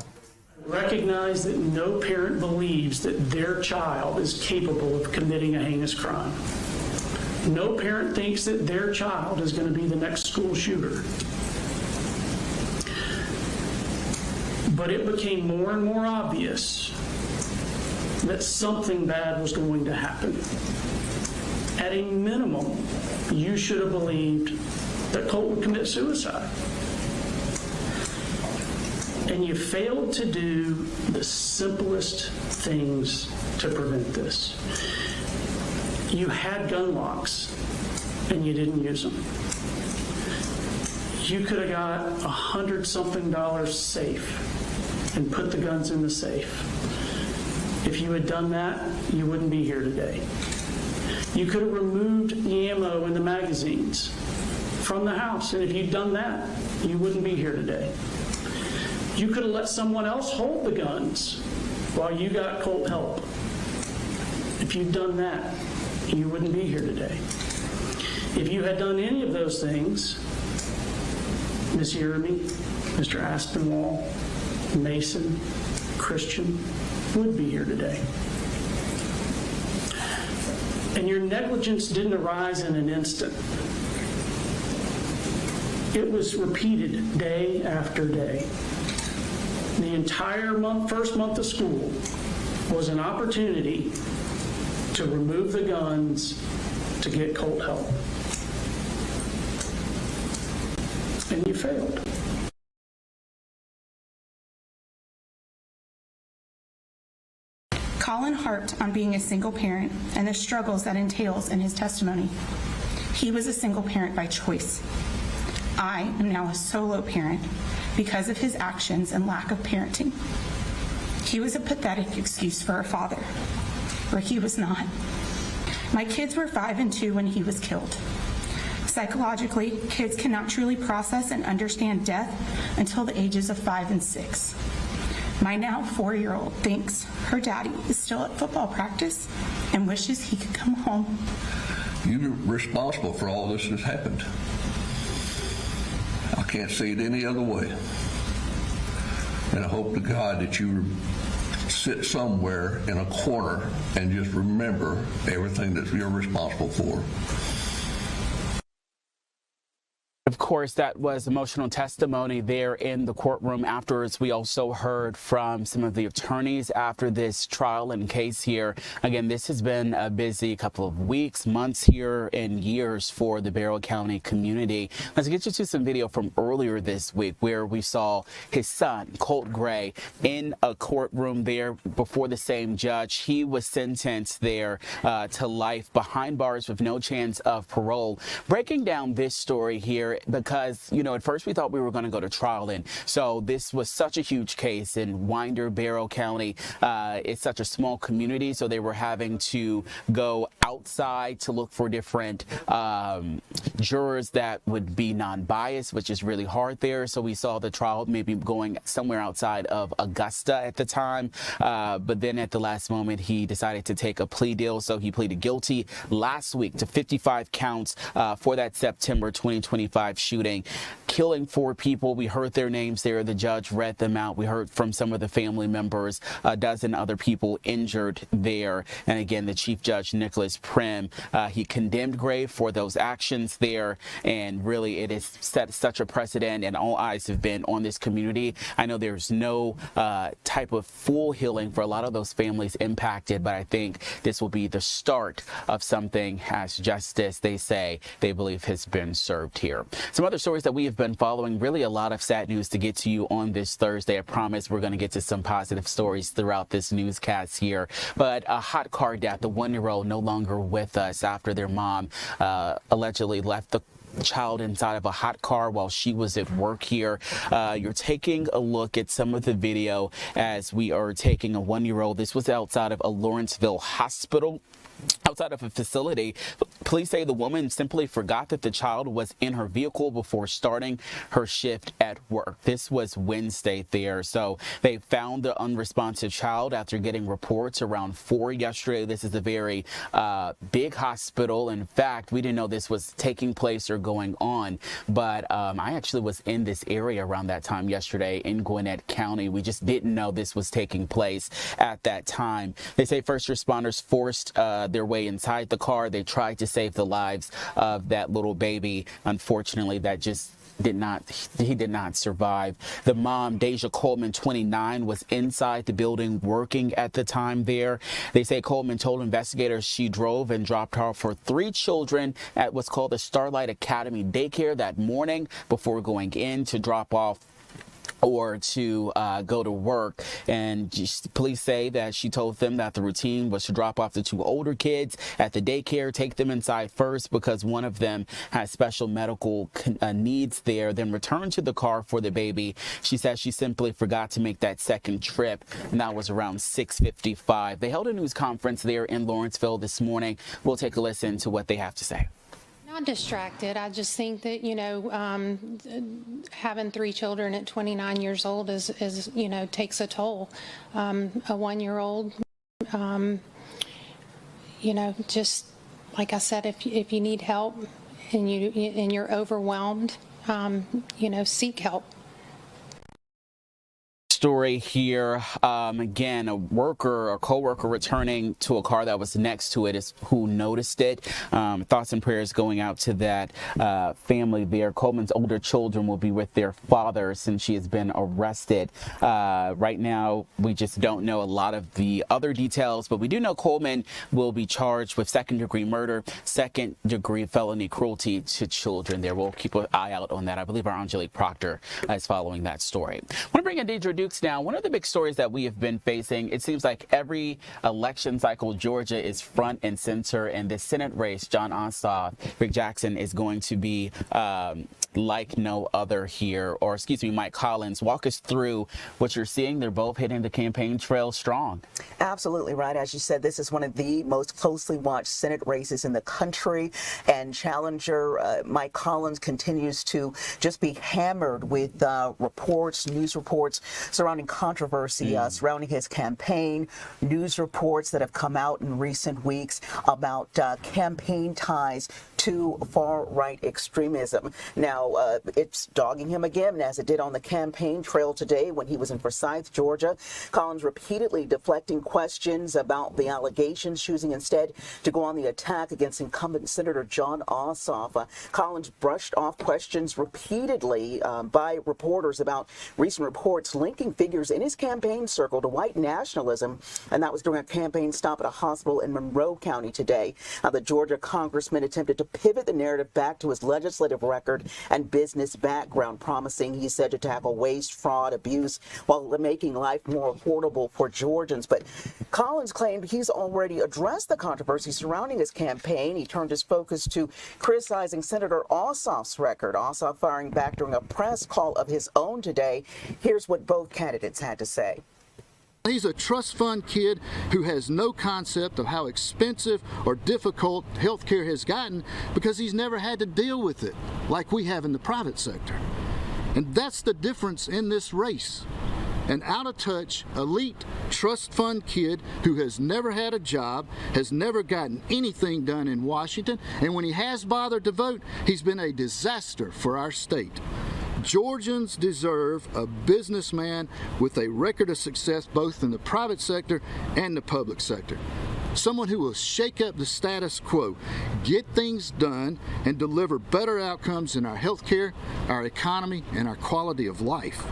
Recognize that no parent believes that their child is capable of committing a heinous crime. No parent thinks that their child is going to be the next school shooter. But it became more and more obvious that something bad was going to happen. At a minimum, you should have believed that Colt would commit suicide. And you failed to do the simplest things to prevent this. You had gun locks and you didn't use them. You could have got $100-something safe and put the guns in the safe. If you had done that, you wouldn't be here today. You could have removed the ammo and the magazines from the house, and if you'd done that, you wouldn't be here today. You could have let someone else hold the guns while you got Colt help. If you'd done that, you wouldn't be here today. If you had done any of those things, Ms. Yeremy, Mr. Aspinwall, Mason, Christian would be here today. And your negligence didn't arise in an instant. It was repeated day after day. The entire first month of school was an opportunity to remove the guns to get Colt help. And you failed. Colin harped on being a single parent and the struggles that entails in his testimony. He was a single parent by choice. I am now a solo parent because of his actions and lack of parenting. He was a pathetic excuse for a father, where he was not. My kids were 5 and 2 when he was killed. Psychologically, kids cannot truly process and understand death until the ages of 5 and 6. My now 4-year-old thinks her daddy is still at football practice and wishes he could come home. You're responsible for all this that's happened. I can't see it any other way. And I hope to God that you sit somewhere in a corner and just remember everything that you're responsible for. Of course, that was emotional testimony there in the courtroom. Afterwards, we also heard from some of the attorneys after this trial and case here. Again, this has been a busy couple of weeks, months here, and years for the Barrow County community. Let's get you to some video from earlier this week where we saw his son, Colt Gray, in a courtroom there before the same judge. He was sentenced there to life behind bars with no chance of parole. Breaking down this story here because, you know, at first we thought we were going to go to trial, and so this was such a huge case in Winder, Barrow County. It's such a small community, so they were having to go outside to look for different jurors that would be non-biased, which is really hard there. So we saw the trial maybe going somewhere outside of Augusta at the time, but then at the last moment he decided to take a plea deal, so he pleaded guilty last week to 55 counts for that September 2025 shooting, killing 4 people. We heard their names there. The judge read them out. We heard from some of the family members, a dozen other people injured there. And again, the Chief Judge Nicholas Prim, he condemned Gray for those actions there. And really, it has set such a precedent, and all eyes have been on this community. I know there's no type of full healing for a lot of those families impacted, but I think this will be the start of something, as justice, they say, they believe has been served here. Some other stories that we have been following, really a lot of sad news to get to you on this Thursday. I promise we're going to get to some positive stories throughout this newscast here. But a hot car death, the 1-year-old no longer with us after their mom allegedly left the child inside of a hot car while she was at work here. You're taking a look at some of the video as we are taking a 1-year-old. This was outside of a Lawrenceville hospital. Outside of a facility, police say the woman simply forgot that the child was in her vehicle before starting her shift at work. This was Wednesday there. So they found the unresponsive child after getting reports around 4 yesterday. This is a very big hospital. In fact, we didn't know this was taking place or going on, but I actually was in this area around that time yesterday in Gwinnett County. We just didn't know this was taking place at that time. They say first responders forced their way inside the car. They tried to save the lives of that little baby. Unfortunately, that just he did not survive. The mom, Deja Coleman, 29, was inside the building working at the time there. They say Coleman told investigators she drove and dropped off for 3 children at what's called the Starlight Academy daycare that morning before going in to drop off or to go to work. And police say that she told them that the routine was to drop off the 2 older kids at the daycare, take them inside first because one of them has special medical needs there, then return to the car for the baby. She says she simply forgot to make that second trip, and that was around 6:55. They held a news conference there in Lawrenceville this morning. We'll take a listen to what they have to say. Not distracted. I just think that, you know, having 3 children at 29 years old is you know, takes a toll. A 1-year-old, you know, just like I said, if you need help and you're overwhelmed, you know, seek help. Story here. Again, a worker or co-worker returning to a car that was next to it is who noticed it. Thoughts and prayers going out to that family there. Coleman's older children will be with their father since she has been arrested. Right now, we just don't know a lot of the other details, but we do know Coleman will be charged with second-degree murder, second-degree felony cruelty to children there. We'll keep an eye out on that. I believe our Angelique Proctor is following that story. I want to bring in Deidre Dukes now. One of the big stories that we have been facing, it seems like every election cycle, Georgia is front and center, and the Senate race, John Ossoff, Rick Jackson, is going to be like no other here, or excuse me, Mike Collins. Walk us through what you're seeing. They're both hitting the campaign trail strong. Absolutely right. As you said, this is one of the most closely watched Senate races in the country, and challenger Mike Collins continues to just be hammered with reports, news reports surrounding controversy surrounding his campaign, news reports that have come out in recent weeks about campaign ties to far-right extremism. Now, it's dogging him again, as it did on the campaign trail today when he was in Forsyth, Georgia. Collins repeatedly deflecting questions about the allegations, choosing instead to go on the attack against incumbent Senator Jon Ossoff. Collins brushed off questions repeatedly by reporters about recent reports linking figures in his campaign circle to white nationalism, and that was during a campaign stop at a hospital in Barrow County today. The Georgia congressman attempted to pivot the narrative back to his legislative record and business background, promising, he said, to tackle waste, fraud, abuse, while making life more affordable for Georgians. But Collins claimed he's already addressed the controversy surrounding his campaign. He turned his focus to criticizing Senator Ossoff's record. Ossoff firing back during a press call of his own today. Here's what both candidates had to say. He's a trust fund kid who has no concept of how expensive or difficult health care has gotten because he's never had to deal with it like we have in the private sector. And that's the difference in this race. An out-of-touch, elite trust fund kid who has never had a job, has never gotten anything done in Washington, and when he has bothered to vote, he's been a disaster for our state. Georgians deserve a businessman with a record of success both in the private sector and the public sector. Someone who will shake up the status quo, get things done, and deliver better outcomes in our health care, our economy, and our quality of life.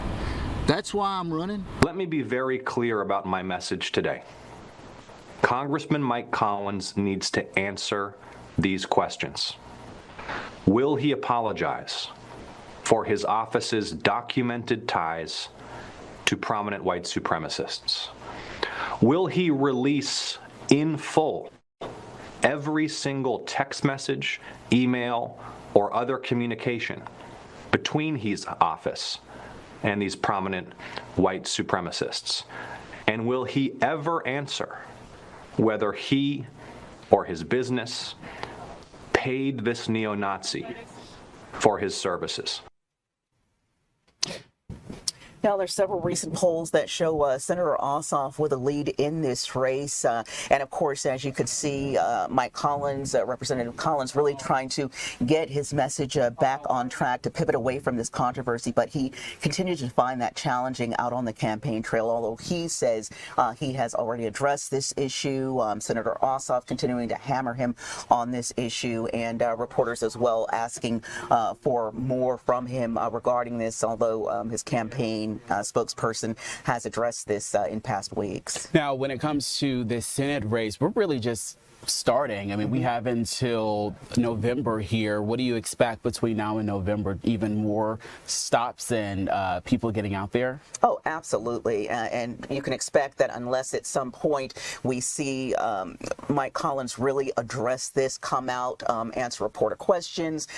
That's why I'm running. Let me be very clear about my message today. Congressman Mike Collins needs to answer these questions. Will he apologize for his office's documented ties to prominent white supremacists? Will he release in full every single text message, email, or other communication between his office and these prominent white supremacists? And will he ever answer whether he or his business paid this neo-Nazi for his services? Now, there's several recent polls that show Senator Ossoff with a lead in this race. And of course, as you could see, Mike Collins, Representative Collins, really trying to get his message back on track to pivot away from this controversy. But he continues to find that challenging out on the campaign trail, although he says he has already addressed this issue. Senator Ossoff continuing to hammer him on this issue, and reporters as well asking for more from him regarding this, although his campaign spokesperson has addressed this in past weeks. Now, when it comes to this Senate race, we're really just starting. I mean, we have until November here. What do you expect between now and November? Even more stops and people getting out there? Oh, absolutely. And you can expect that unless at some point we see Mike Collins really address this, come out, answer reporter questions,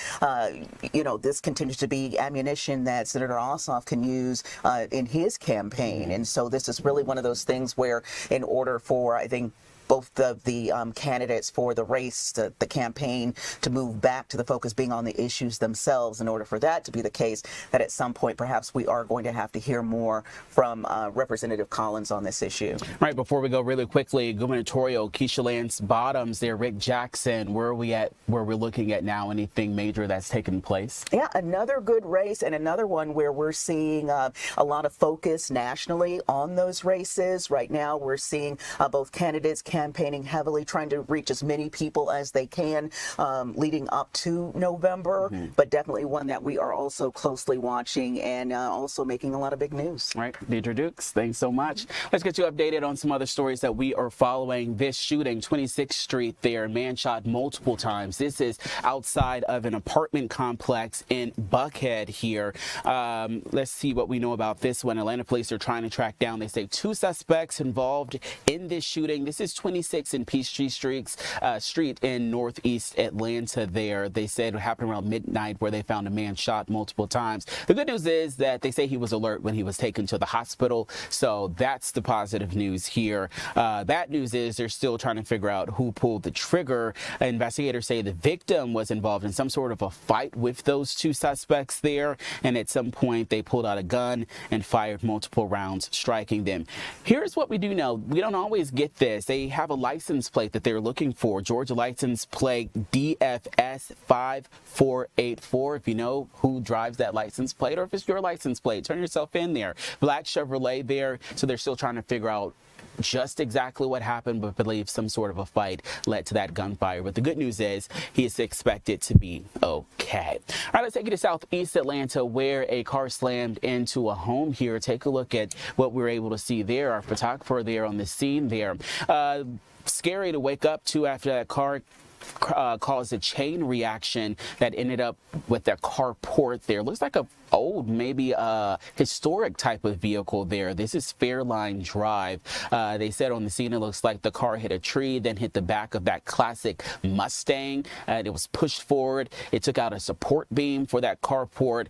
this continues to be ammunition that Senator Ossoff can use in his campaign. And so this is really one of those things where, in order for, I think, both of the candidates for the race, the campaign, to move back to the focus being on the issues themselves. In order for that to be the case, that at some point perhaps we are going to have to hear more from Representative Collins on this issue. Right, before we go really quickly, gubernatorial, Keisha Lance Bottoms there, Rick Jackson, where are we at, where we're looking at now? Anything major that's taken place? Yeah, another good race, and another one where we're seeing a lot of focus nationally on those races. Right now we're seeing both candidates campaigning heavily, trying to reach as many people as they can leading up to November, but definitely one that we are also closely watching and also making a lot of big news. All right, Deidre Dukes, thanks so much. Let's get you updated on some other stories that we are following. This shooting, 26th Street there, man shot multiple times. This is outside of an apartment complex in Buckhead here. Let's see what we know about this one. Atlanta police are trying to track down, they say, 2 suspects involved in this shooting. This is 26 in Peachtree Street in Northeast Atlanta there. They said it happened around midnight, where they found a man shot multiple times. The good news is that they say he was alert when he was taken to the hospital, so that's the positive news here. Bad news is they're still trying to figure out who pulled the trigger. Investigators say the victim was involved in some sort of a fight with those 2 suspects there, and at some point they pulled out a gun and fired multiple rounds, striking them. Here's what we do know. We don't always get this. They have a license plate that they're looking for. Georgia license plate DFS 5484. If you know who drives that license plate, or if it's your license plate, turn yourself in there. Black Chevrolet there. So they're still trying to figure out just exactly what happened, but believe some sort of a fight led to that gunfire. But the good news is he is expected to be okay. All right, let's take you to Southeast Atlanta, where a car slammed into a home here. Take a look at what we were able to see there. Our photographer there on the scene there. Scary to wake up to after that car caused a chain reaction that ended up with their carport there. Looks like a old, maybe a historic type of vehicle there. This is Fairline Drive. They said on the scene it looks like the car hit a tree, then hit the back of that classic Mustang. It was pushed forward. It took out a support beam for that carport.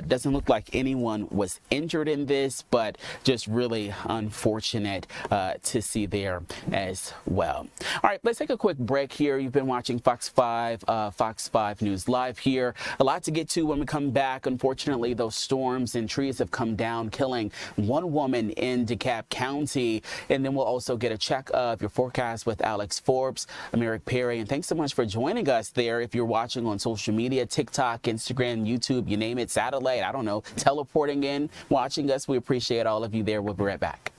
Doesn't look like anyone was injured in this, but just really unfortunate to see there as well. All right, let's take a quick break here. You've been watching Fox 5 News Live here. A lot to get to when we come back. Unfortunately, those storms and trees have come down, killing one woman in DeKalb County. And then we'll also get a check of your forecast with Alex Forbes. I'm Eric Perry, and thanks so much for joining us there. If you're watching on social media, TikTok, Instagram, YouTube, you name it, satellite, I don't know, teleporting in, watching us, we appreciate all of you there. We'll be right back.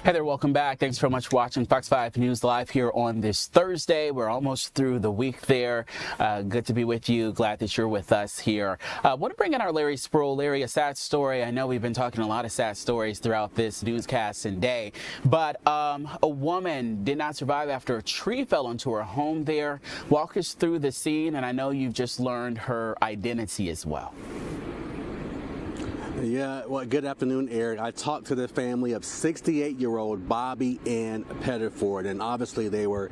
Hey there, welcome back. Thanks so much for watching Fox 5 News Live here on this Thursday. We're almost through the week there. Good to be with you. Glad that you're with us here. I want to bring in our Larry Sproul. Larry, a sad story. I know we've been talking a lot of sad stories throughout this newscast and day, but a woman did not survive after a tree fell into her home there. Walk us through the scene, and I know you've just learned her identity as well. Yeah, well, good afternoon, Eric. I talked to the family of 68-year-old Bobby Ann Pettiford, and obviously they were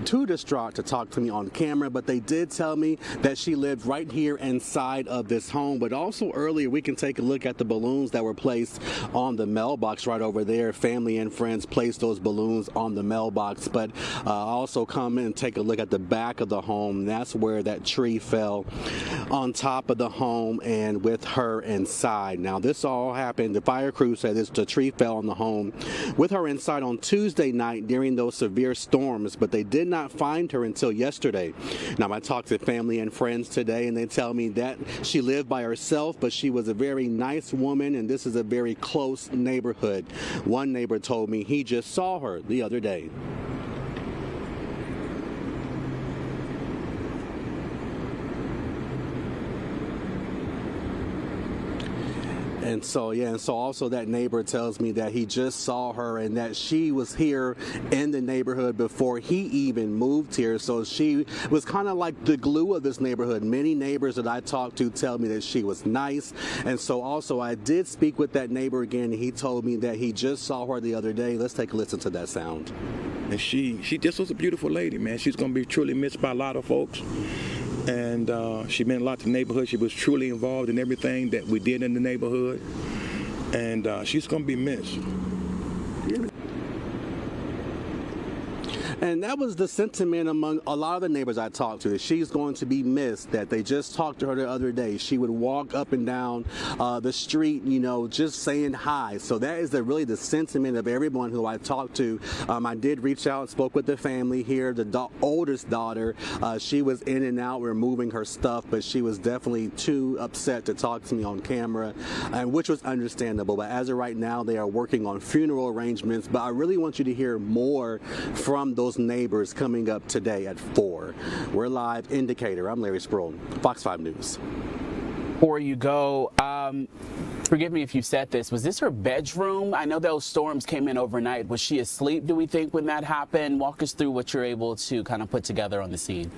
too distraught to talk to me on camera, but they did tell me that she lived right here inside of this home. But also earlier, we can take a look at the balloons that were placed on the mailbox right over there. Family and friends placed those balloons on the mailbox, but also come in and take a look at the back of the home. That's where that tree fell on top of the home and with her inside. Now, this all happened, the fire crew said the tree fell on the home with her inside on Tuesday night during those severe storms, but they did not find her until yesterday. Now, I talked to family and friends today, and they tell me that she lived by herself, but she was a very nice woman, and this is a very close neighborhood. One neighbor told me he just saw her the other day. And so also that neighbor tells me that he just saw her and that she was here in the neighborhood before he even moved here. So she was kind of like the glue of this neighborhood. Many neighbors that I talked to tell me that she was nice. And so also I did speak with that neighbor again, and he told me that he just saw her the other day. Let's take a listen to that sound. And she just was a beautiful lady, man. She's going to be truly missed by a lot of folks. And she meant a lot to the neighborhood. She was truly involved in everything that we did in the neighborhood. And she's going to be missed. And that was the sentiment among a lot of the neighbors I talked to, that she's going to be missed, that they just talked to her the other day. She would walk up and down the street, you know, just saying hi. So that is really the sentiment of everyone who I talked to. I did reach out and spoke with the family here. The oldest daughter, she was in and out removing her stuff, but she was definitely too upset to talk to me on camera, and which was understandable. But as of right now, they are working on funeral arrangements. But I really want you to hear more from those neighbors coming up today at 4. We're live. Indicator. I'm Larry Sproul, Fox 5 News. Before you go, forgive me if you said this, was this her bedroom? I know those storms came in overnight. Was she asleep, do we think, when that happened? Walk us through what you're able to kind of put together on the scene.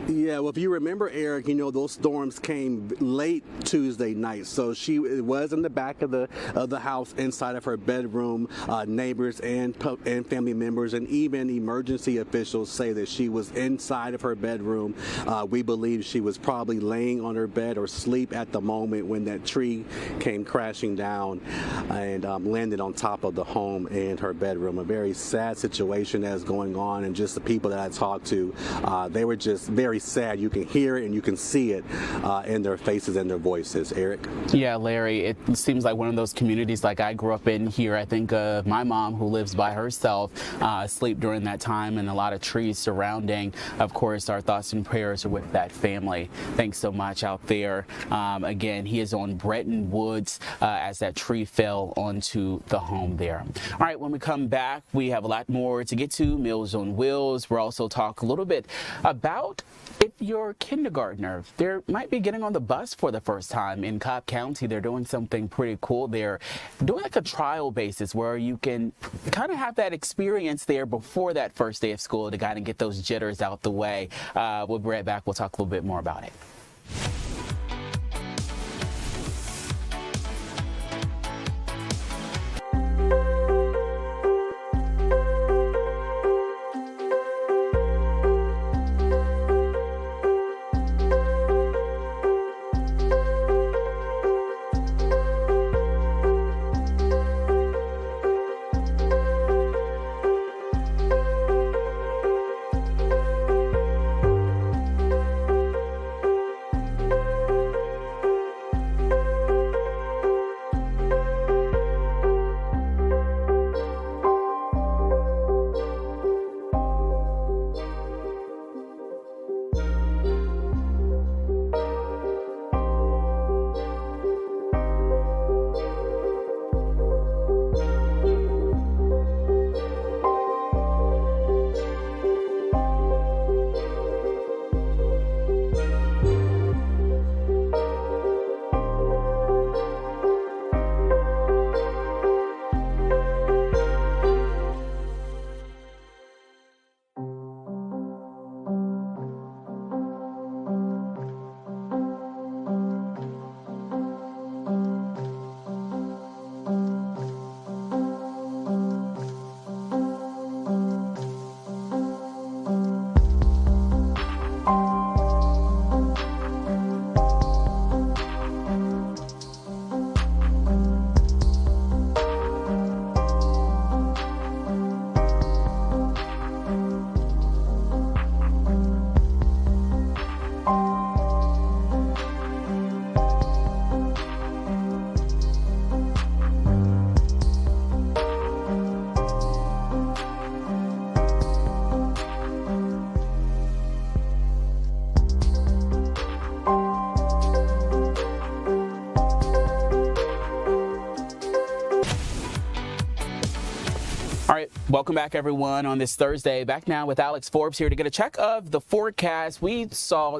Yeah, well, if you remember, Eric, you know, those storms came late Tuesday night. So she was in the back of the house, inside of her bedroom. Neighbors and family members and even emergency officials say that she was inside of her bedroom. We believe she was probably laying on her bed or asleep at the moment when that tree came crashing down and landed on top of the home and her bedroom. A very sad situation that's going on, and just the people that I talked to, they were just very sad. You can hear it and you can see it in their faces and their voices. Eric? Yeah, Larry, it seems like one of those communities like I grew up in here. I think of my mom, who lives by herself, asleep during that time, and a lot of trees surrounding. Of course, our thoughts and prayers are with that family. Thanks so much out there. Again, he is on Bretton Woods as that tree fell onto the home there. All right, when we come back, we have a lot more to get to. Meals on Wheels. We'll also talk a little bit about if you're a kindergartner, they might be getting on the bus for the first time in Cobb County. They're doing something pretty cool. They're doing like a trial basis where you can kind of have that experience there before that first day of school to kind of get those jitters out the way. We'll be right back. We'll talk a little bit more about it. Welcome back, everyone, on this Thursday. Back now with Alex Forbes here to get a check of the forecast. We saw,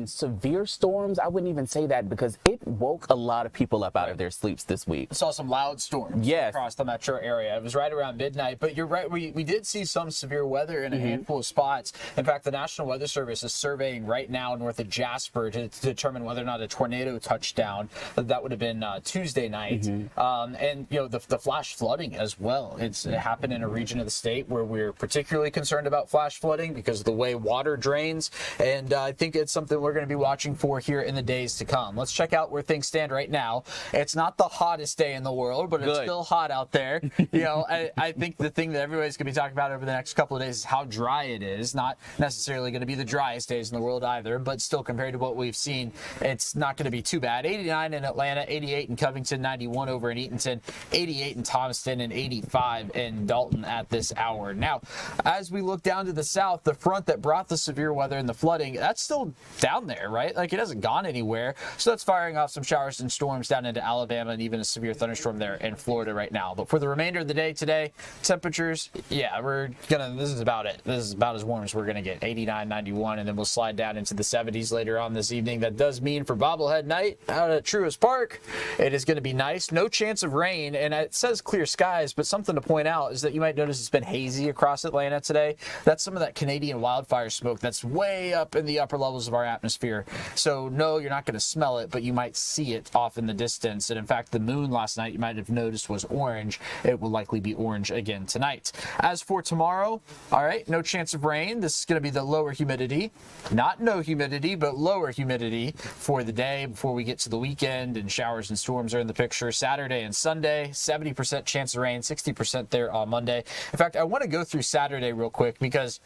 severe storms. I wouldn't even say that because it woke a lot of people up out of their sleeps this week. Saw some loud storms across the metro area. It was right around midnight, but you're right. We did see some severe weather in a handful of spots. In fact, the National Weather Service is surveying right now north of Jasper to determine whether or not a tornado touched down. That would have been Tuesday night. And, the flash flooding as well. It happened in a region of the state where we're particularly concerned about flash flooding because of the way water drains. And I think it's something we're going to be watching for here in the days to come. Let's check out where things stand right now. It's not the hottest day in the world, but it's still hot out there. I think the thing that everybody's going to be talking about over the next couple of days is how dry it is. Not necessarily going to be the driest days in the world either, but still compared to what we've seen, it's not going to be too bad. 89 in Atlanta, 88 in Covington, 91 over in Eatonton, 88 in Thomaston, and 85 in Dalton at this hour. Now, as we look down to the south, the front that brought the severe weather and the flooding, that's still down there, right? Like, it hasn't gone anywhere. So that's firing off some showers and storms down into Alabama and even a severe thunderstorm there in Florida right now. But for the remainder of the day today, temperatures, this is about it. This is about as warm as we're going to get, 89, 91, and then we'll slide down into the 70s later on this evening. That does mean for bobblehead night out at Truist Park, it is going to be nice. No chance of rain, and it says clear skies, but something to point out is that you might notice it's been hazy across Atlanta today. That's some of that Canadian wildfire smoke that's way up in the upper levels of our atmosphere. So no, you're not going to smell it, but you might see it off in the distance. And in fact, the moon last night, you might have noticed, was orange. It will likely be orange again tonight. As for tomorrow, all right, no chance of rain. This is going to be the lower humidity. Not no humidity, but lower humidity for the day before we get to the weekend, and showers and storms are in the picture. Saturday and Sunday, 70% chance of rain, 60% there on Monday. In fact, I want to go through Saturday real quick because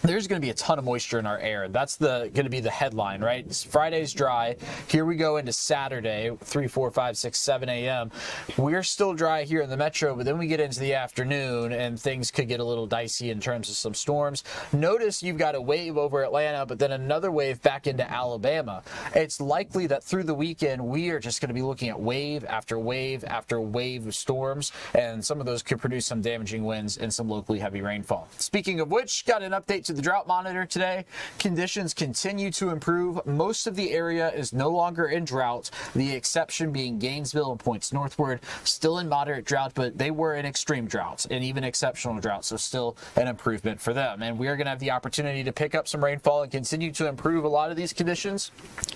there's going to be a ton of moisture in our air. That's going to be the headline, right? Friday's dry. Here we go into Saturday, 3, 4, 5, 6, 7 a.m. We're still dry here in the metro, but then we get into the afternoon and things could get a little dicey in terms of some storms. Notice you've got a wave over Atlanta, but then another wave back into Alabama. It's likely that through the weekend, we are just going to be looking at wave after wave after wave of storms, and some of those could produce some damaging winds and some locally heavy rainfall. Speaking of which, got an update to the drought monitor today. Conditions continue to improve. Most of the area is no longer in drought, the exception being Gainesville and points northward, still in moderate drought, but they were in extreme drought and even exceptional drought, so still an improvement for them. And we are going to have the opportunity to pick up some rainfall and continue to improve a lot of these conditions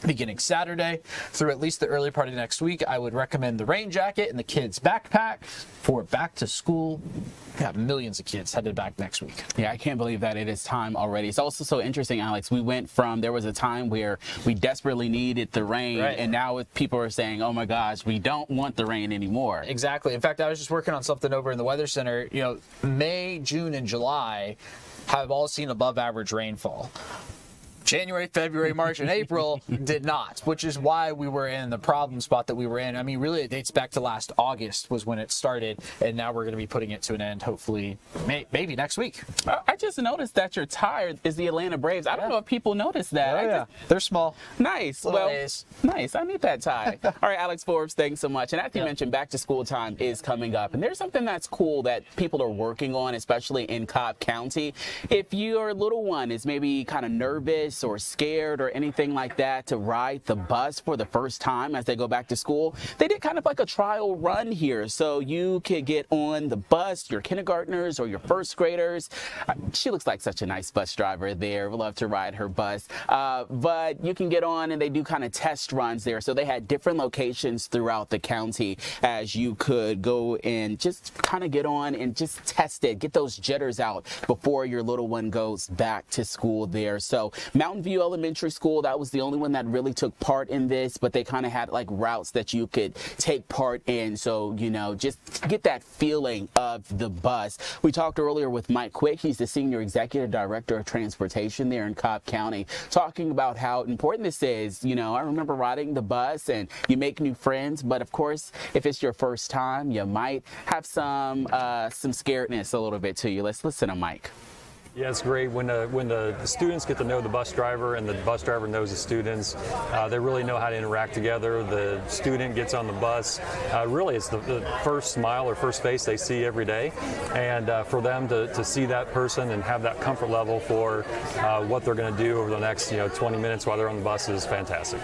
beginning Saturday through at least the early part of next week. I would recommend the rain jacket and the kids' backpack for back to school. We have millions of kids headed back next week. Yeah, I can't believe that it is time already. It's also so interesting, Alex. We went from, there was a time where we desperately needed the rain, and now people are saying, oh my gosh, we don't want the rain anymore. Exactly. In fact, I was just working on something over in the Weather Center. May, June, and July have all seen above average rainfall. January, February, March, and April did not, which is why we were in the problem spot that we were in. I mean, really, it dates back to last August was when it started, and now we're going to be putting it to an end, hopefully, maybe next week. I just noticed that your tie is the Atlanta Braves. I don't know if people noticed that. They're small. Nice. Nice. I need that tie. All right, Alex Forbes, thanks so much. And as you mentioned, back to school time is coming up, and there's something that's cool that people are working on, especially in Cobb County. If your little one is maybe kind of nervous or scared or anything like that to ride the bus for the first time as they go back to school, they did kind of like a trial run here. So you could get on the bus, your kindergartners or your first graders. She looks like such a nice bus driver there. Would love to ride her bus. But you can get on, and they do kind of test runs there. So they had different locations throughout the county as you could go and just kind of get on and just test it, get those jitters out before your little one goes back to school there. So Mountain View Elementary School, that was the only one that really took part in this, but they kind of had like routes that you could take part in. So, just get that feeling of the bus. We talked earlier with Mike Quick. He's the Senior Executive Director of Transportation there in Cobb County, talking about how important this is. I remember riding the bus and you make new friends, but of course, if it's your first time, you might have some scaredness a little bit to you. Let's listen to Mike. Yeah, it's great when the students get to know the bus driver and the bus driver knows the students. They really know how to interact together. The student gets on the bus. Really, it's the first smile or first face they see every day. And for them to see that person and have that comfort level for what they're going to do over the next 20 minutes while they're on the bus is fantastic.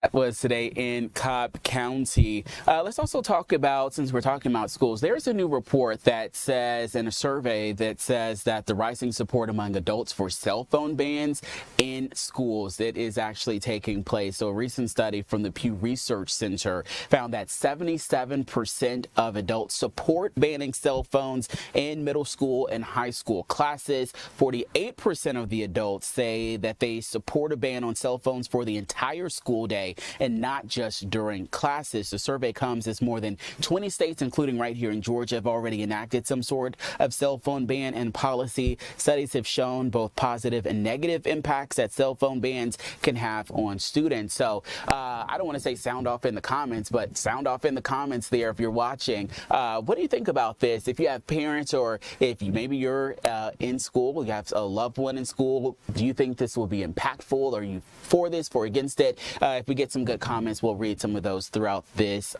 That was today in Cobb County. Let's also talk about, since we're talking about schools, there's a new report that says, and a survey that says that the rising support among adults for cell phone bans in schools that is actually taking place. So a recent study from the Pew Research Center found that 77% of adults support banning cell phones in middle school and high school classes. 48% of the adults say that they support a ban on cell phones for the entire school day and not just during classes. The survey comes as more than 20 states, including right here in Georgia, have already enacted some sort of cell phone ban and policy. Studies have shown both positive and negative impacts that cell phone bans can have on students. So I don't want to say sound off in the comments, but sound off in the comments there if you're watching. What do you think about this? If you have parents, or if maybe you're in school, you have a loved one in school, do you think this will be impactful? Are you for this, for against it? If we get some good comments, we'll read some of those throughout this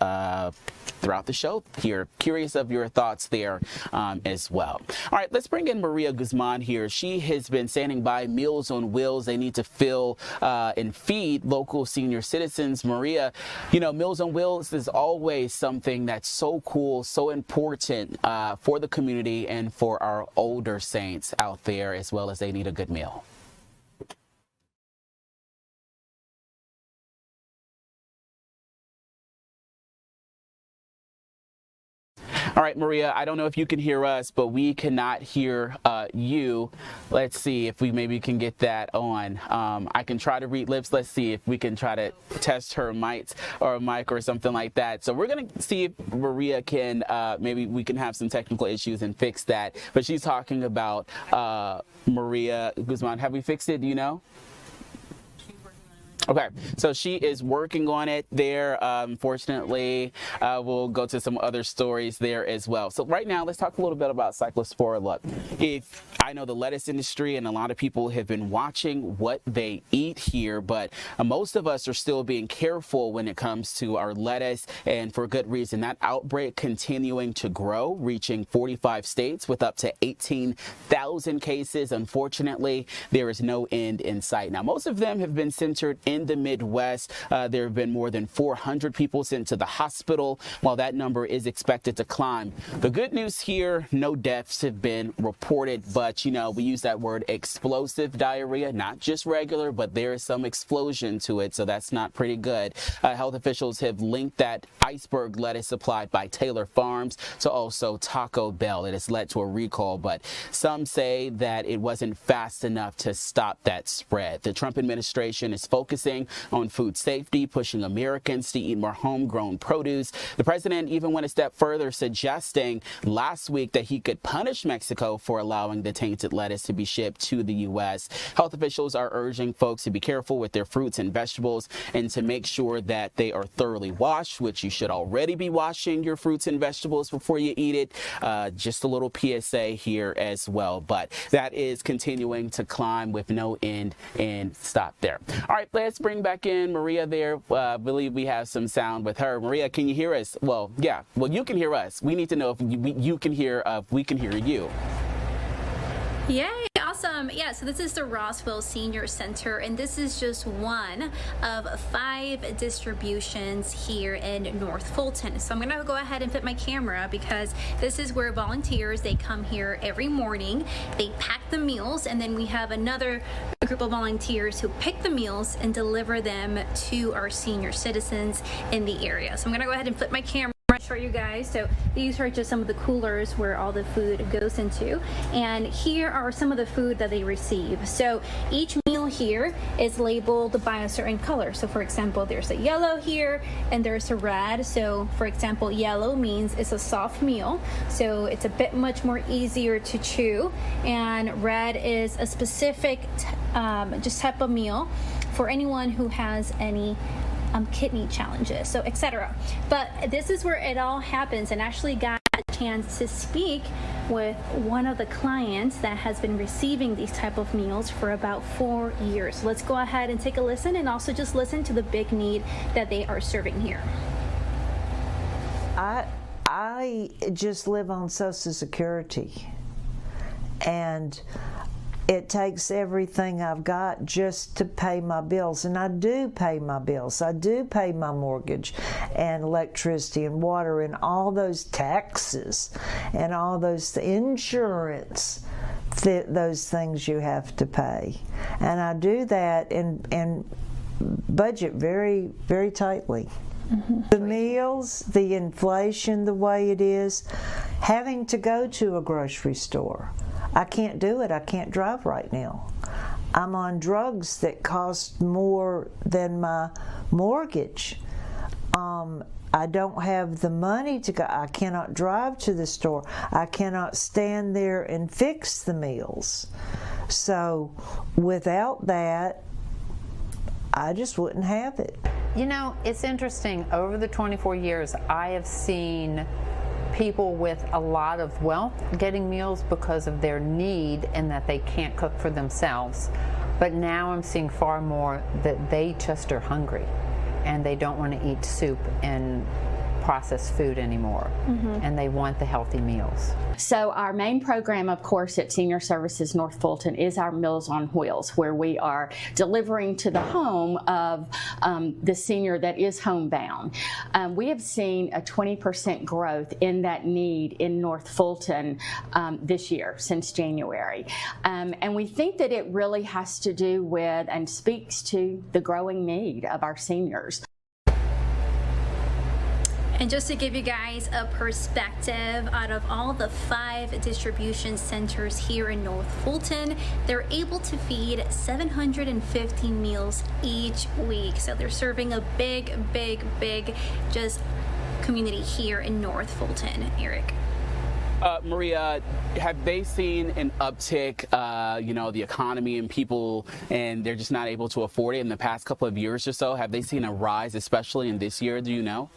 throughout the show here. Curious of your thoughts there as well. All right, let's bring in Maria Guzman here. She has been standing by Meals on Wheels. They need to fill and feed local senior citizens. Maria, Meals on Wheels is always something that's so cool, so important for the community and for our older saints out there, as well as they need a good meal. All right, Maria, I don't know if you can hear us, but we cannot hear you. Let's see if we maybe can get that on. I can try to read lips. Let's see if we can try to test her mic or something like that. So we're going to see if Maria can, maybe we can have some technical issues and fix that. But she's talking about Maria Guzman. Have we fixed it? Do you know? Okay, so she is working on it there. Unfortunately, we'll go to some other stories there as well. So right now, let's talk a little bit about Cyclospora. Look, I know the lettuce industry and a lot of people have been watching what they eat here, but most of us are still being careful when it comes to our lettuce, and for good reason. That outbreak continuing to grow, reaching 45 states with up to 18,000 cases. Unfortunately, there is no end in sight. Now, most of them have been centered in the Midwest. There have been more than 400 people sent to the hospital, while that number is expected to climb. The good news here, no deaths have been reported, but we use that word explosive diarrhea, not just regular, but there is some explosion to it, so that's not pretty good. Health officials have linked that iceberg lettuce supplied by Taylor Farms to also Taco Bell. It has led to a recall, but some say that it wasn't fast enough to stop that spread. The Trump administration is focusing on food safety, pushing Americans to eat more homegrown produce. The president even went a step further, suggesting last week that he could punish Mexico for allowing the tainted lettuce to be shipped to the U.S. Health officials are urging folks to be careful with their fruits and vegetables and to make sure that they are thoroughly washed, which you should already be washing your fruits and vegetables before you eat it. Just a little PSA here as well, but that is continuing to climb with no end and stop there. All right, let's bring back in Maria there. I believe we have some sound with her. Maria, can you hear us? Well, yeah. Well, you can hear us. We need to know if you can hear, we can hear you. Yay, awesome. Yeah, so this is the Lawrenceville Senior Center, and this is just one of 5 distributions here in North Fulton. So I'm gonna go ahead and fit my camera because this is where volunteers, they come here every morning, they pack the meals, and then we have another group of volunteers who pick the meals and deliver them to our senior citizens in the area. So I'm gonna go ahead and flip my camera. Show you guys. So these are just some of the coolers where all the food goes into, and here are some of the food that they receive. So each meal here is labeled by a certain color. So for example, there's a yellow here and there's a red. So for example, yellow means it's a soft meal, so it's a bit much more easier to chew, and red is a specific just type of meal for anyone who has any kidney challenges, so etc. But this is where it all happens, and actually got a chance to speak with one of the clients that has been receiving these type of meals for about 4 years. Let's go ahead and take a listen, and also just listen to the big need that they are serving here. I just live on Social Security, and it takes everything I've got just to pay my bills, and I do pay my bills. I do pay my mortgage and electricity and water and all those taxes and all those insurance, those things you have to pay. And I do that and budget very, very tightly. The meals, the inflation the way it is, having to go to a grocery store. I can't do it. I can't drive right now. I'm on drugs that cost more than my mortgage. I don't have the money to go. I cannot drive to the store. I cannot stand there and fix the meals. So without that, I just wouldn't have it. You know, it's interesting. Over the 24 years, I have seen people with a lot of wealth getting meals because of their need and that they can't cook for themselves. But now I'm seeing far more that they just are hungry and they don't want to eat soup and processed food anymore, and they want the healthy meals. So our main program, of course, at Senior Services North Fulton is our Meals on Wheels, where we are delivering to the home of the senior that is homebound. We have seen a 20% growth in that need in North Fulton this year, since January. And we think that it really has to do with and speaks to the growing need of our seniors. And just to give you guys a perspective, out of all the 5 distribution centers here in North Fulton, they're able to feed 750 meals each week. So they're serving a big just community here in North Fulton. Eric. Maria, have they seen an uptick, you know, the economy and people, and they're just not able to afford it in the past couple of years or so? Have they seen a rise, especially in this year, do you know?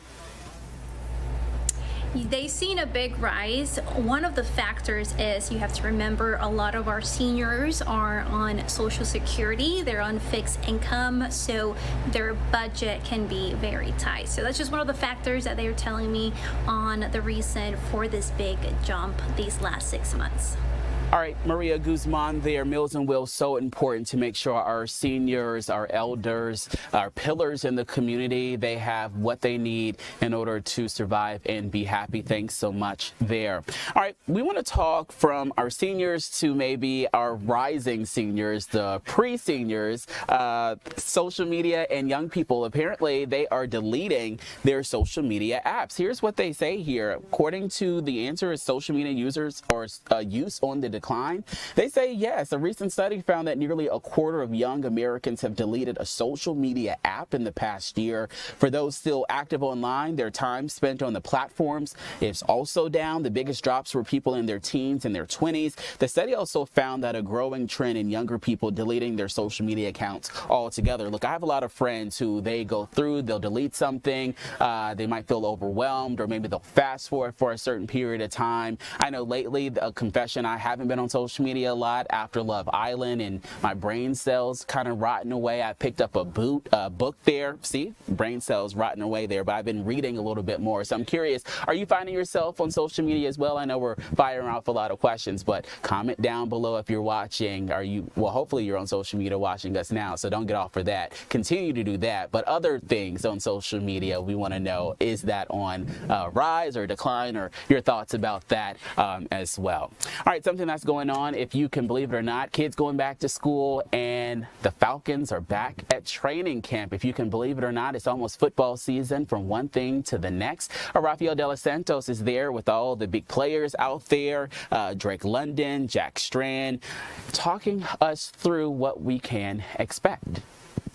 They've seen a big rise. One of the factors is you have to remember a lot of our seniors are on Social Security, they're on fixed income, so their budget can be very tight. So that's just one of the factors that they're telling me on the reason for this big jump these last 6 months. All right, Maria Guzman there, Meals on Wheels, so important to make sure our seniors, our elders, our pillars in the community, they have what they need in order to survive and be happy. Thanks so much there. All right, we want to talk from our seniors to maybe our rising seniors, the pre-seniors, social media and young people. Apparently, they are deleting their social media apps. Here's what they say here. According to the answer, is social media users or use on the decline? They say yes. A recent study found that nearly a quarter of young Americans have deleted a social media app in the past year. For those still active online, their time spent on the platforms is also down. The biggest drops were people in their teens and their 20s. The study also found that a growing trend in younger people deleting their social media accounts altogether. Look, I have a lot of friends who they go through, they'll delete something, they might feel overwhelmed, or maybe they'll fast forward for a certain period of time. I know lately, a confession, I haven't been on social media a lot after Love Island and my brain cells kind of rotting away. I picked up a book there. See, brain cells rotting away there, but I've been reading a little bit more. So I'm curious, are you finding yourself on social media as well? I know we're firing off a lot of questions, but comment down below if you're watching. Well, hopefully you're on social media watching us now, so don't get off for that. Continue to do that. But other things on social media, we want to know, is that on rise or decline, or your thoughts about that as well. All right, something that's going on, if you can believe it or not, kids going back to school, and the Falcons are back at training camp. If you can believe it or not, it's almost football season from one thing to the next. Rafael De Los Santos is there with all the big players out there, Drake London, Jack Strand, talking us through what we can expect.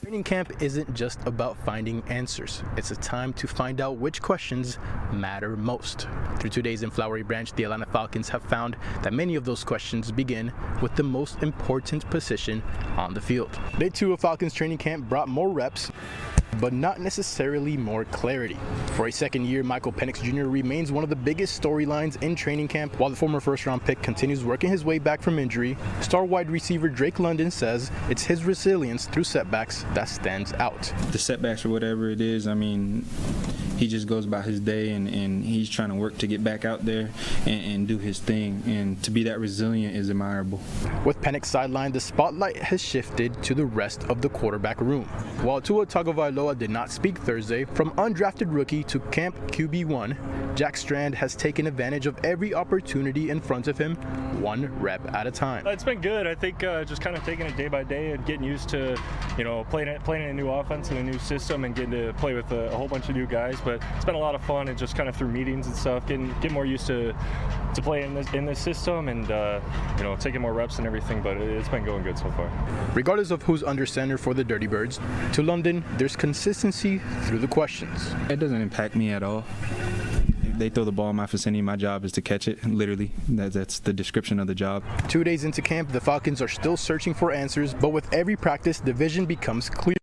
Training camp isn't just about finding answers. It's a time to find out which questions matter most. Through 2 days in Flowery Branch, the Atlanta Falcons have found that many of those questions begin with the most important position on the field. Day 2 of Falcons training camp brought more reps but not necessarily more clarity. For a second year, Michael Penix Jr. remains one of the biggest storylines in training camp, while the former first-round pick continues working his way back from injury. Star wide receiver Drake London says it's his resilience through setbacks that stands out. The setbacks or whatever it is, I mean, he just goes about his day and he's trying to work to get back out there and do his thing. And to be that resilient is admirable. With Penix sidelined, the spotlight has shifted to the rest of the quarterback room. While Tua Tagovailoa did not speak Thursday, from undrafted rookie to camp QB1, Jack Strand has taken advantage of every opportunity in front of him, one rep at a time. It's been good. I think just kind of taking it day by day and getting used to, playing in a new offense and a new system and getting to play with a whole bunch of new guys. But it's been a lot of fun and just kind of through meetings and stuff, getting more used to play in this system and taking more reps and everything. But it's been going good so far. Regardless of who's under center for the Dirty Birds, to London, there's consistency through the questions. It doesn't impact me at all. If they throw the ball in my vicinity, my job is to catch it, literally. That's the description of the job. 2 days into camp, the Falcons are still searching for answers, but with every practice, the vision becomes clear.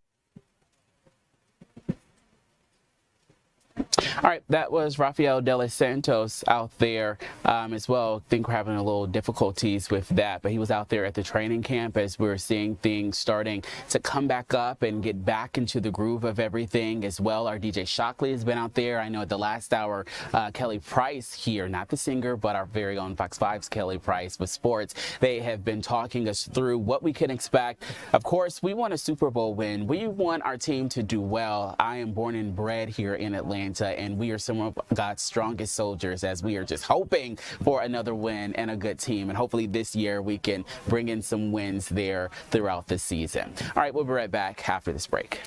All right, that was Rafael De Los Santos out there as well. I think we're having a little difficulties with that, but he was out there at the training camp as we're seeing things starting to come back up and get back into the groove of everything as well. Our DJ Shockley has been out there. I know at the last hour, Kelly Price here, not the singer, but our very own Fox 5's Kelly Price with sports. They have been talking us through what we can expect. Of course, we want a Super Bowl win. We want our team to do well. I am born and bred here in Atlanta, and we are some of God's strongest soldiers as we are just hoping for another win and a good team. And hopefully this year we can bring in some wins there throughout the season. All right, we'll be right back after this break.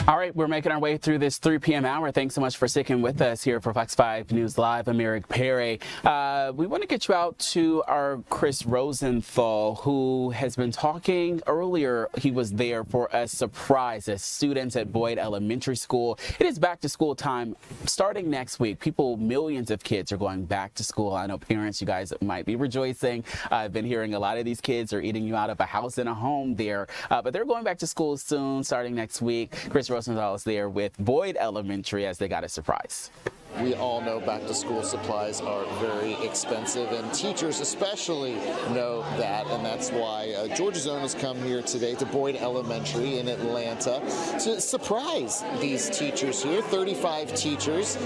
All right, we're making our way through this 3 p.m. hour. Thanks so much for sticking with us here for Fox 5 News Live. I'm Eric Perry. We want to get you out to our Chris Rosenthal, who has been talking earlier. He was there for a surprise as students at Boyd Elementary School. It is back to school time starting next week. Millions of kids are going back to school. I know parents, you guys might be rejoicing. I've been hearing a lot of these kids are eating you out of a house and a home there, but they're going back to school soon, starting next week. Chris Rosenthal is there with Boyd Elementary as they got a surprise. We all know back-to-school supplies are very expensive, and teachers especially know that, and that's why Georgia's Own has come here today to Boyd Elementary in Atlanta to surprise these teachers here, 35 teachers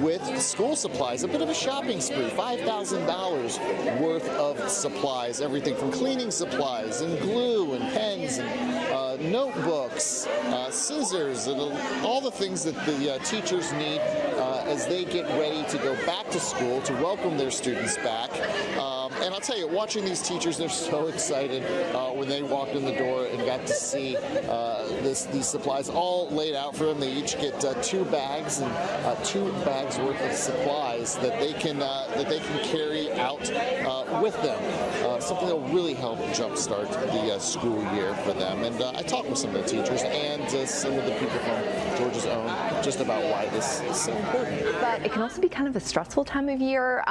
with school supplies, a bit of a shopping spree, $5,000 worth of supplies, everything from cleaning supplies and glue and pens and notebooks, scissors, and all the things that the teachers need as they get ready to go back to school to welcome their students back. And I'll tell you, watching these teachers, they're so excited when they walked in the door and got to see these supplies all laid out for them. They each get 2 bags and 2 bags worth of supplies that they can carry out with them. Something that will really help jumpstart the school year for them. And I talked with some of the teachers and some of the people from Georgia's Own just about why this is so important. But it can also be kind of a stressful time of year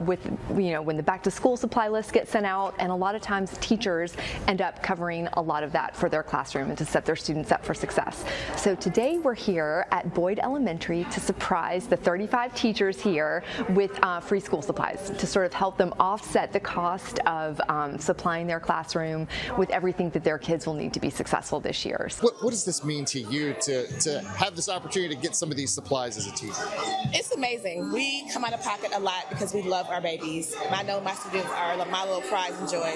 with, when the back to school supply list gets sent out, and a lot of times teachers end up covering a lot of that for their classroom and to set their students up for success. So today we're here at Boyd Elementary to surprise the 35 teachers here with free school supplies to sort of help them offset the cost of supplying their classroom with everything that their kids will need to be successful this year. What does this mean to you to have this opportunity to get some of these supplies as a teacher? It's amazing. We come out of pocket a lot because we love our babies. I know my students are my little pride and joy.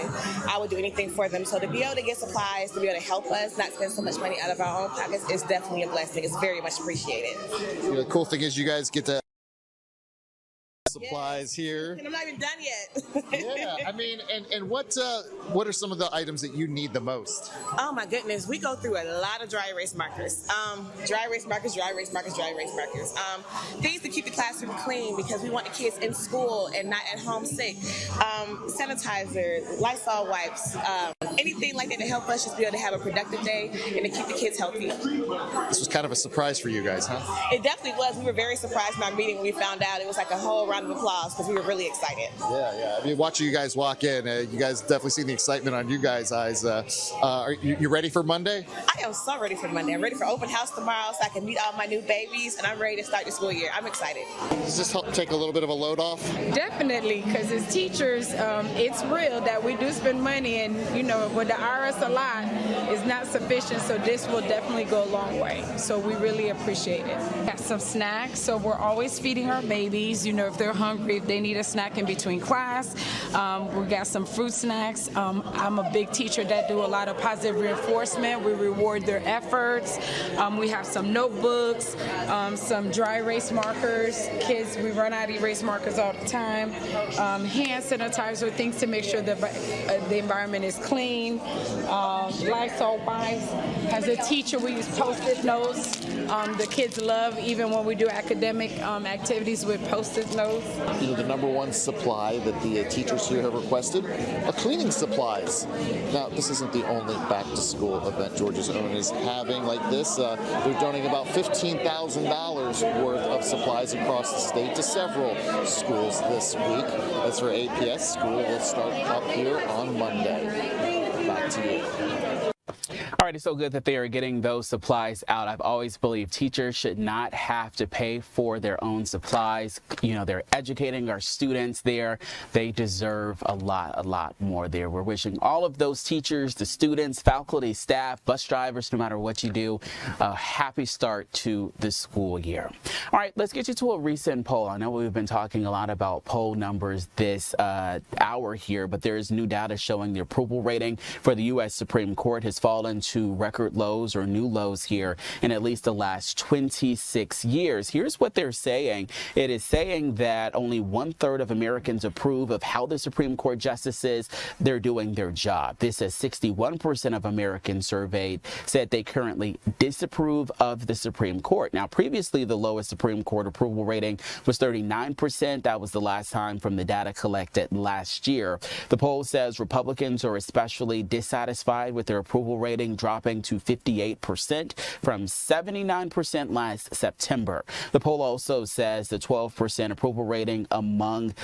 I would do anything for them. So to be able to get supplies, to be able to help us, not spend so much money out of our own pockets, is definitely a blessing. It's very much appreciated. The cool thing is you guys get to supplies here. And I'm not even done yet. Yeah, I mean, and what are some of the items that you need the most? Oh my goodness, we go through a lot of dry erase markers. Dry erase markers. Things to keep the classroom clean because we want the kids in school and not at home sick. Sanitizer, Lysol wipes, anything like that to help us just be able to have a productive day and to keep the kids healthy. This was kind of a surprise for you guys, huh? It definitely was. We were very surprised in our meeting when we found out. It was like a whole round of applause because we were really excited. Yeah. I mean, watching you guys walk in, you guys definitely see the excitement on you guys' eyes. Are you ready for Monday? I am so ready for Monday. I'm ready for open house tomorrow so I can meet all my new babies, and I'm ready to start the school year. I'm excited. Does this help take a little bit of a load off? Definitely, because as teachers, it's real that we do spend money, and with the IRS a lot is not sufficient, so this will definitely go a long way. So we really appreciate it. Got some snacks, so we're always feeding our babies, if they're hungry, if they need a snack in between class. We got some fruit snacks. I'm a big teacher that do a lot of positive reinforcement. We reward their efforts. We have some notebooks, some dry erase markers. Kids, we run out of erase markers all the time. Hand sanitizer, things to make sure the environment is clean. Lysol wipes. As a teacher, we use Post-it notes. The kids love even when we do academic activities with Post-it notes. The number one supply that the teachers here have requested are cleaning supplies. Now, this isn't the only back-to-school event Georgia's Own is having like this. They're donating about $15,000 worth of supplies across the state to several schools this week. As for APS, school will start up here on Monday. Back to you. All right, it's so good that they are getting those supplies out. I've always believed teachers should not have to pay for their own supplies. They're educating our students there. They deserve a lot more there. We're wishing all of those teachers, the students, faculty, staff, bus drivers, no matter what you do, a happy start to the school year. All right, let's get you to a recent poll. I know we've been talking a lot about poll numbers this hour here, but there is new data showing the approval rating for the U.S. Supreme Court has fallen to record lows or new lows here in at least the last 26 years. Here's what they're saying. It is saying that only 1/3 of Americans approve of how the Supreme Court justices, they're doing their job. This says 61% of Americans surveyed said they currently disapprove of the Supreme Court. Now, previously, the lowest Supreme Court approval rating was 39%. That was the last time from the data collected last year. The poll says Republicans are especially dissatisfied with their approval rating, dropping to 58% from 79% last September. The poll also says the 12% approval rating among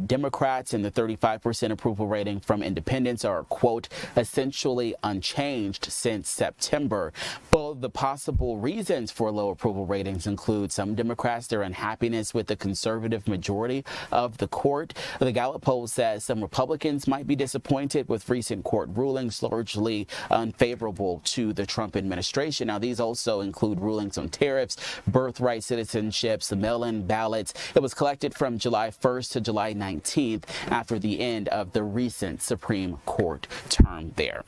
Democrats and the 35% approval rating from independents are, quote, essentially unchanged since September. Both Well, the possible reasons for low approval ratings include some Democrats, their unhappiness with the conservative majority of the court. The Gallup poll says some Republicans might be disappointed with recent court rulings, largely unfavorable to the Trump administration. Now, these also include rulings on tariffs, birthright citizenships, the mail-in ballots. It was collected from July 1st to July 19th after the end of the recent Supreme Court term there.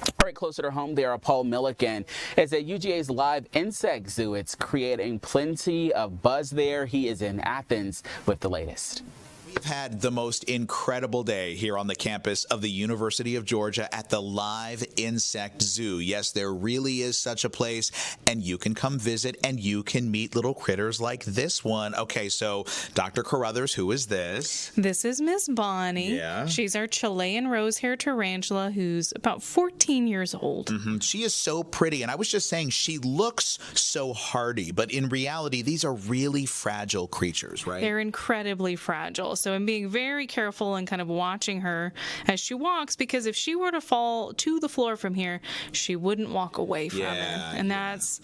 All right, closer to home there, Paul Milliken is at UGA's live insect zoo. It's creating plenty of buzz there. He is in Athens with the latest. We've had the most incredible day here on the campus of the University of Georgia at the Live Insect Zoo. Yes, there really is such a place, and you can come visit and you can meet little critters like this one. Okay, so Dr. Carruthers, who is this? This is Miss Bonnie. Yeah. She's our Chilean rose-hair tarantula who's about 14 years old. She is so pretty, and I was just saying she looks so hardy, but in reality, these are really fragile creatures, right? They're incredibly fragile. So I'm being very careful and kind of watching her as she walks, because if she were to fall to the floor from here, she wouldn't walk away from it. And that's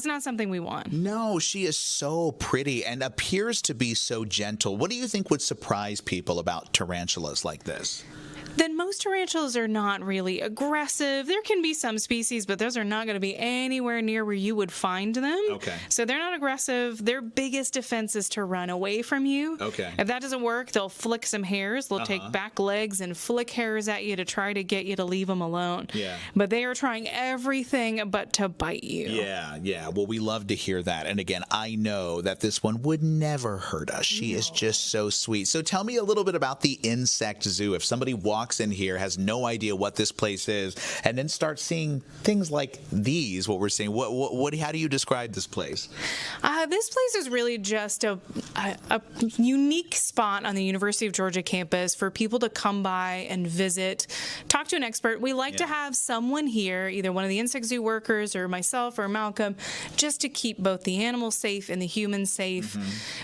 not something we want. No, she is so pretty and appears to be so gentle. What do you think would surprise people about tarantulas like this? Then most tarantulas are not really aggressive. There can be some species, but those are not going to be anywhere near where you would find them. Okay. So they're not aggressive. Their biggest defense is to run away from you. Okay. If that doesn't work, they'll flick some hairs. They'll take back legs and flick hairs at you to try to get you to leave them alone. Yeah. But they are trying everything but to bite you. Yeah. Well, we love to hear that. And again, I know that this one would never hurt us. She is just so sweet. So tell me a little bit about the insect zoo. If somebody walks in here, has no idea what this place is, and then starts seeing things like these, what we're seeing, how do you describe this place? This place is really just a unique spot on the University of Georgia campus for people to come by and visit, talk to an expert. We like to have someone here, either one of the insect zoo workers or myself or Malcolm, just to keep both the animals safe and the humans safe.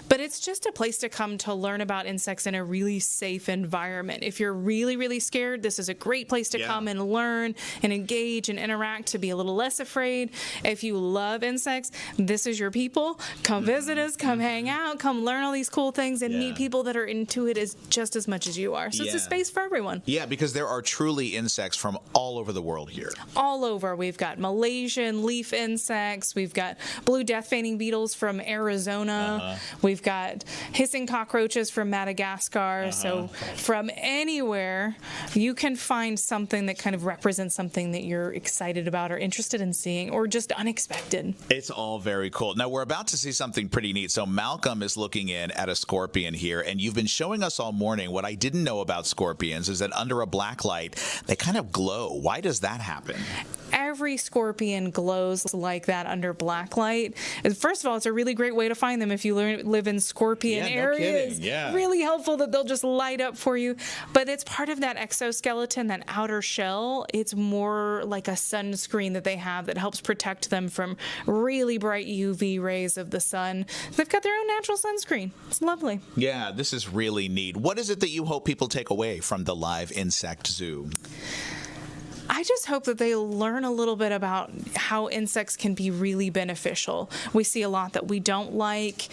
But it's just a place to come to learn about insects in a really safe environment. If you're really, really scared, this is a great place to come and learn and engage and interact, to be a little less afraid. If you love insects, this is your people. Come visit us, come hang out, come learn all these cool things and meet people that are into it just as much as you are. So it's a space for everyone. Yeah, because there are truly insects from all over the world here. All over. We've got Malaysian leaf insects. We've got blue death feigning beetles from Arizona. We've got hissing cockroaches from Madagascar. So from anywhere, you can find something that kind of represents something that you're excited about or interested in seeing or just unexpected. It's all very cool. Now, we're about to see something pretty neat. So Malcolm is looking in at a scorpion here, and you've been showing us all morning. What I didn't know about scorpions is that under a black light, they kind of glow. Why does that happen? Every scorpion glows like that under black light. First of all, it's a really great way to find them if you live in scorpion areas. Really helpful that they'll just light up for you. But it's part of that exoskeleton, that outer shell. It's more like a sunscreen that they have that helps protect them from really bright UV rays of the sun. They've got their own natural sunscreen. It's lovely. Yeah, this is really neat. What is it that you hope people take away from the Live Insect Zoo? I just hope that they learn a little bit about how insects can be really beneficial. We see a lot that we don't like,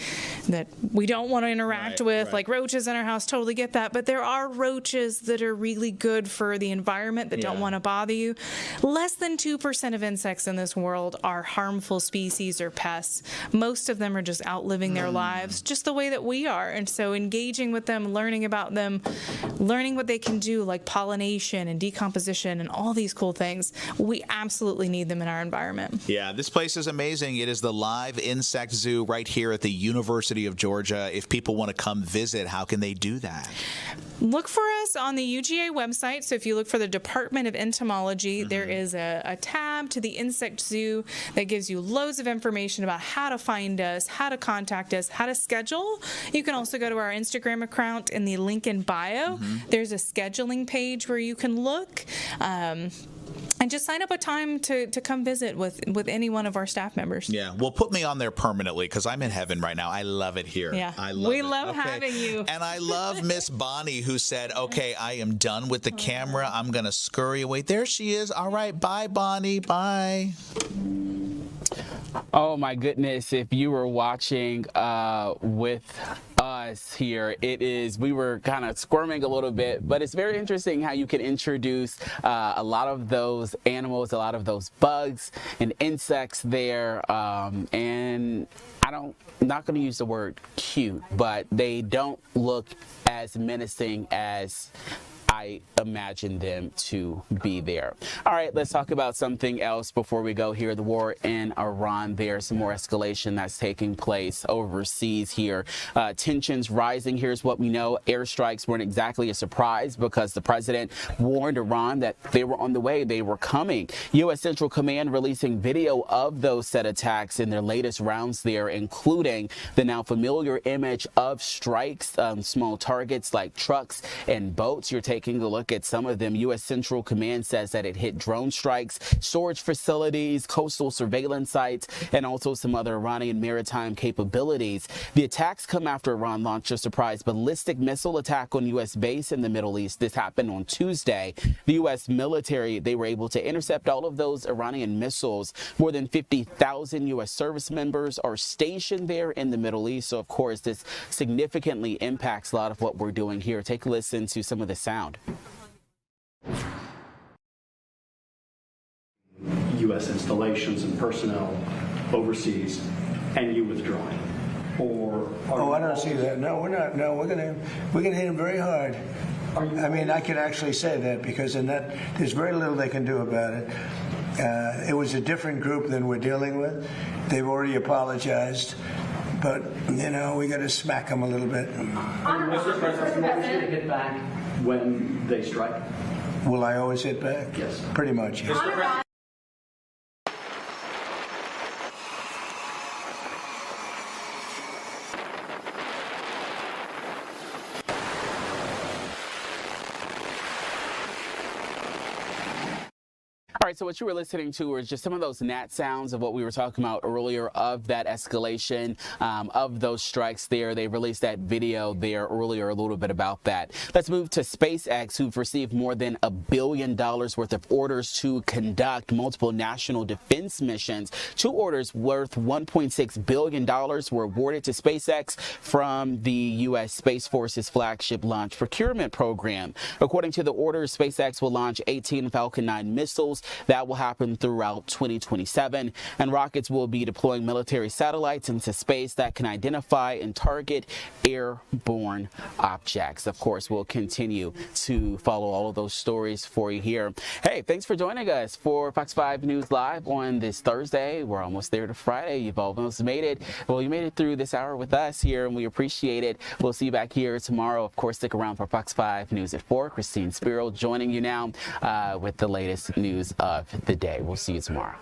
that we don't want to interact with, like roaches in our house, totally get that. But there are roaches that are really good for the environment that don't want to bother you. Less than 2% of insects in this world are harmful species or pests. Most of them are just outliving their lives, just the way that we are. And so engaging with them, learning about them, learning what they can do, like pollination and decomposition and all these cool things, we absolutely need them in our environment. Yeah, this place is amazing. It is the Live Insect Zoo right here at the University of Georgia. If people want to come visit, how can they do that? Look for us on the UGA website. So if you look for the Department of Entomology, there is a tab to the Insect Zoo that gives you loads of information about how to find us, how to contact us, how to schedule. You can also go to our Instagram account in the link in bio. There's a scheduling page where you can look. And just sign up a time to come visit with any one of our staff members. Yeah, well, put me on there permanently because I'm in heaven right now. I love it here. Yeah, I love we love having you. And I love Miss Bonnie, who said, okay, I am done with the camera. I'm going to scurry away. There she is. All right, bye, Bonnie. Bye. Oh my goodness, if you were watching with us here, we were kind of squirming a little bit, but it's very interesting how you can introduce a lot of those animals, a lot of those bugs and insects there, and I'm not going to use the word cute, but they don't look as menacing as I imagine them to be there. All right, let's talk about something else before we go here. The war in Iran, there's some more escalation that's taking place overseas here. Tensions rising. Here's what we know. Airstrikes weren't exactly a surprise because the president warned Iran that they were on the way. They were coming. U.S. Central Command releasing video of those said attacks in their latest rounds there, including the now familiar image of strikes, small targets like trucks and boats. You're taking a look at some of them. U.S. Central Command says that it hit drone strikes, storage facilities, coastal surveillance sites, and also some other Iranian maritime capabilities. The attacks come after Iran launched a surprise ballistic missile attack on U.S. base in the Middle East. This happened on Tuesday. The U.S. military, they were able to intercept all of those Iranian missiles. More than 50,000 U.S. service members are stationed there in the Middle East. So, of course, this significantly impacts a lot of what we're doing here. Take a listen to some of the sound. U.S. installations and personnel overseas, and you withdrawing? Or I don't see that. No, we're not. No, we're gonna hit them very hard. I mean, I can actually say that because in that there's very little they can do about it. It was a different group than we're dealing with. They've already apologized. But, you know, we got to smack them a little bit. Mr. President, you always going to hit back when they strike? Will I always hit back? Yes. Pretty much. Yes. All right, so what you were listening to was just some of those gnat sounds of what we were talking about earlier of that escalation of those strikes there. They released that video there earlier, a little bit about that. Let's move to SpaceX, who've received more than $1 billion worth of orders to conduct multiple national defense missions. 2 orders worth $1.6 billion were awarded to SpaceX from the U.S. Space Force's flagship launch procurement program. According to the orders, SpaceX will launch 18 Falcon 9 missiles. That will happen throughout 2027, and rockets will be deploying military satellites into space that can identify and target airborne objects. Of course, we'll continue to follow all of those stories for you here. Hey, thanks for joining us for Fox 5 News Live on this Thursday. We're almost there to Friday. You've almost made it. Well, you made it through this hour with us here, and we appreciate it. We'll see you back here tomorrow. Of course, stick around for Fox 5 News at 4. Christine Spiro joining you now with the latest news of the day. We'll see you tomorrow.